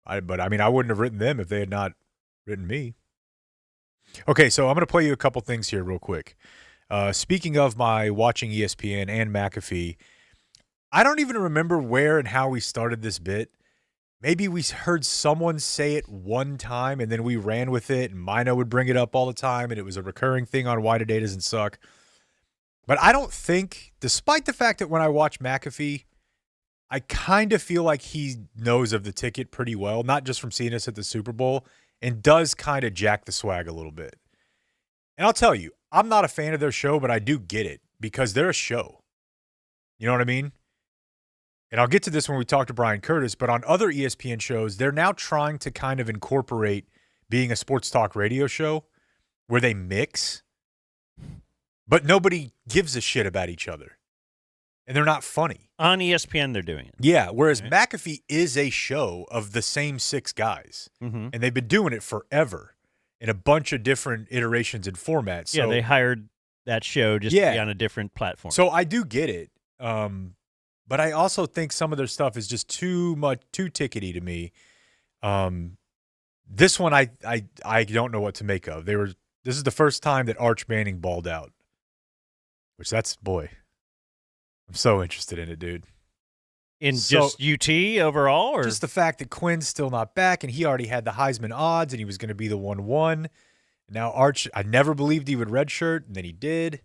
But I mean, I wouldn't have written them if they had not written me. Okay, so I'm going to play you a couple things here real quick. Speaking of my watching ESPN and McAfee, I don't even remember where and how we started this bit. Maybe we heard someone say it one time, and then we ran with it, and Mino would bring it up all the time, and it was a recurring thing on Why Today Doesn't Suck. But I don't think, despite the fact that when I watch McAfee, I kind of feel like he knows of the ticket pretty well, not just from seeing us at the Super Bowl, and does kind of jack the swag a little bit. And I'll tell you, I'm not a fan of their show, but I do get it because they're a show. You know what I mean? And I'll get to this when we talk to Brian Curtis, but on other ESPN shows, they're now trying to kind of incorporate being a sports talk radio show where they mix, but nobody gives a shit about each other. And they're not funny. On ESPN, they're doing it. Yeah, whereas McAfee is a show of the same 6 guys. Mm-hmm. And they've been doing it forever in a bunch of different iterations and formats. So, yeah, they hired that show just to be on a different platform. So I do get it. But I also think some of their stuff is just too tickety to me. This one I don't know what to make of. This is the first time that Arch Manning balled out. Which I'm so interested in it, dude. Just UT overall? Or just the fact that Quinn's still not back, and he already had the Heisman odds, and he was going to be the 1-1. Now Arch, I never believed he would redshirt, and then he did.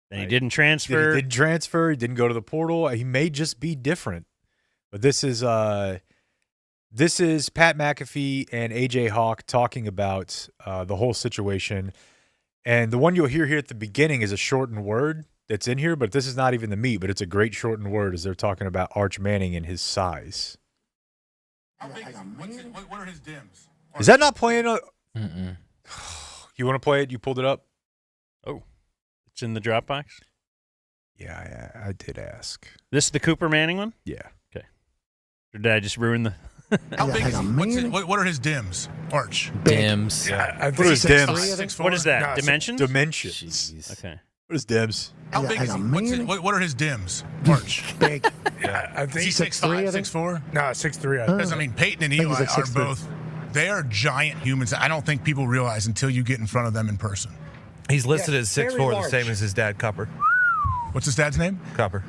And he didn't transfer. He didn't transfer. He didn't go to the portal. He may just be different. But this is Pat McAfee and AJ Hawk talking about the whole situation. And the one you'll hear here at the beginning is a shortened word that's in here, but this is not even the meat, but it's a great shortened word as they're talking about Arch Manning and his size. How big is he? What are his dims? Is that not playing? Mm-mm. You want to play it? You pulled it up? Oh, it's in the Dropbox? Yeah, I did ask. This is the Cooper Manning one? Yeah. Okay. Or did I just ruin the... How big is he? What are his dims? Arch. Dims. Yeah. What is dims? 6'4"? What is that? No, Dimensions? Dimensions. Okay. What is dims? How big is he? What are his dims? Arch. Big. Yeah. Is he 6'5", 6'4"? No, 6'3". Because, I mean, Peyton and Eli like are 6'3". both, they are giant humans. I don't think people realize until you get in front of them in person. He's listed Yeah, as very 6'4", the large. same as his dad, Copper. What's his dad's name? Copper.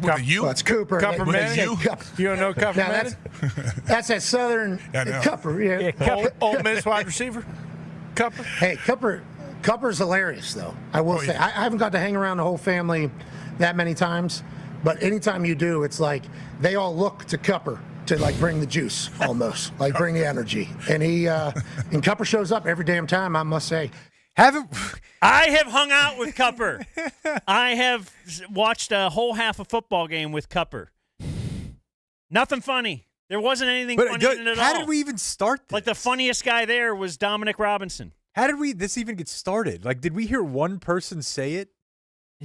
With a U? Well, it's Cooper. Copper With a Manning? U. You don't know Copper Now, Manning? that's that Southern I know. Cooper. Yeah. Old Miss wide receiver? Copper? Hey, Cooper's hilarious, though. I will say. I haven't got to hang around the whole family that many times, but anytime you do, it's like they all look to Cooper to like bring the juice, almost like bring the energy. And and Cooper shows up every damn time. I must say. I have hung out with Cupper. I have watched a whole half a football game with Cupper. Nothing funny. There wasn't anything funny in it at all. How did we even start this? Like, the funniest guy there was Dominic Robinson. How did this even get started? Like, did we hear one person say it,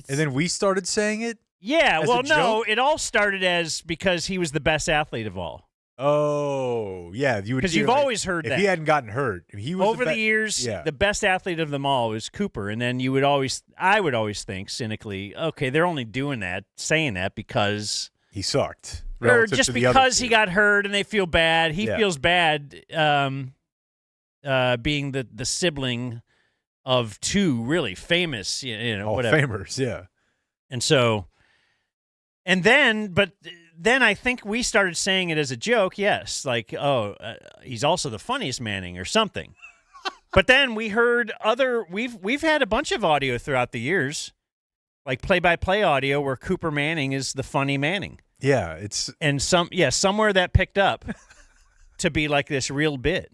and then we started saying it? Yeah, as well, a no, joke? it all started as because he was the best athlete of all. Oh, yeah. You would 'Cause hear, you've like, always heard if that. he hadn't gotten hurt, if he was Over the years, yeah. the best athlete of them all was Cooper. And then I would always think cynically, okay, they're only doing that, saying that because he sucked. Or relative just to the other because two. he got hurt and they feel bad. He Yeah. feels bad being the sibling of two really famous, Hall of whatever. Famers, yeah. And so, but then I think we started saying it as a joke, yes, like, he's also the funniest Manning or something. But then we heard we've had a bunch of audio throughout the years, like play-by-play audio where Cooper Manning is the funny Manning. Yeah, somewhere that picked up to be like this real bit.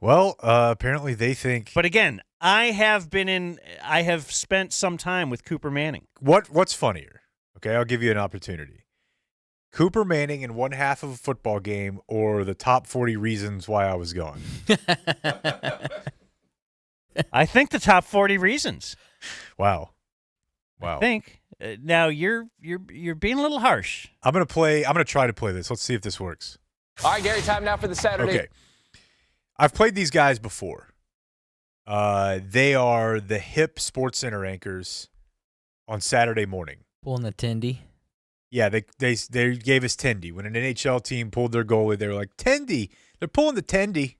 Well, apparently they think. But again, I have spent some time with Cooper Manning. What's funnier? Okay, I'll give you an opportunity. Cooper Manning in one half of a football game, or the top 40 reasons why I was gone. I think the top 40 reasons. Wow. I think. Now you're being a little harsh. I'm gonna try to play this. Let's see if this works. All right, Gary, time now for the Saturday. Okay. I've played these guys before. They are the hip Sportscenter anchors on Saturday morning. Pulling the Tendy. Yeah, they gave us Tendy. When an NHL team pulled their goalie, they were like, Tendy. They're pulling the Tendy.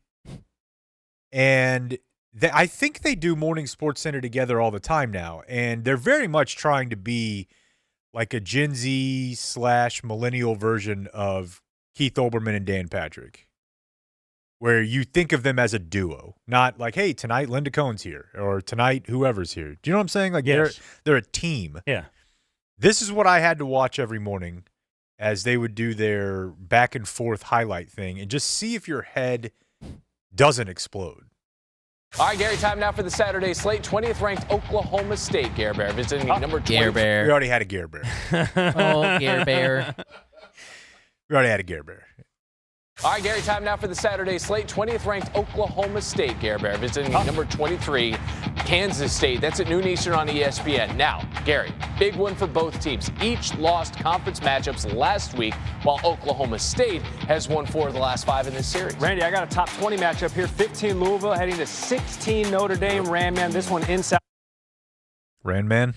And I think they do Morning Sportscenter together all the time now. And they're very much trying to be like a Gen Z / millennial version of Keith Olbermann and Dan Patrick, where you think of them as a duo, not like, hey, tonight Linda Cohen's here, or tonight whoever's here. Do you know what I'm saying? Like, yes. they're a team. Yeah. This is what I had to watch every morning as they would do their back and forth highlight thing, and just see if your head doesn't explode. All right, Gary, time now for the Saturday slate. 20th ranked Oklahoma State Gare Bear visiting number 20. Gare Bear. We already had a Gare Bear. Oh, Gare Bear. We already had a Gare Bear. All right, Gary, time now for the Saturday slate. 20th ranked Oklahoma State Gare Bear visiting number 23, Kansas State. That's at noon Eastern on ESPN. Now, Gary, big one for both teams. Each lost conference matchups last week, while Oklahoma State has won 4 of the last 5 in this series. Randy, I got a top 20 matchup here. 15 Louisville heading to 16 Notre Dame. Ramman, this one in South. Randman?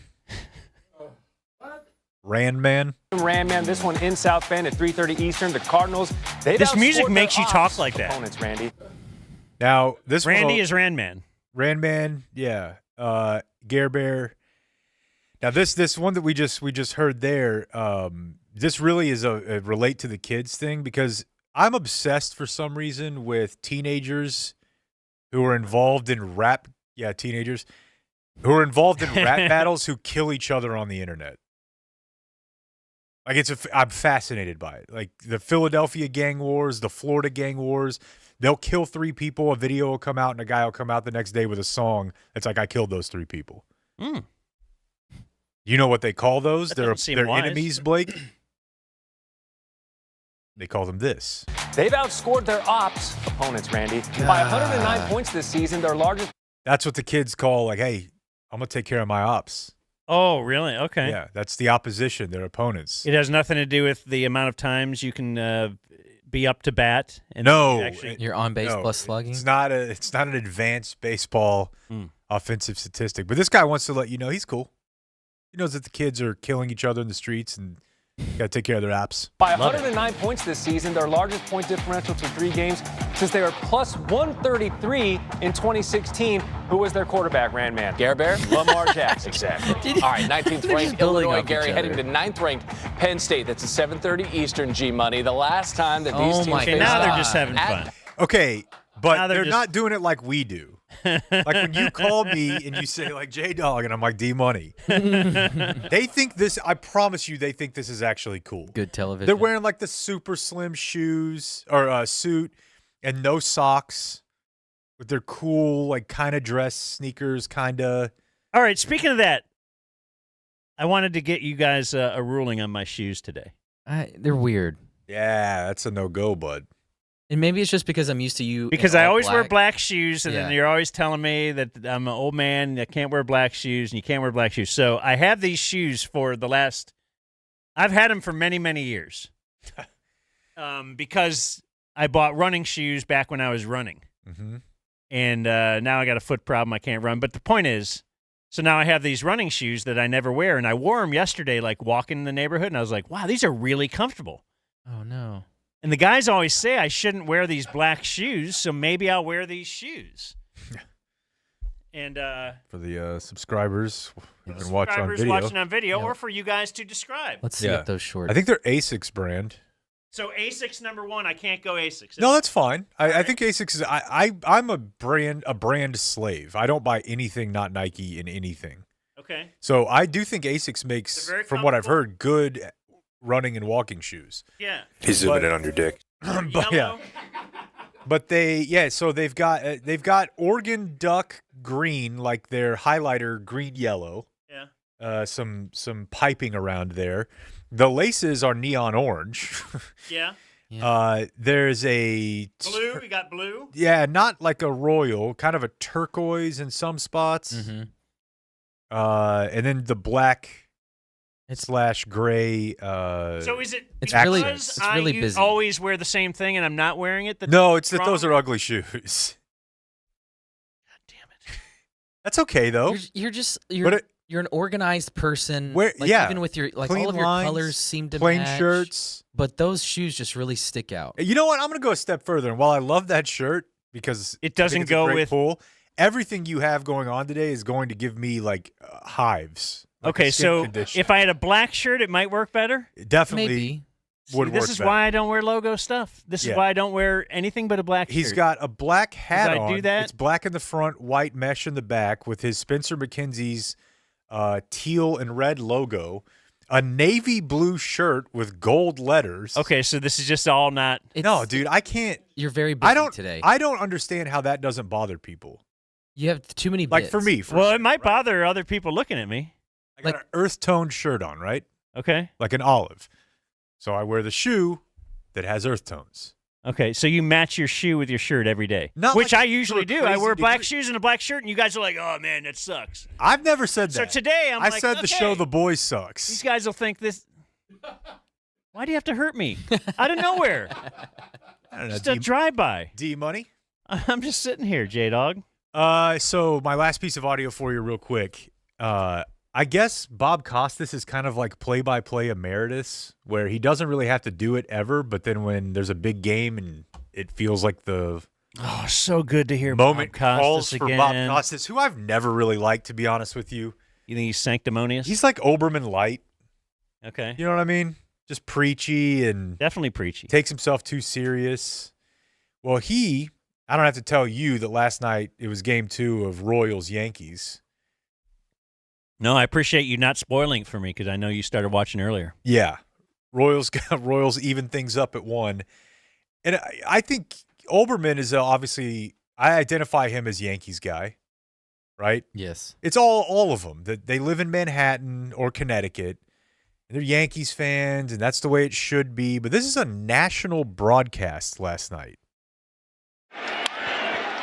Randman? Ramman, this one in South Bend at 3:30 Eastern. The Cardinals, This music makes you talk like that. Opponents, Randy. Now, this Randy one, is Randman. Randman, yeah. Gare Bear. Now, this one that we just heard there, this really is a relate to the kids thing, because I'm obsessed for some reason with teenagers who are involved in rap. Yeah, teenagers who are involved in rap battles who kill each other on the internet. Like, I'm fascinated by it. Like the Philadelphia gang wars, the Florida gang wars. They'll kill 3 people. A video will come out, and a guy will come out the next day with a song that's like, I killed those 3 people. Mm. You know what they call those? They're wise. enemies, Blake. They call them this. They've outscored their ops opponents, Randy, by 109 points this season. Their largest. That's what the kids call, like, hey, I'm going to take care of my ops. Oh, really? Okay. Yeah, that's the opposition, their opponents. It has nothing to do with the amount of times you can be up to bat. And No, You're on base plus slugging. It's not an advanced baseball offensive statistic. But this guy wants to let you know he's cool. He knows that the kids are killing each other in the streets and got to take care of their apps. By 109 points this season, their largest point differential through 3 games since they were plus 133 in 2016. Who was their quarterback, Randman? Gare Bear? Lamar Jackson. Exactly. All right, 19th ranked Illinois, Gary, heading to 9th ranked Penn State. That's at 7:30 Eastern, G-Money. The last time that these teams faced now they're off just having fun. Okay, but Now they're they're just- not doing it like we do. Like when you call me and you say like J-Dog and I'm like D-Money. They think this, I promise you, they think this is actually cool. Good television. They're wearing like the super slim shoes or suit and no socks with their cool like kind of dress sneakers kind of. All right, speaking of that, I wanted to get you guys a ruling on my shoes today. They're weird. Yeah, that's a no-go, bud. And maybe it's just because I'm used to you. Because in I all always wear black. black shoes, and then Yeah. you're always telling me that I'm an old man, I can't wear black shoes, and you can't wear black shoes. So I have these shoes for the last – I've had them for many, many years because I bought running shoes back when I was running. Mm-hmm. And now I got a foot problem. I can't run. But the point is, so now I have these running shoes that I never wear, and I wore them yesterday, like walking in the neighborhood, and I was like, wow, these are really comfortable. Oh, no. And the guys always say I shouldn't wear these black shoes, so maybe I'll wear these shoes. And for the subscribers, you can watch on video. watching on video, or for you guys to describe. Let's see if those shorts. I think they're Asics brand. So Asics #1, I can't go Asics. No, that's fine. I think Asics is. I'm a brand slave. I don't buy anything not Nike in anything. Okay. So I do think Asics makes, They're very from what I've heard, good running and walking shoes. Yeah. He's zooming in on your dick. But so they've got Oregon duck green, like their highlighter green yellow. Yeah. Some piping around there. The laces are neon orange. Yeah. There's a Blue. We got blue. Yeah, not like a royal, kind of a turquoise in some spots. Mm-hmm. And then the black / gray. So is it It's because really- it's really busy. always wear the same thing and I'm not wearing it? No, it's that wrong? those are ugly shoes. God damn it. That's okay though. You're an organized person. Where- like, yeah. even with your Clean all of your lines, colors seem to plain match. shirts. But those shoes just really stick out. You know what? I'm going to go a step further. And while I love that shirt because It doesn't I think it's a go great with- pull, everything you have going on today is going to give me like hives. Like Okay, a skin so condition. if I had a black shirt, it might work better? It definitely Maybe. would See, work this is better. why I don't wear logo stuff. This is Yeah. why I don't wear anything but a black shirt. He's got a black hat I on. do that? It's black in the front, white mesh in the back with his Spencer McKenzie's teal and red logo, a navy blue shirt with gold letters. Okay, so this is just all not. No, dude, I can't. You're very busy today. I don't understand how that doesn't bother people. You have too many Like bits. for me, Well, it might bother other people looking at me. I got an earth toned shirt on, right? Okay. Like an olive. So I wear the shoe that has earth tones. Okay, so you match your shoe with your shirt every day, Not which like I usually to a do. I crazy wear black degree. shoes and a black shirt, and you guys are like, "Oh man, that sucks." I've never said So that. today I'm I like, said the show okay. The Boys sucks. These guys will think this. Why do you have to hurt me out of nowhere? I don't know. Just a drive-by. D money. I'm just sitting here, J-Dog. So my last piece of audio for you real quick. I guess Bob Costas is kind of like play-by-play emeritus, where he doesn't really have to do it ever, but then when there's a big game and it feels like the Oh, so good to hear moment Bob Costas calls for again. Bob Costas, who I've never really liked, to be honest with you. You think he's sanctimonious? He's like Oberman light. Okay. You know what I mean? Just preachy and Definitely preachy. takes himself too serious. Well, I don't have to tell you that last night it was game 2 of Royals-Yankees. No, I appreciate you not spoiling for me because I know you started watching earlier. Yeah. Royals even things up at 1. And I think Olbermann is obviously, I identify him as Yankees guy, right? Yes. It's all of them. They live in Manhattan or Connecticut. And they're Yankees fans, and that's the way it should be. But this is a national broadcast last night.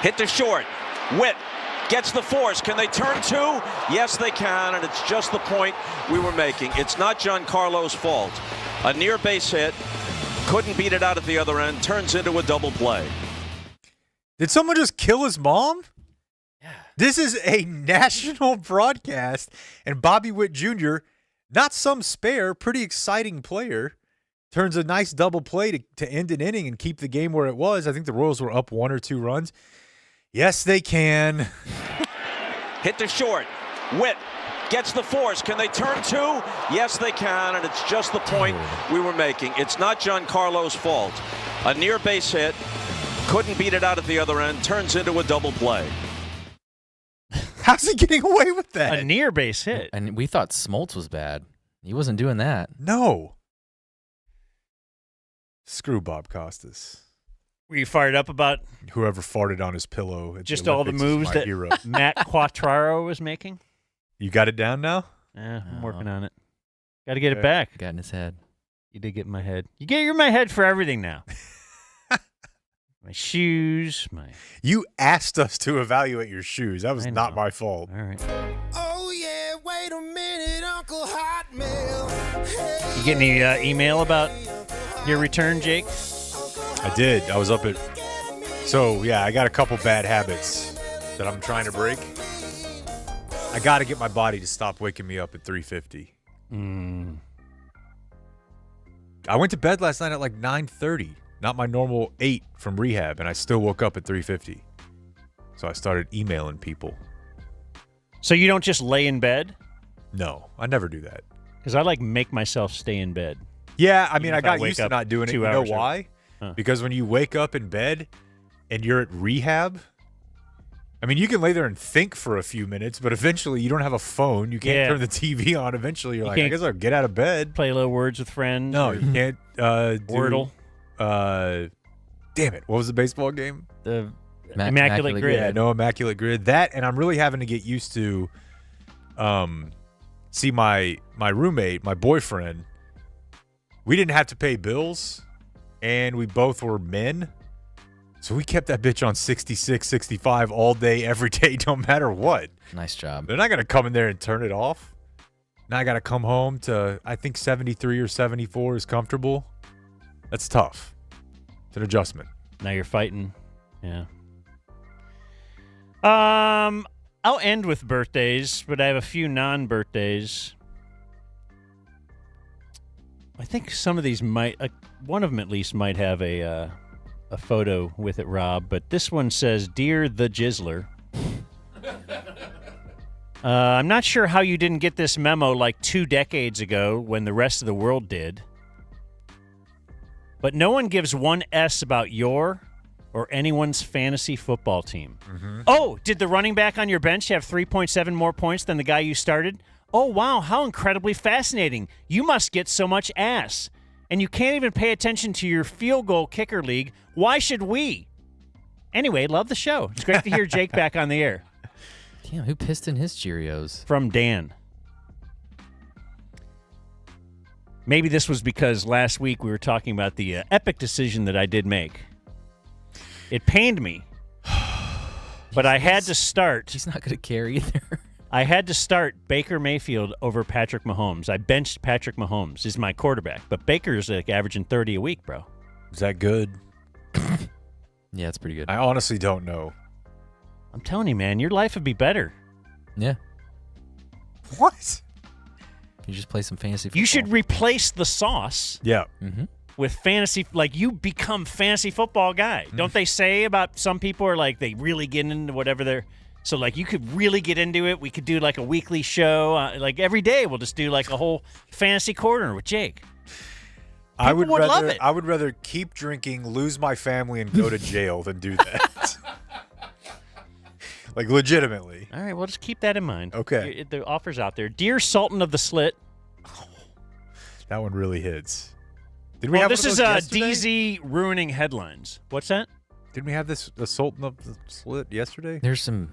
Hit the short. Witt gets the force. Can they turn two? Yes, they can, and it's just the point we were making. It's not Giancarlo's fault. A near base hit, couldn't beat it out at the other end, turns into a double play. Did someone just kill his mom? Yeah. This is a national broadcast, and Bobby Witt Jr., not some spare, pretty exciting player, turns a nice double play to end an inning and keep the game where it was. I think the Royals were up 1 or 2 runs. Yes, they can. Hit to short. Witt gets the force. Can they turn two? Yes, they can, and it's just the point we were making. It's not Giancarlo's fault. A near base hit, couldn't beat it out at the other end, turns into a double play. How's he getting away with that? A near base hit. And we thought Smoltz was bad. He wasn't doing that. No. Screw Bob Costas. Were you fired up about whoever farted on his pillow? At just the all the Olympics moves that hero. Matt Quattraro was making? You got it down now? Yeah, I'm working on it. Got to get it back. Got in his head. You did get in my head. You're in my head for everything now. My shoes, You asked us to evaluate your shoes. That was not my fault. All right. Oh yeah, wait a minute, Uncle Hotmail. Hey, You get any email about your return, Jake? I did. I was up at... So, yeah, I got a couple bad habits that I'm trying to break. I got to get my body to stop waking me up at 3:50. I went to bed last night at like 9:30. Not my normal 8 from rehab, and I still woke up at 3:50. So I started emailing people. So you don't just lay in bed? No, I never do that. Because I make myself stay in bed. Yeah, I mean, Even I if got wake used to up not doing it. 2 You know hours why? Huh. Because when you wake up in bed and you're at rehab, I mean, you can lay there and think for a few minutes, but eventually you don't have a phone. You can't turn the TV on. Eventually you're like, I guess I'll get out of bed. Play little Words with Friends. No, you can't do Wordle. Damn it. What was the baseball game? The Immaculate Grid. Yeah, no Immaculate Grid. That, and I'm really having to get used to see my roommate, my boyfriend. We didn't have to pay bills, and we both were men. So we kept that bitch on 66, 65 all day, every day, no matter what. Nice job. They're not going to come in there and turn it off. Now I got to come home to, I think 73 or 74 is comfortable. That's tough. It's an adjustment. Now you're fighting. Yeah. I'll end with birthdays, but I have a few non-birthdays. I think some of these might, one of them at least might have a photo with it, Rob. But this one says, "Dear the Jizzler." I'm not sure how you didn't get this memo like 2 decades ago when the rest of the world did. But no one gives one S about your or anyone's fantasy football team. Mm-hmm. Oh, did the running back on your bench have 3.7 more points than the guy you started? Oh, wow, how incredibly fascinating. You must get so much ass. And you can't even pay attention to your field goal kicker league. Why should we? Anyway, love the show. It's great to hear Jake back on the air. Damn, who pissed in his Cheerios? From Dan. Maybe this was because last week we were talking about the epic decision that I did make. It pained me, but I had to start. He's not going to care either. I had to start Baker Mayfield over Patrick Mahomes. I benched Patrick Mahomes. He's my quarterback, but Baker's like averaging 30 a week, bro. Is that good? Yeah, it's pretty good. I honestly don't know. I'm telling you, man, your life would be better. Yeah. What? You just play some fantasy football. You should replace the sauce. Yeah. Mm-hmm. With fantasy, like you become fantasy football guy. Don't they say about some people are like they really get into whatever they're. So like you could really get into it. We could do like a weekly show. Like every day we'll just do like a whole fantasy corner with Jake. I would rather love it. I would rather keep drinking, lose my family, and go to jail than do that. Like legitimately. All right, well just keep that in mind. Okay. The offer's out there. Dear Sultan of the Slit. That one really hits. Did we have this one is of those yesterday? DZ ruining headlines. What's that? Didn't we have this the Sultan of the Slit yesterday? There's some,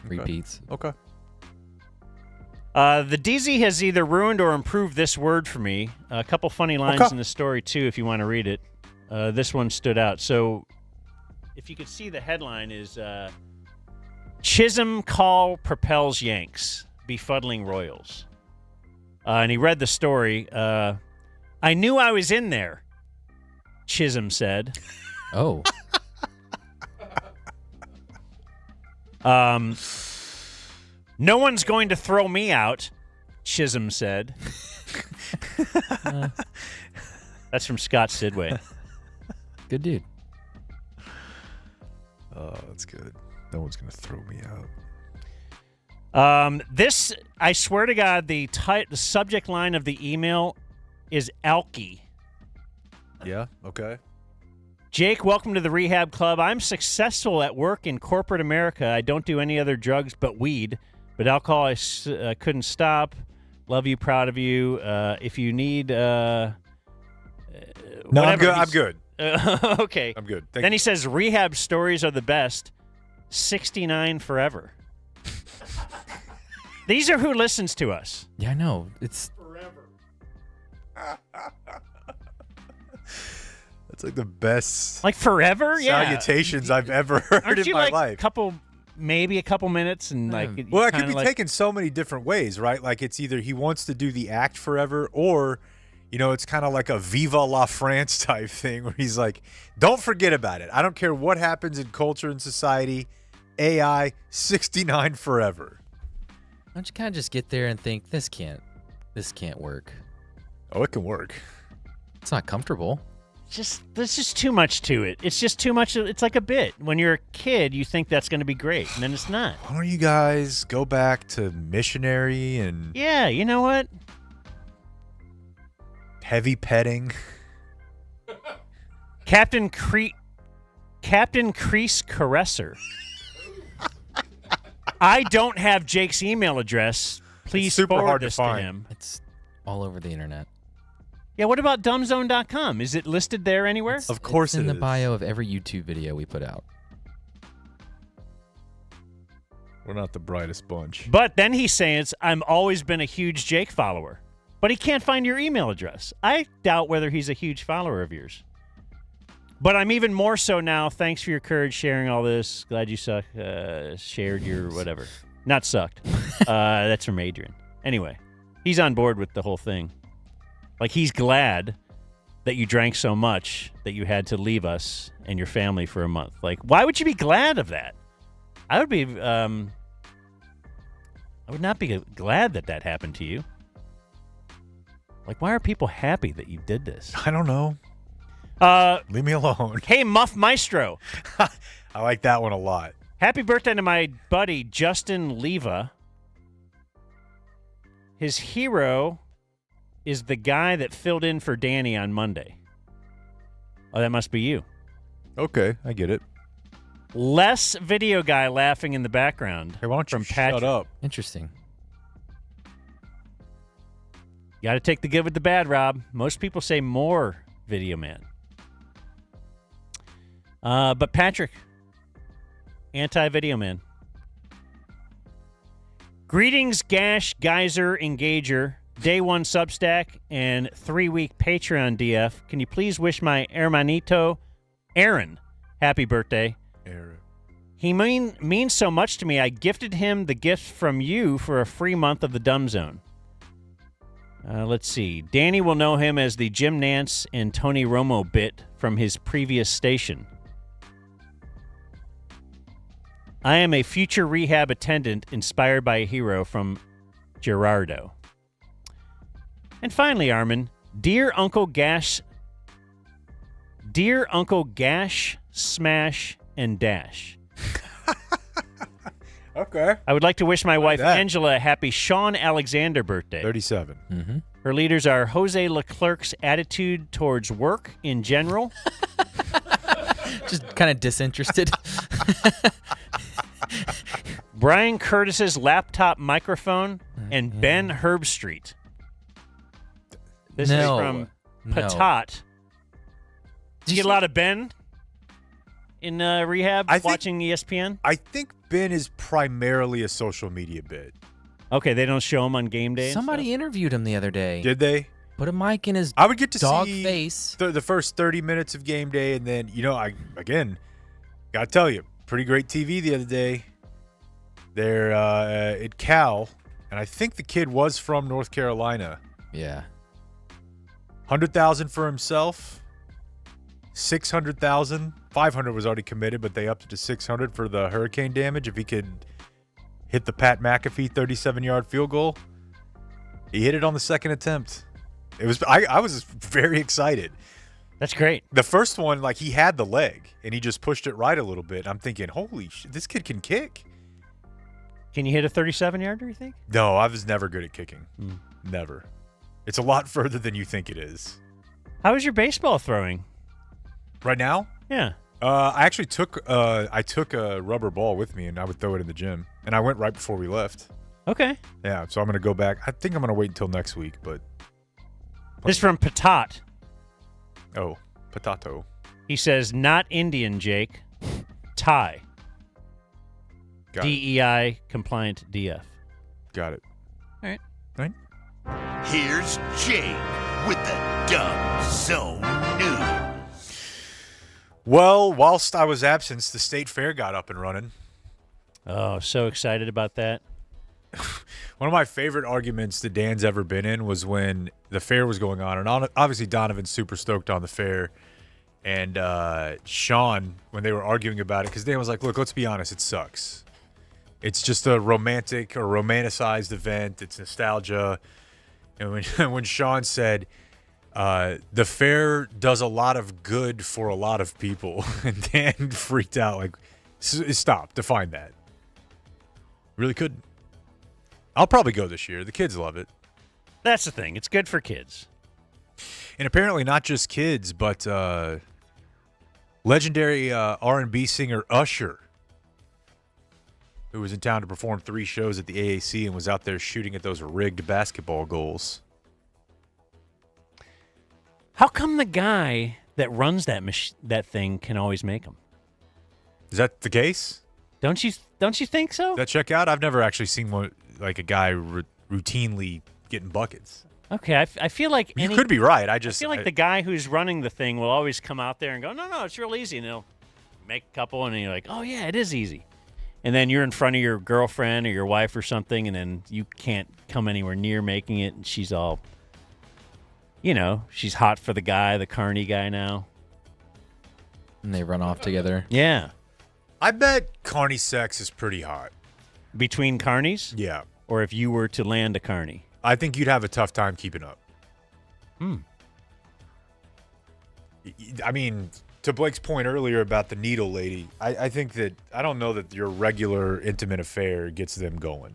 repeats. Okay. The DZ has either ruined or improved this word for me. A couple funny lines in the story, too, if you want to read it. This one stood out. So if you could see the headline is Chisholm call propels Yanks, befuddling Royals. And he read the story. I knew I was in there, Chisholm said. Oh. No one's going to throw me out, Chisholm said. That's from Scott Sidway. Good dude. Oh, that's good. No one's going to throw me out. This, I swear to God, the subject line of the email is alky. Yeah, okay. Jake, welcome to the Rehab Club. I'm successful at work in corporate America. I don't do any other drugs but weed. But alcohol, I couldn't stop. Love you, proud of you. If you need... No, I'm good. I'm good. Okay. I'm good. Then he says, rehab stories are the best. 69 forever. These are who listens to us. Yeah, I know. It's forever. That's like the best. Like forever? Yeah. Salutations I've ever heard Aren't in you my like life. Maybe a couple minutes and like. Well, it could be taken so many different ways, right? Like it's either he wants to do the act forever, or, you know, it's kind of like a Viva la France type thing where he's like, don't forget about it. I don't care what happens in culture and society. AI 69 forever. Why don't you kind of just get there and think this can't work? Oh, it can work. It's not comfortable. There's just too much to it. It's just too much. It's like a bit. When you're a kid, you think that's going to be great, and then it's not. Why don't you guys go back to missionary and Yeah, you know what? heavy petting? Captain Crease Caresser. I don't have Jake's email address. Please super forward hard to this to find. him. It's all over the internet. Yeah, what about dumbzone.com? Is it listed there anywhere? Of course it's in it the is. bio of every YouTube video we put out. We're not the brightest bunch. But then he's saying I'm always been a huge Jake follower. But he can't find your email address. I doubt whether he's a huge follower of yours. But I'm even more so now. Thanks for your courage sharing all this. Glad you shared your whatever. Not sucked. That's from Adrian. Anyway, he's on board with the whole thing. Like, he's glad that you drank so much that you had to leave us and your family for a month. Like, why would you be glad of that? I would be, I would not be glad that that happened to you. Like, why are people happy that you did this? I don't know. Leave me alone. Hey, Muff Maestro. I like that one a lot. Happy birthday to my buddy, Justin Leva. His hero is the guy that filled in for Danny on Monday. Oh, that must be you. Okay, I get it. Less video guy laughing in the background. Hey, why don't you from Patrick. shut up? Interesting. Got to take the good with the bad, Rob. Most people say more video man. But Patrick, anti-video man. Greetings, Gash, Geyser, Engager, Day 1 Substack, and 3-week Patreon DF. Can you please wish my hermanito, Aaron, happy birthday? Aaron. He means so much to me, I gifted him the gift from you for a free month of the Dumb Zone. Let's see. Danny will know him as the Jim Nance and Tony Romo bit from his previous station. I am a future rehab attendant inspired by a hero from Gerardo. And finally, Armin, Dear Uncle Gash, Smash, and Dash. Okay. I would like to wish my wife Angela a happy Sean Alexander birthday. 37. Mm-hmm. Her leaders are Jose Leclerc's attitude towards work in general. Just kind of disinterested. Brian Curtis's laptop microphone and Ben Herbstreet. This is from Patat. Did you get a lot of Ben in rehab watching ESPN? I think Ben is primarily a social media bit. Okay, they don't show him on game day. Somebody interviewed him the other day. Did they? Put a mic in his I would get to dog see face. The first 30 minutes of game day, and then, you know, I gotta tell you, pretty great TV the other day. They're at Cal, and I think the kid was from North Carolina. Yeah. 100,000 for himself. 600,000. 500 was already committed, but they upped it to 600 for the hurricane damage if he could hit the Pat McAfee 37-yard field goal. He hit it on the second attempt. It was I was very excited. That's great. The first one, like, he had the leg, and he just pushed it right a little bit. I'm thinking, holy shit, this kid can kick. Can you hit a 37-yarder, you think? No, I was never good at kicking. Never. It's a lot further than you think it is. How is your baseball throwing? Right now? Yeah. I actually took a rubber ball with me, and I would throw it in the gym. And I went right before we left. Okay. Yeah, so I'm going to go back. I think I'm going to wait until next week, but... This is from Patat. Oh, potato. He says, not Indian, Jake. Thai. Got it. DEI compliant DF. Got it. All right. Right. Here's Jake with the Dumb Zone News. Well, whilst I was absent, the state fair got up and running. Oh, so excited about that. One of my favorite arguments that Dan's ever been in was when the fair was going on. And obviously Donovan's super stoked on the fair. And Sean, when they were arguing about it, because Dan was like, look, let's be honest, it sucks. It's just a romantic or romanticized event. It's nostalgia. And when Sean said, the fair does a lot of good for a lot of people, and Dan freaked out, like, stop, define that. Really couldn't. I'll probably go this year. The kids love it. That's the thing. It's good for kids. And apparently not just kids, but legendary R&B singer Usher, who was in town to perform 3 shows at the AAC and was out there shooting at those rigged basketball goals. How come the guy that runs that thing can always make them? Is that the case? Don't you think so? That check out? I've never actually seen one, like a guy routinely getting buckets. Okay, I feel like you could be right. I feel like the guy who's running the thing will always come out there and go, no, it's real easy. And he'll make a couple, and you're like, oh, yeah, it is easy. And then you're in front of your girlfriend or your wife or something, and then you can't come anywhere near making it, and she's all, she's hot for the Carney guy now. And they run off together. Yeah. I bet Carney sex is pretty hot. Between Carneys? Yeah. Or if you were to land a Carney? I think you'd have a tough time keeping up. I mean, to Blake's point earlier about the needle lady, I think that I don't know that your regular intimate affair gets them going.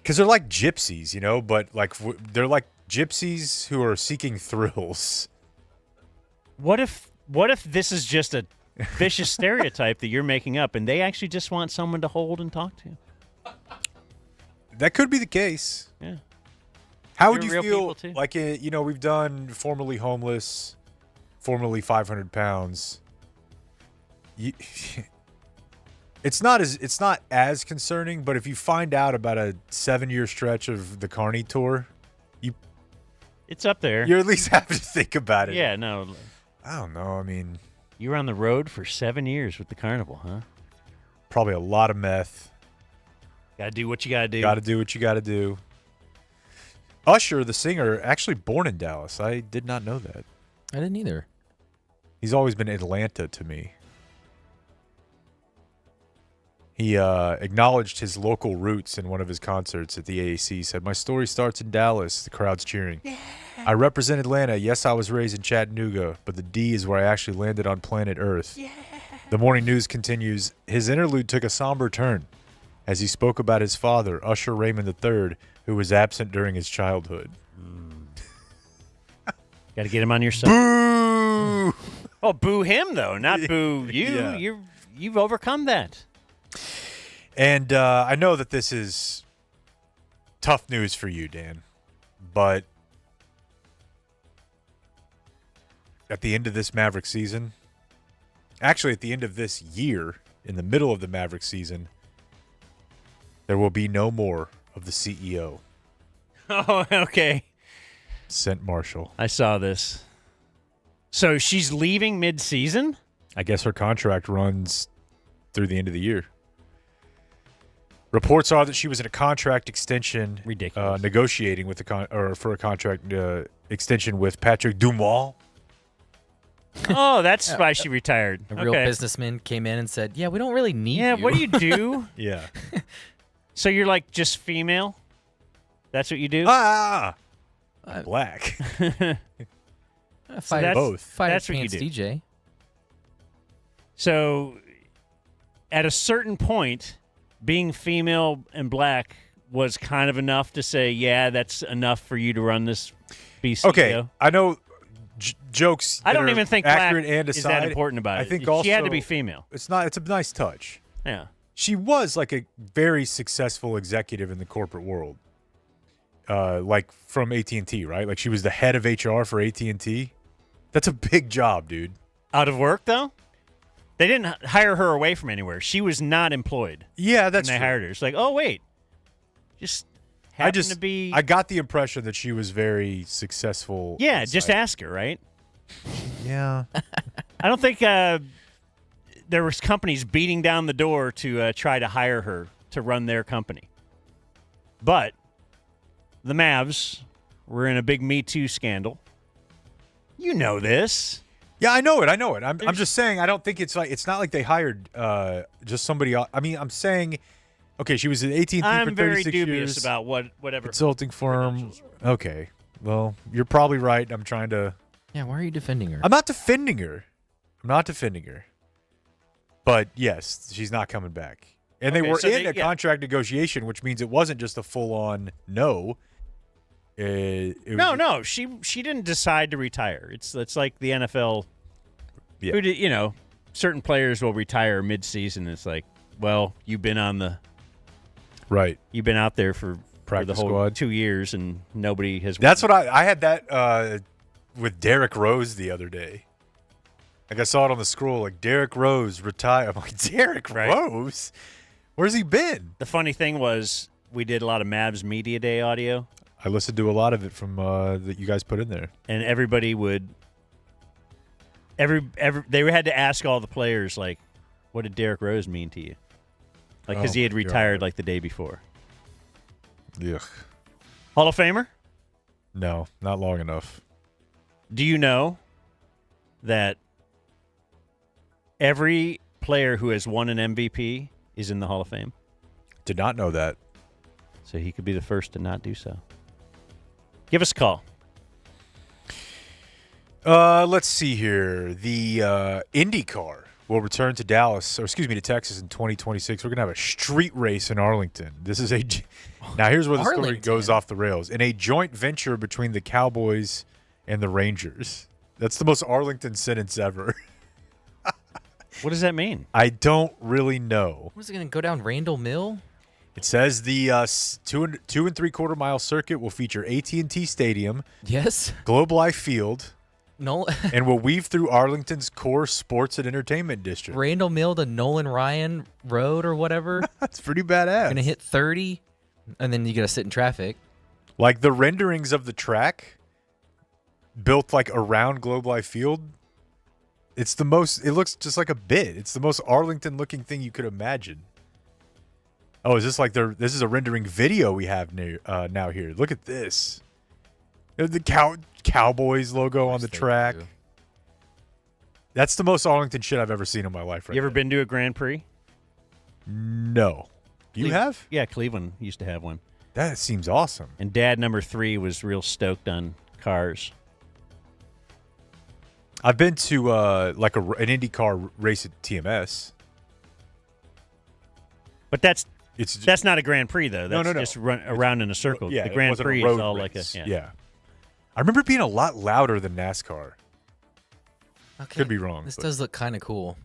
Because they're like gypsies, but like they're like gypsies who are seeking thrills. What if this is just a vicious stereotype that you're making up, and they actually just want someone to hold and talk to? That could be the case. Yeah. How would They're you real feel? people, too. Like, we've done formerly homeless, formerly 500 pounds. It's not as concerning, but if you find out about a 7-year stretch of the Carney tour, it's up there. You at least have to think about it. Yeah, no. I don't know. I mean, you were on the road for 7 years with the Carnival, huh? Probably a lot of meth. Got to do what you got to do. Got to do what you got to do. Usher, the singer, actually born in Dallas. I did not know that. I didn't either. He's always been Atlanta to me. He acknowledged his local roots in one of his concerts at the AAC. He said, "My story starts in Dallas." The crowd's cheering. Yeah. "I represent Atlanta. Yes, I was raised in Chattanooga, but the D is where I actually landed on planet Earth." Yeah. The morning news continues. His interlude took a somber turn as he spoke about his father, Usher Raymond III, who was absent during his childhood. Got to get him on your side. Boo! Oh, boo him, though, not boo you. Yeah. You've overcome that. And I know that this is tough news for you, Dan, but at the end of this Maverick season, actually at the end of this year, in the middle of the Maverick season, there will be no more of the CEO. Oh, okay. Sent Marshall. I saw this. So she's leaving mid-season? I guess her contract runs through the end of the year. Reports are that she was in a contract extension, negotiating with for a contract extension with Patrick Dumont. Oh, that's why she retired. A real businessman came in and said, "Yeah, we don't really need you." Yeah, what do you do? Yeah. So you're like just female? That's what you do? I'm black. Fighter, that's what you pants do. DJ. So at a certain point, being female and black was kind of enough to say, yeah, that's enough for you to run this BCO. Okay, I know jokes. I don't that are even think black accurate and is aside, that important about it. I think She also had to be female. It's not. It's a nice touch. Yeah. She was like a very successful executive in the corporate world, like from AT&T, right? Like she was the head of HR for AT&T. That's a big job, dude. Out of work, though? They didn't hire her away from anywhere. She was not employed. Yeah, that's when they true. hired her. It's like, oh, wait. Just happened to be... I got the impression that she was very successful. Yeah, just ask her, right? Yeah. I don't think there was companies beating down the door to try to hire her to run their company. But the Mavs were in a big Me Too scandal. You know this. Yeah, I know it. I'm just saying. I don't think it's not like they hired just somebody else. I mean, I'm saying, okay, she was at AT&T for 36 years. I'm very dubious about whatever consulting firm. Okay, well, you're probably right. I'm trying to. Yeah, why are you defending her? I'm not defending her. But yes, she's not coming back. And they were in a contract negotiation, which means it wasn't just a full-on no. No, she didn't decide to retire. It's like the NFL. Yeah. Certain players will retire mid-season. It's like, well, you've been on the right. You've been out there for the whole squad. 2 years, and nobody has. That's what I had that with Derrick Rose the other day. Like I saw it on the scroll, like Derrick Rose retired. I'm like, Derrick Rose? Where's he been? The funny thing was, we did a lot of Mavs Media Day audio. I listened to a lot of it from that you guys put in there, and everybody would. They had to ask all the players, like, what did Derrick Rose mean to you? Like, because he had retired like the day before. Ugh. Hall of Famer? No, not long enough. Do you know that every player who has won an MVP is in the Hall of Fame? Did not know that. So he could be the first to not do so. Give us a call. Let's see here. The IndyCar will return to to Texas in 2026. We're going to have a street race in Arlington. This is now here's where the story goes off the rails. In a joint venture between the Cowboys and the Rangers. That's the most Arlington sentence ever. What does that mean? I don't really know. What is it going to go down Randall Mill? It says the 2 3/4 mile circuit will feature AT&T Stadium, yes, Globe Life Field, and will weave through Arlington's core sports and entertainment district. Randall Mill to Nolan Ryan Road or whatever. That's pretty badass. Going to hit 30, and then you got to sit in traffic. Like the renderings of the track built like around Globe Life Field. It looks just like a bit. It's the most Arlington looking thing you could imagine. Oh, is this like this is a rendering video we have now here. Look at this. The Cowboys logo on the track. That's the most Arlington shit I've ever seen in my life. You ever been to a Grand Prix? No. You have? Yeah, Cleveland used to have one. That seems awesome. And Dad number 3 was real stoked on cars. I've been to like an IndyCar race at TMS. But that's not a Grand Prix, though. That's no. just run around in a circle. Yeah, the Grand Prix is all race. like a... Yeah. I remember it being a lot louder than NASCAR. Okay. Could be wrong. This does look kind of cool.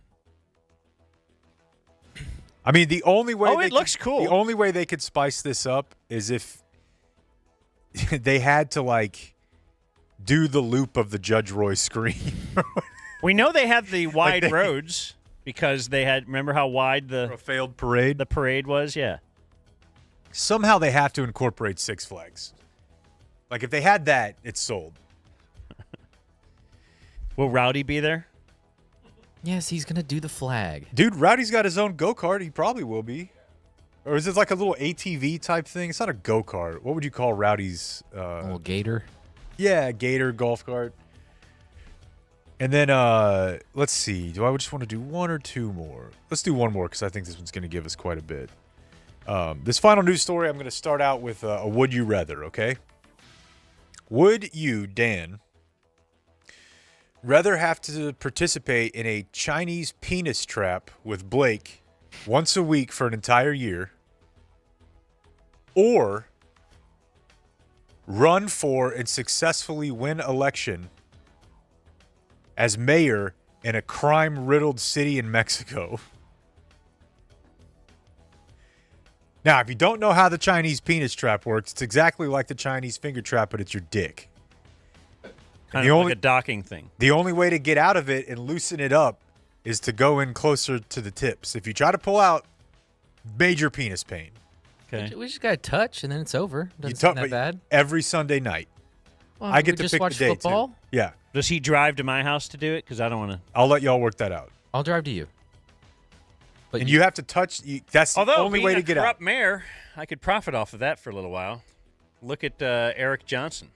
I mean, the only way it looks cool. The only way they could spice this up is if they had to like do the loop of the Judge Roy screen. We know they have the wide roads because they had. Remember how wide the failed parade? The parade was, yeah. Somehow they have to incorporate Six Flags. Like if they had that, it's sold. Will Rowdy be there? Yes, he's gonna do the flag. Dude, Rowdy's got his own go-kart. He probably will be. Or is it like a little ATV type thing? It's not a go-kart. What would you call Rowdy's? A little gator. Yeah, gator golf cart. And then, let's see. Do I just want to do one or two more? Let's do one more because I think this one's going to give us quite a bit. This final news story, I'm going to start out with a would you rather, okay? Would you, Dan, rather have to participate in a Chinese penis trap with Blake once a week for an entire year, or run for and successfully win election as mayor in a crime-riddled city in Mexico? Now, if you don't know how the Chinese penis trap works, it's exactly like the Chinese finger trap, but it's your dick. Kind of like a docking thing. The only way to get out of it and loosen it up is to go in closer to the tips. If you try to pull out, major penis pain. Okay. We just got to touch, and then it's over. Doesn't seem that bad. Every Sunday night. Well, I get we to just pick watch the day, football? too. Yeah. Does he drive to my house to do it? Because I don't want to. I'll let y'all work that out. I'll drive to you. But and you have to touch. That's the only way to get out. Although being a corrupt mayor, I could profit off of that for a little while. Look at Eric Johnson.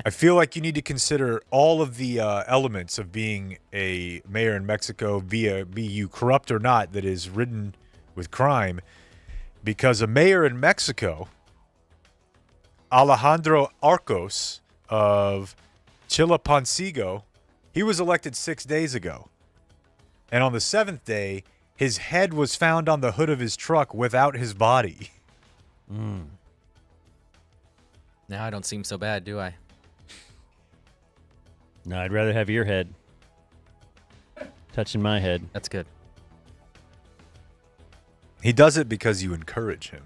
I feel like you need to consider all of the elements of being a mayor in Mexico, be you corrupt or not, that is ridden with crime. Because a mayor in Mexico, Alejandro Arcos of Chilpancingo, he was elected 6 days ago. And on the seventh day, his head was found on the hood of his truck without his body. Now I don't seem so bad, do I? No, I'd rather have your head touching my head. That's good. He does it because you encourage him.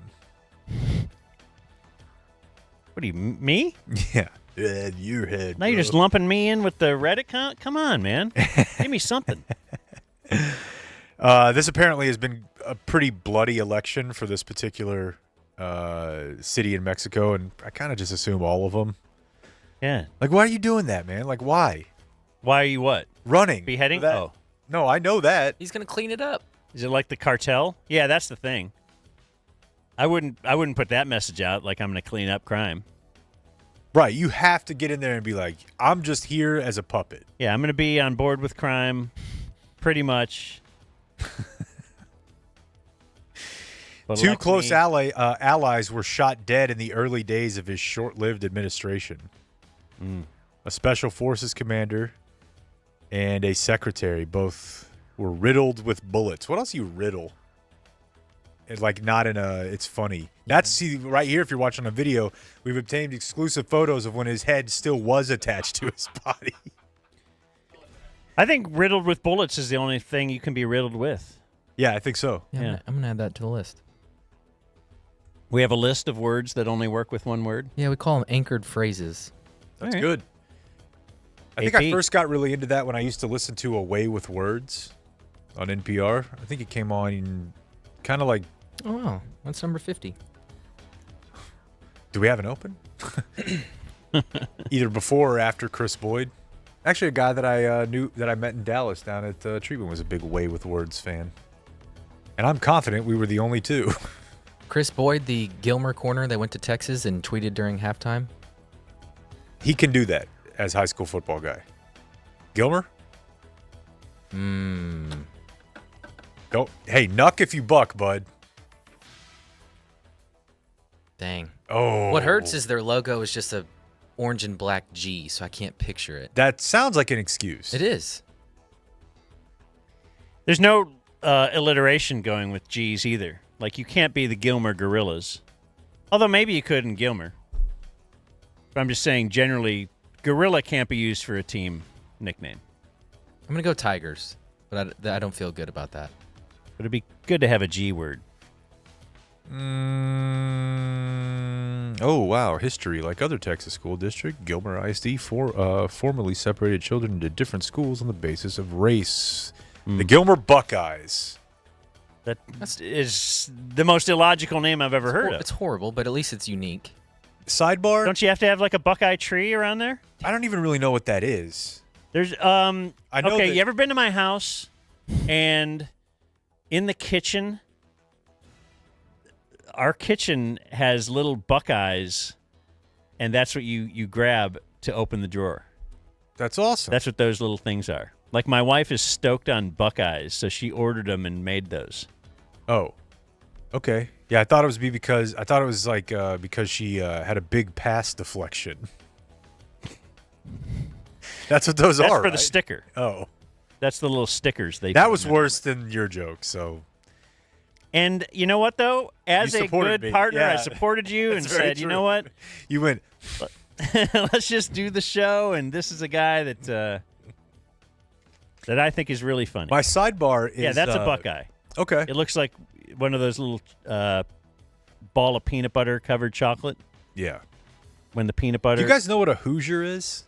What are you, me? Yeah. Your head. Now you're just lumping me in with the Reddit count? Come on, man. Give me something. This apparently has been a pretty bloody election for this particular city in Mexico, and I kind of just assume all of them. Yeah. Like, why are you doing that, man? Like, why? Why are you what? Running. Beheading? That- Oh. No, I know that. He's going to clean it up. Is it like the cartel? Yeah, that's the thing. I wouldn't put that message out like I'm going to clean up crime. Right. You have to get in there and be like, I'm just here as a puppet. Yeah, I'm going to be on board with crime pretty much. Two close allies were shot dead in the early days of his short-lived administration. A special forces commander and a secretary both were riddled with bullets. What else you riddle? It's like not in a, it's funny. That's, see, right here, if you're watching a video, we've obtained exclusive photos of when his head still was attached to his body. I think riddled with bullets is the only thing you can be riddled with. Yeah, I think so. Yeah, I'm going to add that to the list. We have a list of words that only work with one word. Yeah, we call them anchored phrases. That's good. I think I first got really into that when I used to listen to Away with Words on NPR. I think it came on kind of like... Oh, wow. That's number 50. Do we have an open? Either before or after Chris Boyd. Actually, a guy that I knew that I met in Dallas down at treatment was a big Away with Words fan. And I'm confident we were the only two. Chris Boyd, the Gilmer corner that went to Texas and tweeted during halftime. He can do that as high school football guy. Gilmer? Go. Hey, knuck if you buck, bud. Dang. Oh. What hurts is their logo is just a orange and black G, so I can't picture it. That sounds like an excuse. It is. There's no alliteration going with G's either. Like, you can't be the Gilmer Gorillas. Although maybe you could in Gilmer. But I'm just saying, generally, gorilla can't be used for a team nickname. I'm going to go Tigers, but I don't feel good about that. But it'd be good to have a G word. Oh, wow. History. Like other Texas school districts, Gilmer ISD formerly separated children into different schools on the basis of race. The Gilmer Buckeyes. That is the most illogical name I've ever heard of. It's horrible, but at least it's unique. Sidebar? Don't you have to have like a Buckeye tree around there? I don't even really know what that is. There's I know okay, that- you ever been to my house and in the kitchen, our kitchen has little Buckeyes, and that's what you grab to open the drawer. That's awesome. That's what those little things are. Like my wife is stoked on Buckeyes, so she ordered them and made those. Oh, okay. Yeah, I thought it was because because she had a big pass deflection. That's what those That's are. for the right? sticker. Oh, that's the little stickers they. That was worse than your joke. So. And you know what though? As You a supported good me. partner, Yeah. I supported you and That's very said, you true. know what? You went. Let's just do the show, and this is a guy that I think is really funny. My sidebar is that's a Buckeye. Okay. It looks like one of those little ball of peanut butter covered chocolate. Yeah. When the peanut butter. Do you guys know what a Hoosier is?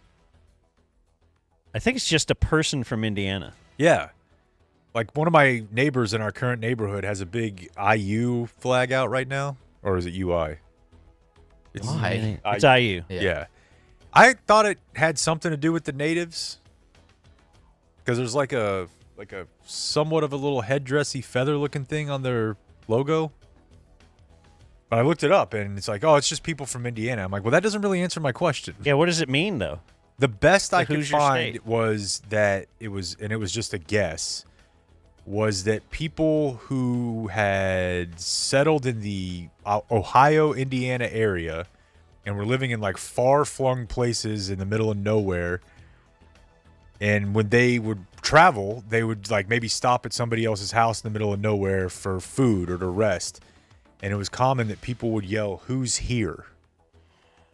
I think it's just a person from Indiana. Yeah. Like one of my neighbors in our current neighborhood has a big IU flag out right now. Or is it UI? Why? It's IU. Yeah. I thought it had something to do with the natives. Because there's like a somewhat of a little headdressy feather looking thing on their logo. But I looked it up and it's like, oh, it's just people from Indiana. I'm like, well, that doesn't really answer my question. Yeah, what does it mean though? The best I could Hoosier find state. was that it was just a guess, was that people who had settled in the Ohio, Indiana area and were living in like far-flung places in the middle of nowhere, and when they would travel, they would like maybe stop at somebody else's house in the middle of nowhere for food or to rest, and it was common that people would yell, "Who's here?"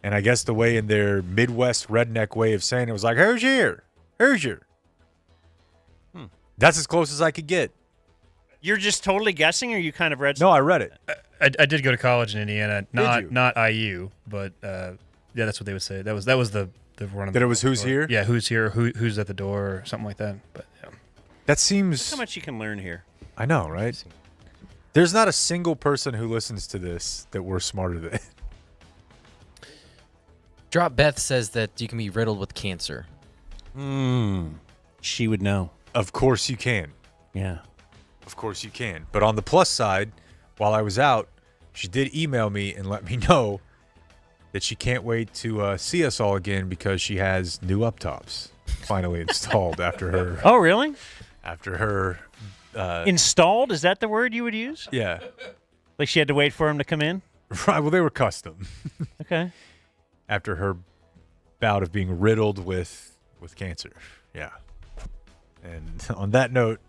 And I guess the way in their Midwest redneck way of saying it was like, "Who's here? Who's here?" That's as close as I could get. You're just totally guessing, or you kind of read? No, I read it. I did go to college in Indiana, you? not IU, but yeah, that's what they would say. That was the one of That the it was who's door. here? Yeah, who's here? Who's at the door? Or something like that. But yeah. That seems. How much you can learn here. I know, right? There's not a single person who listens to this that we're smarter than. Drop Beth says that you can be riddled with cancer. She would know. Of course you can. Yeah. Of course you can. But on the plus side, while I was out, she did email me and let me know that she can't wait to see us all again because she has new up-tops finally installed after her. Oh, really? After her. Installed? Is that the word you would use? Yeah. Like she had to wait for him to come in? Right. Well, they were custom. Okay. After her bout of being riddled with cancer. Yeah. And on that note,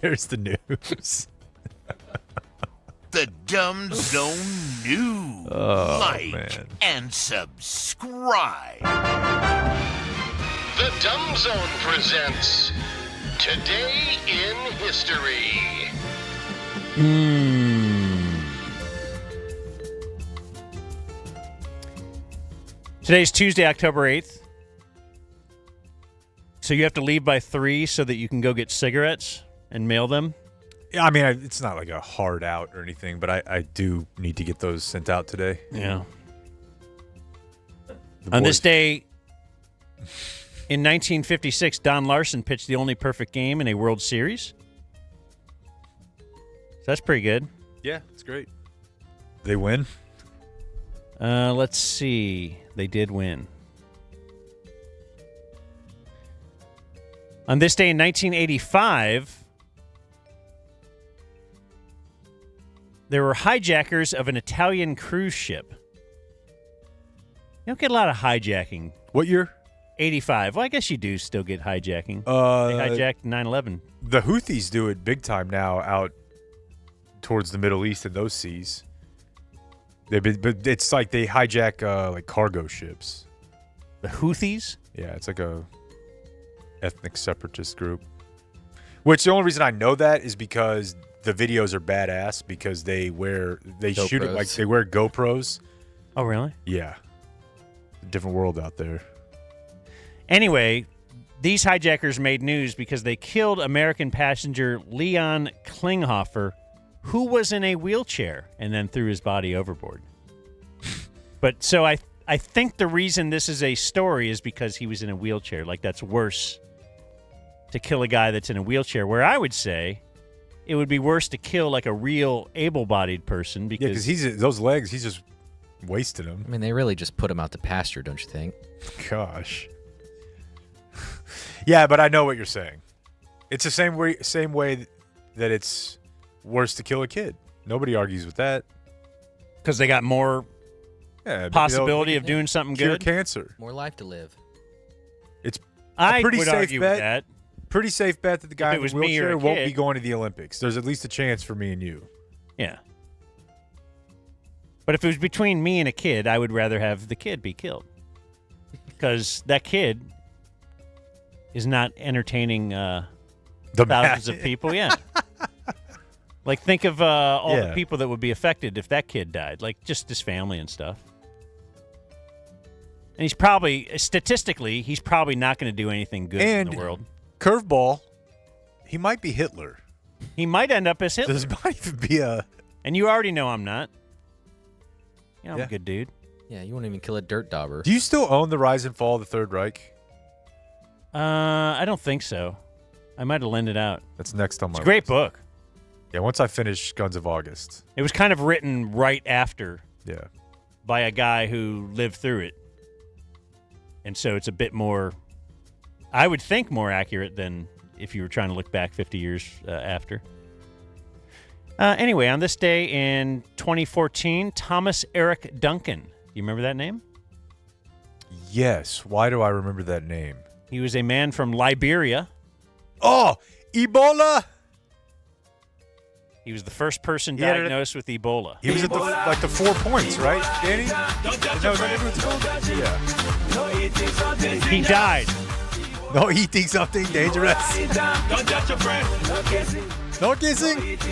there's the news. The Dumb Zone News. Like and subscribe. The Dumb Zone presents Today in History. Today's Tuesday, October 8th. So you have to leave by 3 so that you can go get cigarettes and mail them? Yeah, I mean, it's not like a hard out or anything, but I do need to get those sent out today. Yeah. On this day, in 1956, Don Larson pitched the only perfect game in a World Series. So that's pretty good. Yeah, it's great. They win? Let's see. They did win. On this day in 1985, there were hijackers of an Italian cruise ship. You don't get a lot of hijacking. What year? 85. Well, I guess you do still get hijacking. They hijacked 9/11. The Houthis do it big time now out towards the Middle East and those seas. But it's like they hijack like cargo ships. The Houthis? Yeah, it's like a ethnic separatist group. Which the only reason I know that is because the videos are badass because they shoot it like they wear GoPros. Oh, really? Yeah. Different world out there. Anyway, these hijackers made news because they killed American passenger Leon Klinghoffer, who was in a wheelchair, and then threw his body overboard. But so I I think the reason this is a story is because he was in a wheelchair. Like, that's worse to kill a guy that's in a wheelchair, where I would say it would be worse to kill like a real able-bodied person because those legs, he's just wasted them. I mean, they really just put him out to pasture, don't you think? Gosh. Yeah, but I know what you're saying. It's the same way that it's worse to kill a kid. Nobody argues with that. Because they got more possibility of doing something cure good. Cancer. More life to live. It's I a pretty would safe argue bet. with that. Pretty safe bet that the guy If it in the was me or wheelchair a won't kid. be going to the Olympics. There's at least a chance for me and you. Yeah. But if it was between me and a kid, I would rather have the kid be killed. Because that kid is not entertaining thousands of people. Yeah. Like, think of all the people that would be affected if that kid died. Like, just his family and stuff. And he's probably, statistically, he's probably not going to do anything good in the world. Curveball, he might be Hitler. He might end up as Hitler. There might even be a... And you already know I'm not. Yeah, I'm a good dude. Yeah, you won't even kill a dirt dauber. Do you still own The Rise and Fall of the Third Reich? I don't think so. I might have lent it out. That's next on my It's a great book. Yeah, once I finish Guns of August. It was kind of written right after. Yeah. By a guy who lived through it. And so it's a bit more, I would think, more accurate than if you were trying to look back 50 years after. Anyway, on this day in 2014, Thomas Eric Duncan. Do you remember that name? Yes. Why do I remember that name? He was a man from Liberia. Oh, Ebola! He was the first person diagnosed with Ebola. He was at the 4 points, right, Danny? Is that what it's called? Yeah. He died. No eating something dangerous. No kissing. God,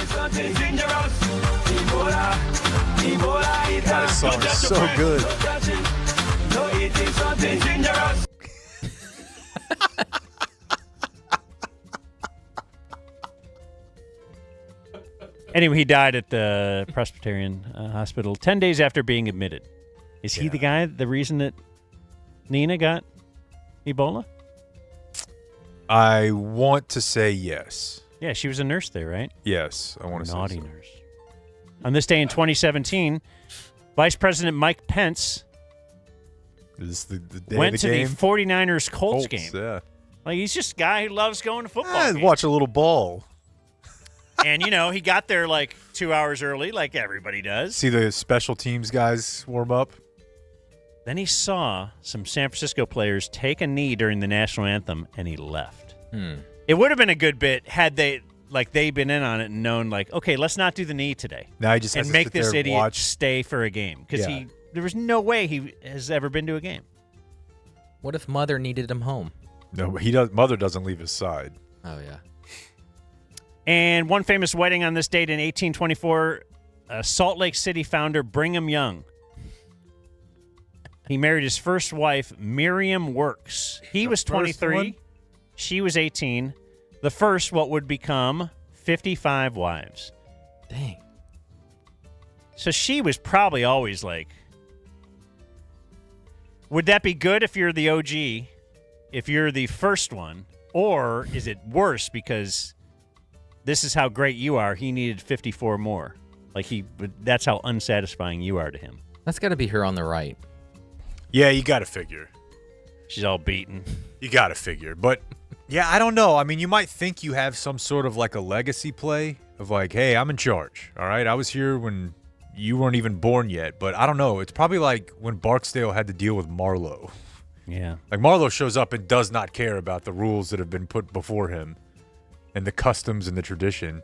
this song is so good. Anyway, he died at the Presbyterian Hospital 10 days after being admitted. Is he the guy, the reason that Nina got Ebola? I want to say yes. Yeah, she was a nurse there, right? Yes, I want to say Naughty nurse. On this day in 2017, Vice President Mike Pence went to the 49ers Colts game. Yeah. Like, he's just a guy who loves going to football games. Watch a little ball. And, you know, he got there like 2 hours early, like everybody does. See the special teams guys warm up. Then he saw some San Francisco players take a knee during the national anthem, and he left. It would have been a good bit had they been in on it and known, like, okay, let's not do the knee today. Now he just has and to make sit this there and idiot watch. stay for a game because there was no way he has ever been to a game. What if Mother needed him home? No, but Mother doesn't leave his side. Oh, yeah. And one famous wedding on this date in 1824, Salt Lake City founder Brigham Young. He married his first wife, Miriam Works. He was 23. She was 18. The first, what would become 55 wives. Dang. So she was probably always like, would that be good if you're the OG, if you're the first one? Or is it worse because this is how great you are, he needed 54 more? Like, that's how unsatisfying you are to him. That's got to be her on the right. Yeah, you got to figure. She's all beaten. You got to figure. But, yeah, I don't know. I mean, you might think you have some sort of like a legacy play of like, hey, I'm in charge. All right, I was here when you weren't even born yet. But I don't know. It's probably like when Barksdale had to deal with Marlowe. Yeah. Like, Marlowe shows up and does not care about the rules that have been put before him and the customs and the tradition.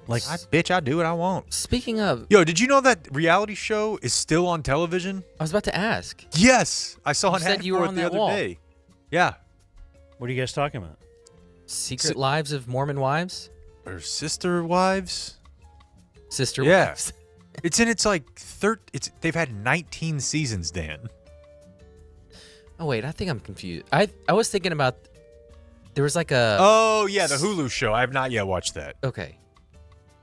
Like, bitch, I do what I want. Speaking of... Yo, did you know that reality show is still on television? I was about to ask. Yes. I saw You an said ad you were for it on the that other wall. day. Yeah. What are you guys talking about? Secret Lives of Mormon Wives? Or Sister Wives? Sister Yeah. Wives. It's in its like they've had 19 seasons, Dan. Oh, wait, I think I'm confused. I was thinking about... There was like a... Oh, yeah, the Hulu show. I have not yet watched that. Okay.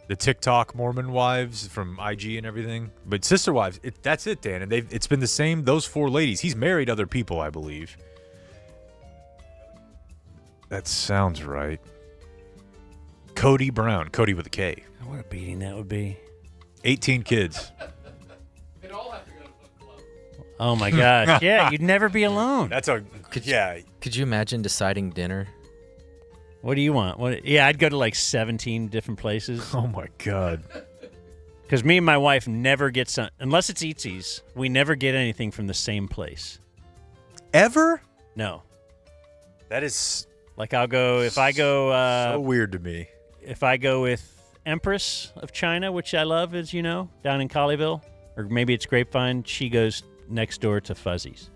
The TikTok Mormon wives from IG and everything. But sister wives, that's it, Dan. And it's been the same, those 4 ladies. He's married other people, I believe. That sounds right. Cody Brown. Cody with a K. What a beating that would be. 18 kids. Oh, my gosh. Yeah, you'd never be alone. Could you imagine deciding dinner? What do you want? Yeah, I'd go to like 17 different places. Oh, my God. Because me and my wife never get unless it's Eatsies, we never get anything from the same place. Ever? No. That is... Like if I go... so weird to me. If I go with Empress of China, which I love, as you know, down in Colleyville, or maybe it's Grapevine, she goes next door to Fuzzy's.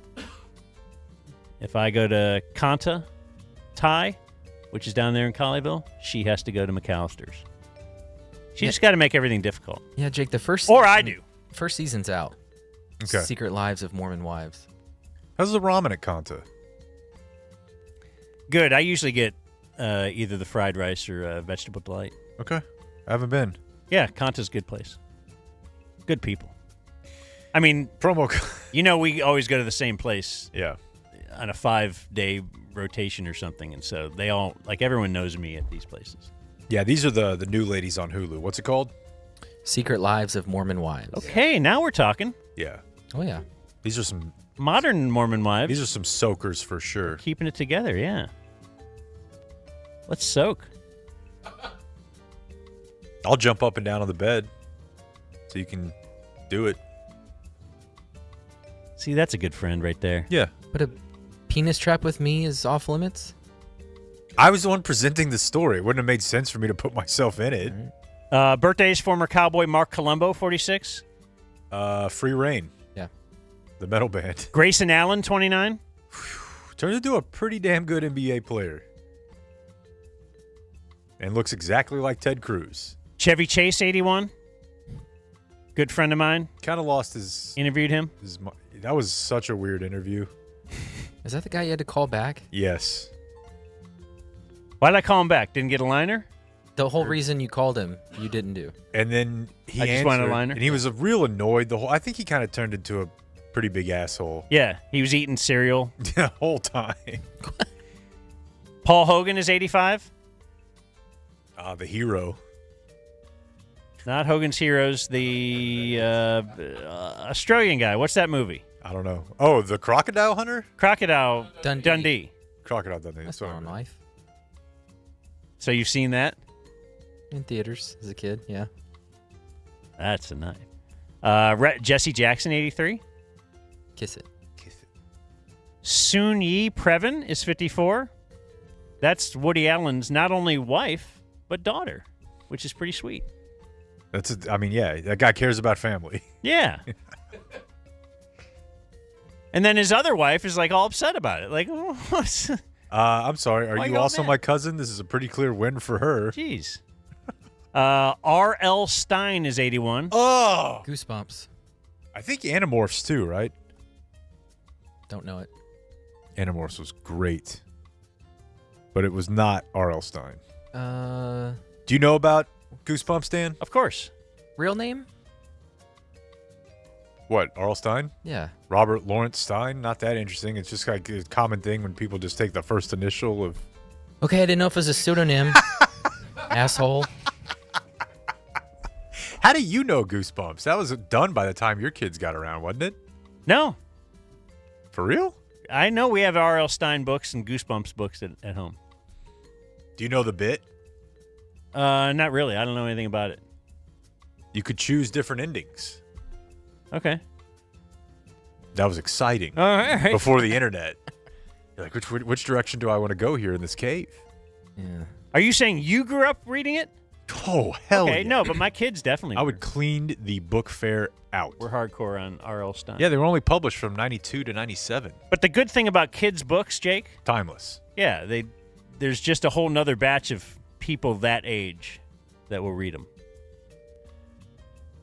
If I go to Kanta Thai, which is down there in Colleyville, she has to go to McAllister's. She just got to make everything difficult. Yeah, Jake, the first Or I do. First season's out. Okay. Secret Lives of Mormon Wives. How's the ramen at Kanta? Good. I usually get either the fried rice or vegetable delight. Okay. I haven't been. Yeah, Kanta's a good place. Good people. I mean, promo. We always go to the same place. Yeah. On a 5-day rotation or something, and so they all everyone knows me at these places. Yeah, these are the new ladies on Hulu. What's it called? Secret Lives of Mormon Wives. Okay, now we're talking. Yeah. Oh yeah. These are some modern Mormon wives. These are some soakers for sure. Keeping it together, yeah. Let's soak. I'll jump up and down on the bed so you can do it. See, that's a good friend right there. Yeah. But a penis trap with me is off limits? I was the one presenting the story. It wouldn't have made sense for me to put myself in it. Birthdays, former Cowboy Mark Colombo, 46. Free Reign. Yeah. The metal band. Grayson Allen, 29. Turned into a pretty damn good NBA player. And looks exactly like Ted Cruz. Chevy Chase, 81. Good friend of mine. Kind of lost his... Interviewed him. That was such a weird interview. Is that the guy you had to call back? Yes. Why did I call him back? Didn't get a liner? The whole reason you called him, you didn't do. And then he I just wanted a answered, liner. and he was real annoyed. I think he kind of turned into a pretty big asshole. Yeah, he was eating cereal. The whole time. Paul Hogan is 85. The hero. Not Hogan's Heroes, the Australian guy. What's that movie? I don't know. Oh, the Crocodile Hunter? Crocodile Dundee. Dundee. Crocodile Dundee. That's not on life. So you've seen that? In theaters as a kid, yeah. That's a knife. Jesse Jackson, 83. Kiss it. Soon Yi Previn is 54. That's Woody Allen's not only wife, but daughter, which is pretty sweet. Yeah, that guy cares about family. Yeah. And then his other wife is all upset about it. Like, what's... I'm sorry. Are Why you you all also mad? my cousin? This is a pretty clear win for her. Jeez. R.L. Stein is 81. Oh! Goosebumps. I think Animorphs too, right? Don't know it. Animorphs was great. But it was not R.L. Stein. Do you know about Goosebumps, Dan? Of course. Real name? What, R.L. Stein? Yeah. Robert Lawrence Stein? Not that interesting. It's just like a common thing when people just take the first initial of... Okay, I didn't know if it was a pseudonym. Asshole. How do you know Goosebumps? That was done by the time your kids got around, wasn't it? No. For real? I know we have R.L. Stein books and Goosebumps books at home. Do you know the bit? Not really. I don't know anything about it. You could choose different endings. Okay. That was exciting. All right. Before the internet. You're like, which direction do I want to go here in this cave? Yeah. Are you saying you grew up reading it? Oh, hell okay, yeah. no, but my kids definitely I were. would clean the book fair out. We're hardcore on R.L. Stein. Yeah, they were only published from 92 to 97. But the good thing about kids' books, Jake? Timeless. Yeah, there's just a whole nother batch of people that age that will read them.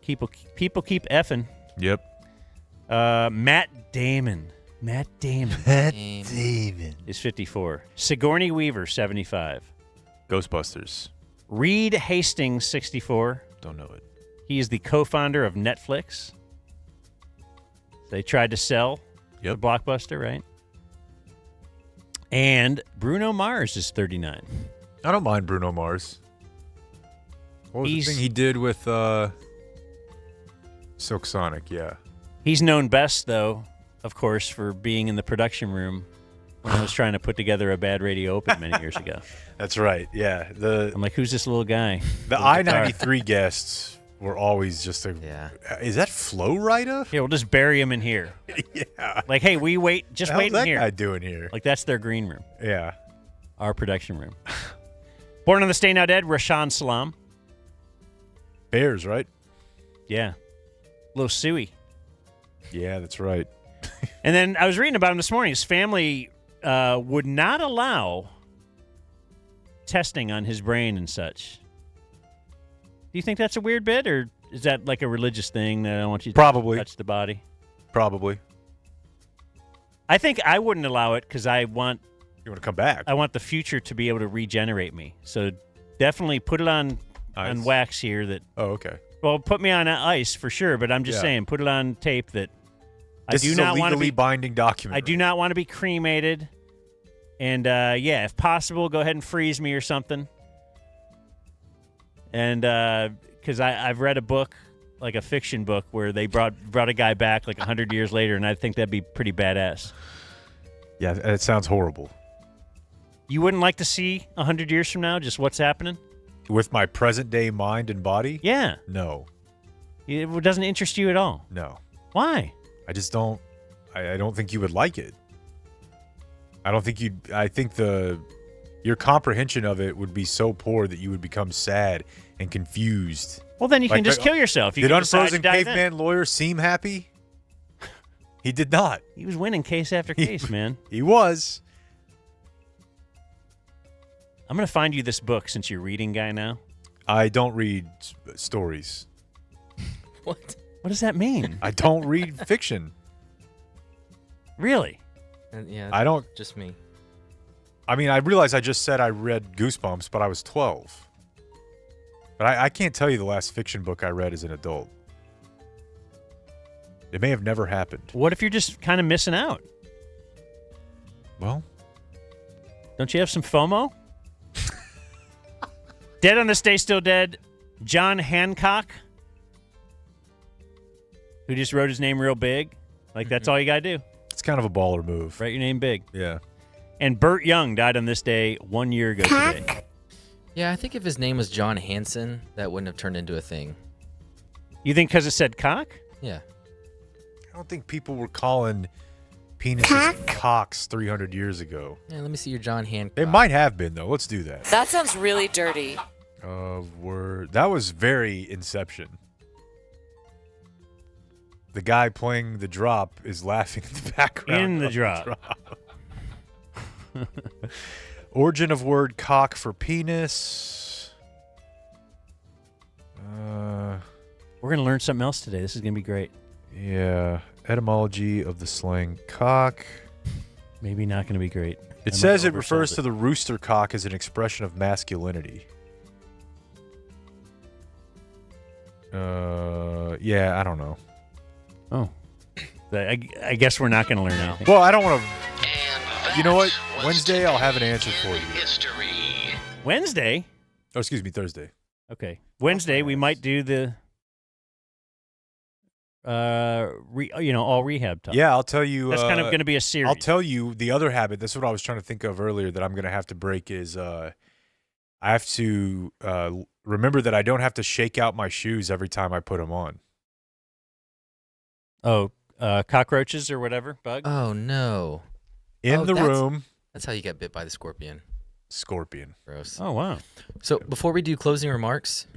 People keep effing. Yep. Matt Damon. Matt Damon is 54. Sigourney Weaver, 75. Ghostbusters. Reed Hastings, 64. Don't know it. He is the co-founder of Netflix. They tried to sell the Blockbuster, right? And Bruno Mars is 39. I don't mind Bruno Mars. What was the thing he did with Silk Sonic? Yeah. He's known best, though, of course, for being in the production room when I was trying to put together a Bad Radio Open many years ago. That's right. Yeah. I'm like, who's this little guy? The I-93 guests were always just Is that Flo Rida? Yeah, we'll just bury him in here. Yeah. Like, hey, we wait. Just How's wait in that here. guy doing here? Like, that's their green room. Yeah. Our production room. Born on the Stay Now Dead, Rashaan Salam. Bears, right? Yeah. Little Suey. Yeah, that's right. And then I was reading about him this morning. His family would not allow testing on his brain and such. Do you think that's a weird bit, or is that like a religious thing that I don't want you to touch the body? Probably. I think I wouldn't allow it because I want... You want to come back? I want the future to be able to regenerate me. So definitely put it on wax here. Oh, okay. Well, put me on ice for sure, but I'm just saying, put it on tape that This I do is not a want to legally be binding document. I do not want to be cremated. And if possible, go ahead and freeze me or something. And because I've read a book, like a fiction book, where they brought a guy back like 100 years later, and I think that'd be pretty badass. Yeah, it sounds horrible. You wouldn't like to see 100 years from now just what's happening? With my present day mind and body? Yeah. No. It doesn't interest you at all? No. Why? I just don't. I don't think you would like it. I don't think you'd. I think your comprehension of it would be so poor that you would become sad and confused. Well, then you can just kill yourself. You Did can decide Unfrozen to die then. Caveman Lawyer seem happy? He did not. He was winning case after case, man. He was. I'm going to find you this book since you're reading guy now. I don't read stories. What? What does that mean? I don't read fiction. Really? Yeah. I don't. Just me. I mean, I realize I just said I read Goosebumps, but I was 12. But I can't tell you the last fiction book I read as an adult. It may have never happened. What if you're just kind of missing out? Well, don't you have some FOMO? Dead on this day, still dead. John Hancock, who just wrote his name real big. Like, that's all you got to do. It's kind of a baller move. Write your name big. Yeah. And Burt Young died on this day 1 year ago today. Yeah, I think if his name was John Hanson, that wouldn't have turned into a thing. You think because it said cock? Yeah. I don't think people were calling penises cocks 300 years ago. Yeah, let me see your John Hancock. They might have been, though. Let's do that. That sounds really dirty. That was very Inception. The guy playing the drop is laughing in the background. In the of drop. Origin of word cock for penis. We're going to learn something else today. This is going to be great. Yeah. Etymology of the slang cock. Maybe not going to be great. It says it refers to the rooster cock as an expression of masculinity. Yeah, I don't know. Oh. I guess we're not going to learn anything. Well, I don't want to... You know what? Wednesday, I'll have an answer for you. Wednesday? Oh, excuse me, Thursday. Okay. Wednesday, we might do the... all rehab talk. Yeah, I'll tell you. That's kind of going to be a series. I'll tell you the other habit. That's what I was trying to think of earlier that I'm going to have to break is I have to remember that I don't have to shake out my shoes every time I put them on. Oh, cockroaches or whatever, bug? Oh, no. In the room. That's how you get bit by the scorpion. Scorpion. Gross. Oh, wow. So before we do closing remarks,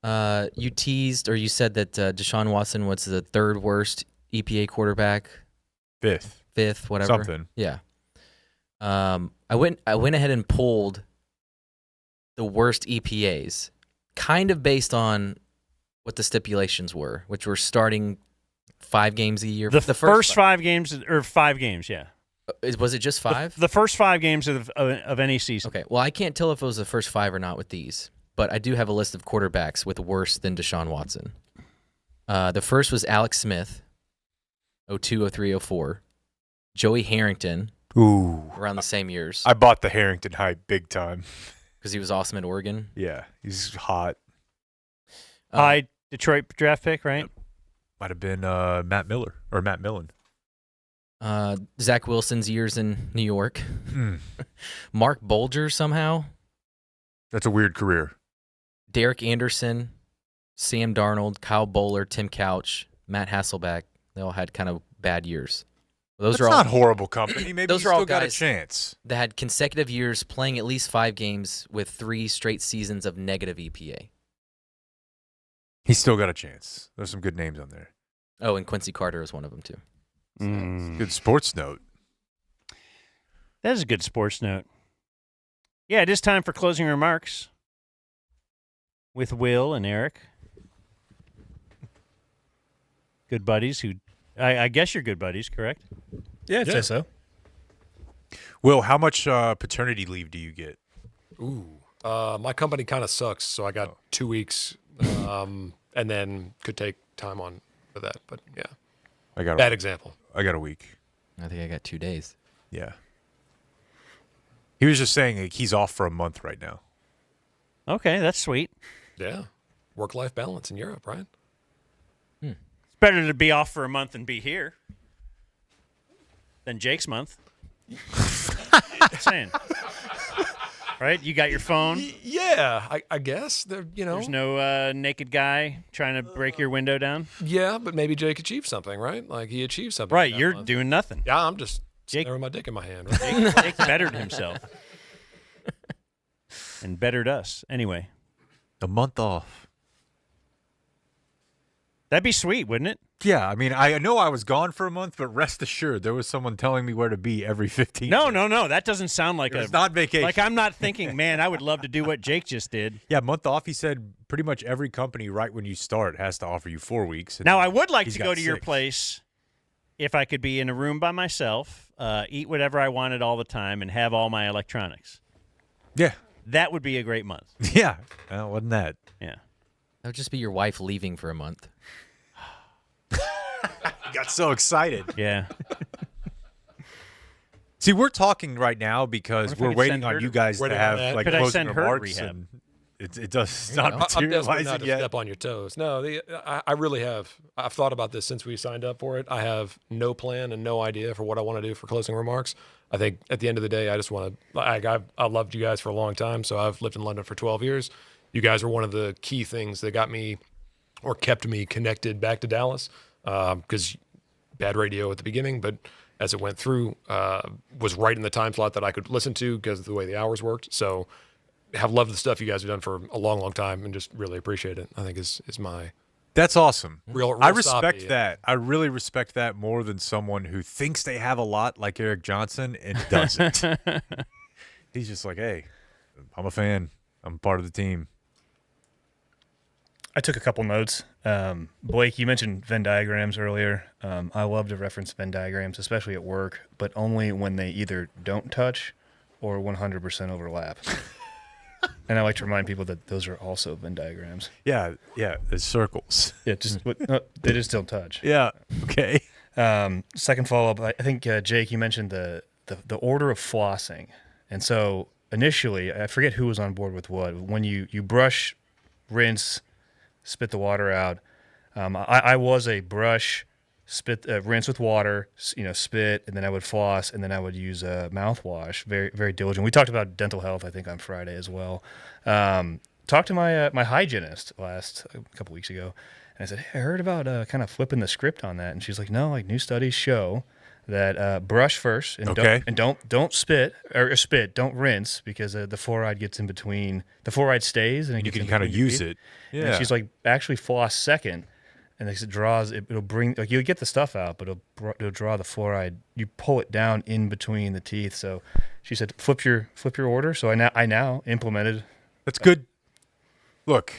you teased or you said that Deshaun Watson was the third worst EPA quarterback. Fifth, whatever. Something. Yeah. I went ahead and pulled the worst EPAs, kind of based on what the stipulations were, which were starting 5 games a year. The first 5 games, or 5 games, yeah. Was it just 5? The first 5 games of any season. Okay. Well, I can't tell if it was the first 5 or not with these. but I do have a list of quarterbacks with worse than Deshaun Watson. The first was Alex Smith, 02, 03, 04. Joey Harrington, around the same years. I bought the Harrington hype big time. Because he was awesome at Oregon? Yeah, he's hot. High Detroit draft pick, right? Might have been Matt Miller or Matt Millen. Zach Wilson's years in New York. Mark Bolger somehow. That's a weird career. Derek Anderson, Sam Darnold, Kyle Bowler, Tim Couch, Matt Hasselbeck. They all had kind of bad years. Those That's are all not horrible company. Maybe those you are all still got a guys chance. that had consecutive years playing at least 5 games with 3 straight seasons of negative EPA. He's still got a chance. There's some good names on there. Oh, and Quincy Carter is one of them too. Good sports note. That is a good sports note. Yeah, it is time for closing remarks with Will and Eric. Good buddies who, I guess you're good buddies, correct? Yeah, I'd say so. Will, how much paternity leave do you get? Ooh, my company kind of sucks, so I got 2 weeks, and then could take time on for that. But yeah, I got bad example. I got a week. I think I got 2 days. Yeah. He was just saying like, he's off for a month right now. Okay, that's sweet. Yeah, work-life balance in Europe, right? It's better to be off for a month and be here than Jake's month. Just saying. Right? You got your phone. Yeah, I guess. There's no naked guy trying to break your window down. Yeah, but maybe Jake achieved something, right? Like he achieved something. Right, that you're month. doing nothing. Yeah, I'm just Jake, there with my dick in my hand. Right? Jake bettered himself. And bettered us. Anyway. A month off. That'd be sweet, wouldn't it? Yeah, I mean, I know I was gone for a month, but rest assured, there was someone telling me where to be every 15 No, minutes. no. That doesn't sound like It's not vacation. Like I'm not thinking, man, I would love to do what Jake just did. Yeah, month off, he said pretty much every company right when you start has to offer you 4 weeks. Now, I would like he's to got go to your 6. place if I could be in a room by myself, eat whatever I wanted all the time, and have all my electronics. Yeah. That would be a great month. Yeah. Well, wasn't that? Yeah. That would just be your wife leaving for a month. Got so excited. Yeah. See, we're talking right now because we're waiting on you guys to have like closing remarks, and it does not I'm desperate materialize not to yet. step on your toes. No, I really have. I've thought about this since we signed up for it. I have no plan and no idea for what I want to do for closing remarks. I think at the end of the day, I just want to. I loved you guys for a long time, so I've lived in London for 12 years. You guys were one of the key things that got me or kept me connected back to Dallas because bad radio at the beginning, but as it went through, was right in the time slot that I could listen to because of the way the hours worked. So have loved the stuff you guys have done for a long, long time and just really appreciate it. I think is my. That's awesome. Real I respect soppy, that. I really respect that more than someone who thinks they have a lot like Eric Johnson and doesn't. He's just like, hey, I'm a fan. I'm part of the team. I took a couple notes. Blake, you mentioned Venn diagrams earlier. I love to reference Venn diagrams, especially at work, but only when they either don't touch or 100% overlap. And I like to remind people that those are also Venn diagrams. Yeah, there's circles. Yeah, they just don't touch. Yeah, okay. Second follow-up, I think, Jake, you mentioned the order of flossing. And so initially, I forget who was on board with what. When you brush, rinse, spit the water out. I was a brush, spit, rinse with water, spit, and then I would floss, and then I would use mouthwash. Very, very diligent. We talked about dental health, I think, on Friday as well. Talked to my hygienist a couple weeks ago, and I said, hey, I heard about kind of flipping the script on that, and she's like, no, like new studies show that brush first and don't spit or spit, don't rinse because the fluoride gets in between. The fluoride stays and you can kind of use it. Yeah. And she's like, actually floss second, and it draws. It'll bring you'll get the stuff out, but it'll draw the fluoride. You pull it down in between the teeth. So she said, flip your order. So I now implemented. That's good. Look,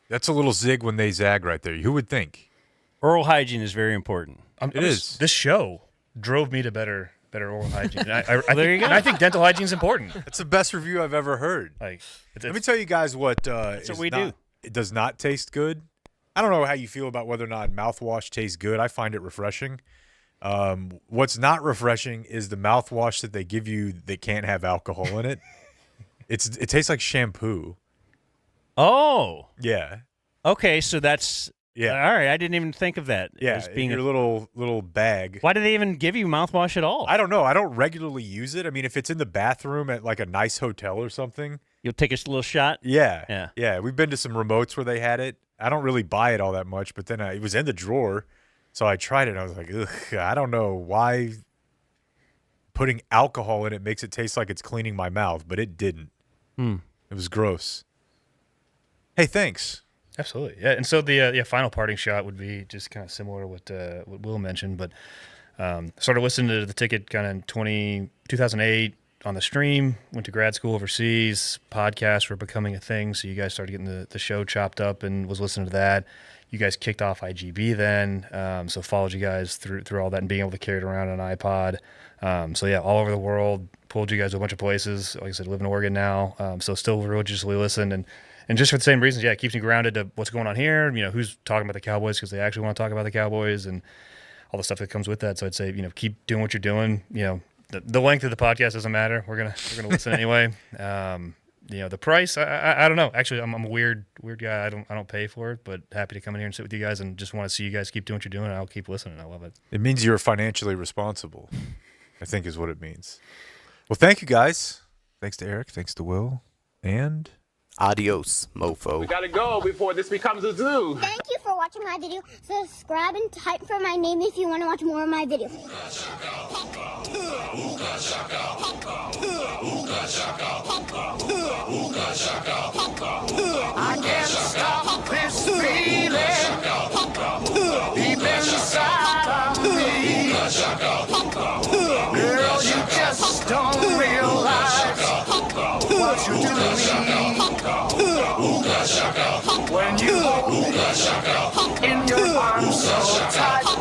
that's a little zig when they zag right there. Who would think? Oral hygiene is very important. It is. This show drove me to better better oral hygiene. And there you go. And I think dental hygiene is important. It's the best review I've ever heard. Like, let me tell you guys what we do. It does not taste good. I don't know how you feel about whether or not mouthwash tastes good. I find it refreshing. What's not refreshing is the mouthwash that they give you that can't have alcohol in it. It tastes like shampoo. Oh. Yeah. Okay, so that's all right. I didn't even think of that. Yeah, as being your little bag. Why do they even give you mouthwash at all? I don't know. I don't regularly use it. I mean, if it's in the bathroom at like a nice hotel or something, you'll take a little shot. Yeah. We've been to some remotes where they had it. I don't really buy it all that much, but then it was in the drawer, so I tried it. And I was like, ugh, I don't know why putting alcohol in it makes it taste like it's cleaning my mouth, but it didn't. It was gross. Hey, thanks. Absolutely, yeah. And so the final parting shot would be just kind of similar to what Will mentioned, but started listening to The Ticket kind of in 2008 on the stream. Went to grad school overseas. Podcasts were becoming a thing, so you guys started getting the show chopped up and was listening to that. You guys kicked off IGB then, so followed you guys through all that and being able to carry it around on an iPod. So yeah, all over the world, pulled you guys to a bunch of places. Like I said, live in Oregon now, so still religiously listen and just for the same reasons, yeah, it keeps me grounded to what's going on here. You know, who's talking about the Cowboys because they actually want to talk about the Cowboys and all the stuff that comes with that. So I'd say, keep doing what you're doing. The length of the podcast doesn't matter. We're gonna listen anyway. The price, I don't know. Actually, I'm a weird guy. I don't pay for it, but happy to come in here and sit with you guys and just want to see you guys keep doing what you're doing. And I'll keep listening. I love it. It means you're financially responsible, I think is what it means. Well, thank you guys. Thanks to Eric. Thanks to Will. And adios, mofo. We gotta go before this becomes a zoo. Thank you for watching my video. Subscribe and type for my name if you want to watch more of my videos. I can't stop this feeling deep inside of me. Girl, you just don't realize what you do to me. When you hold me in your arms so tight.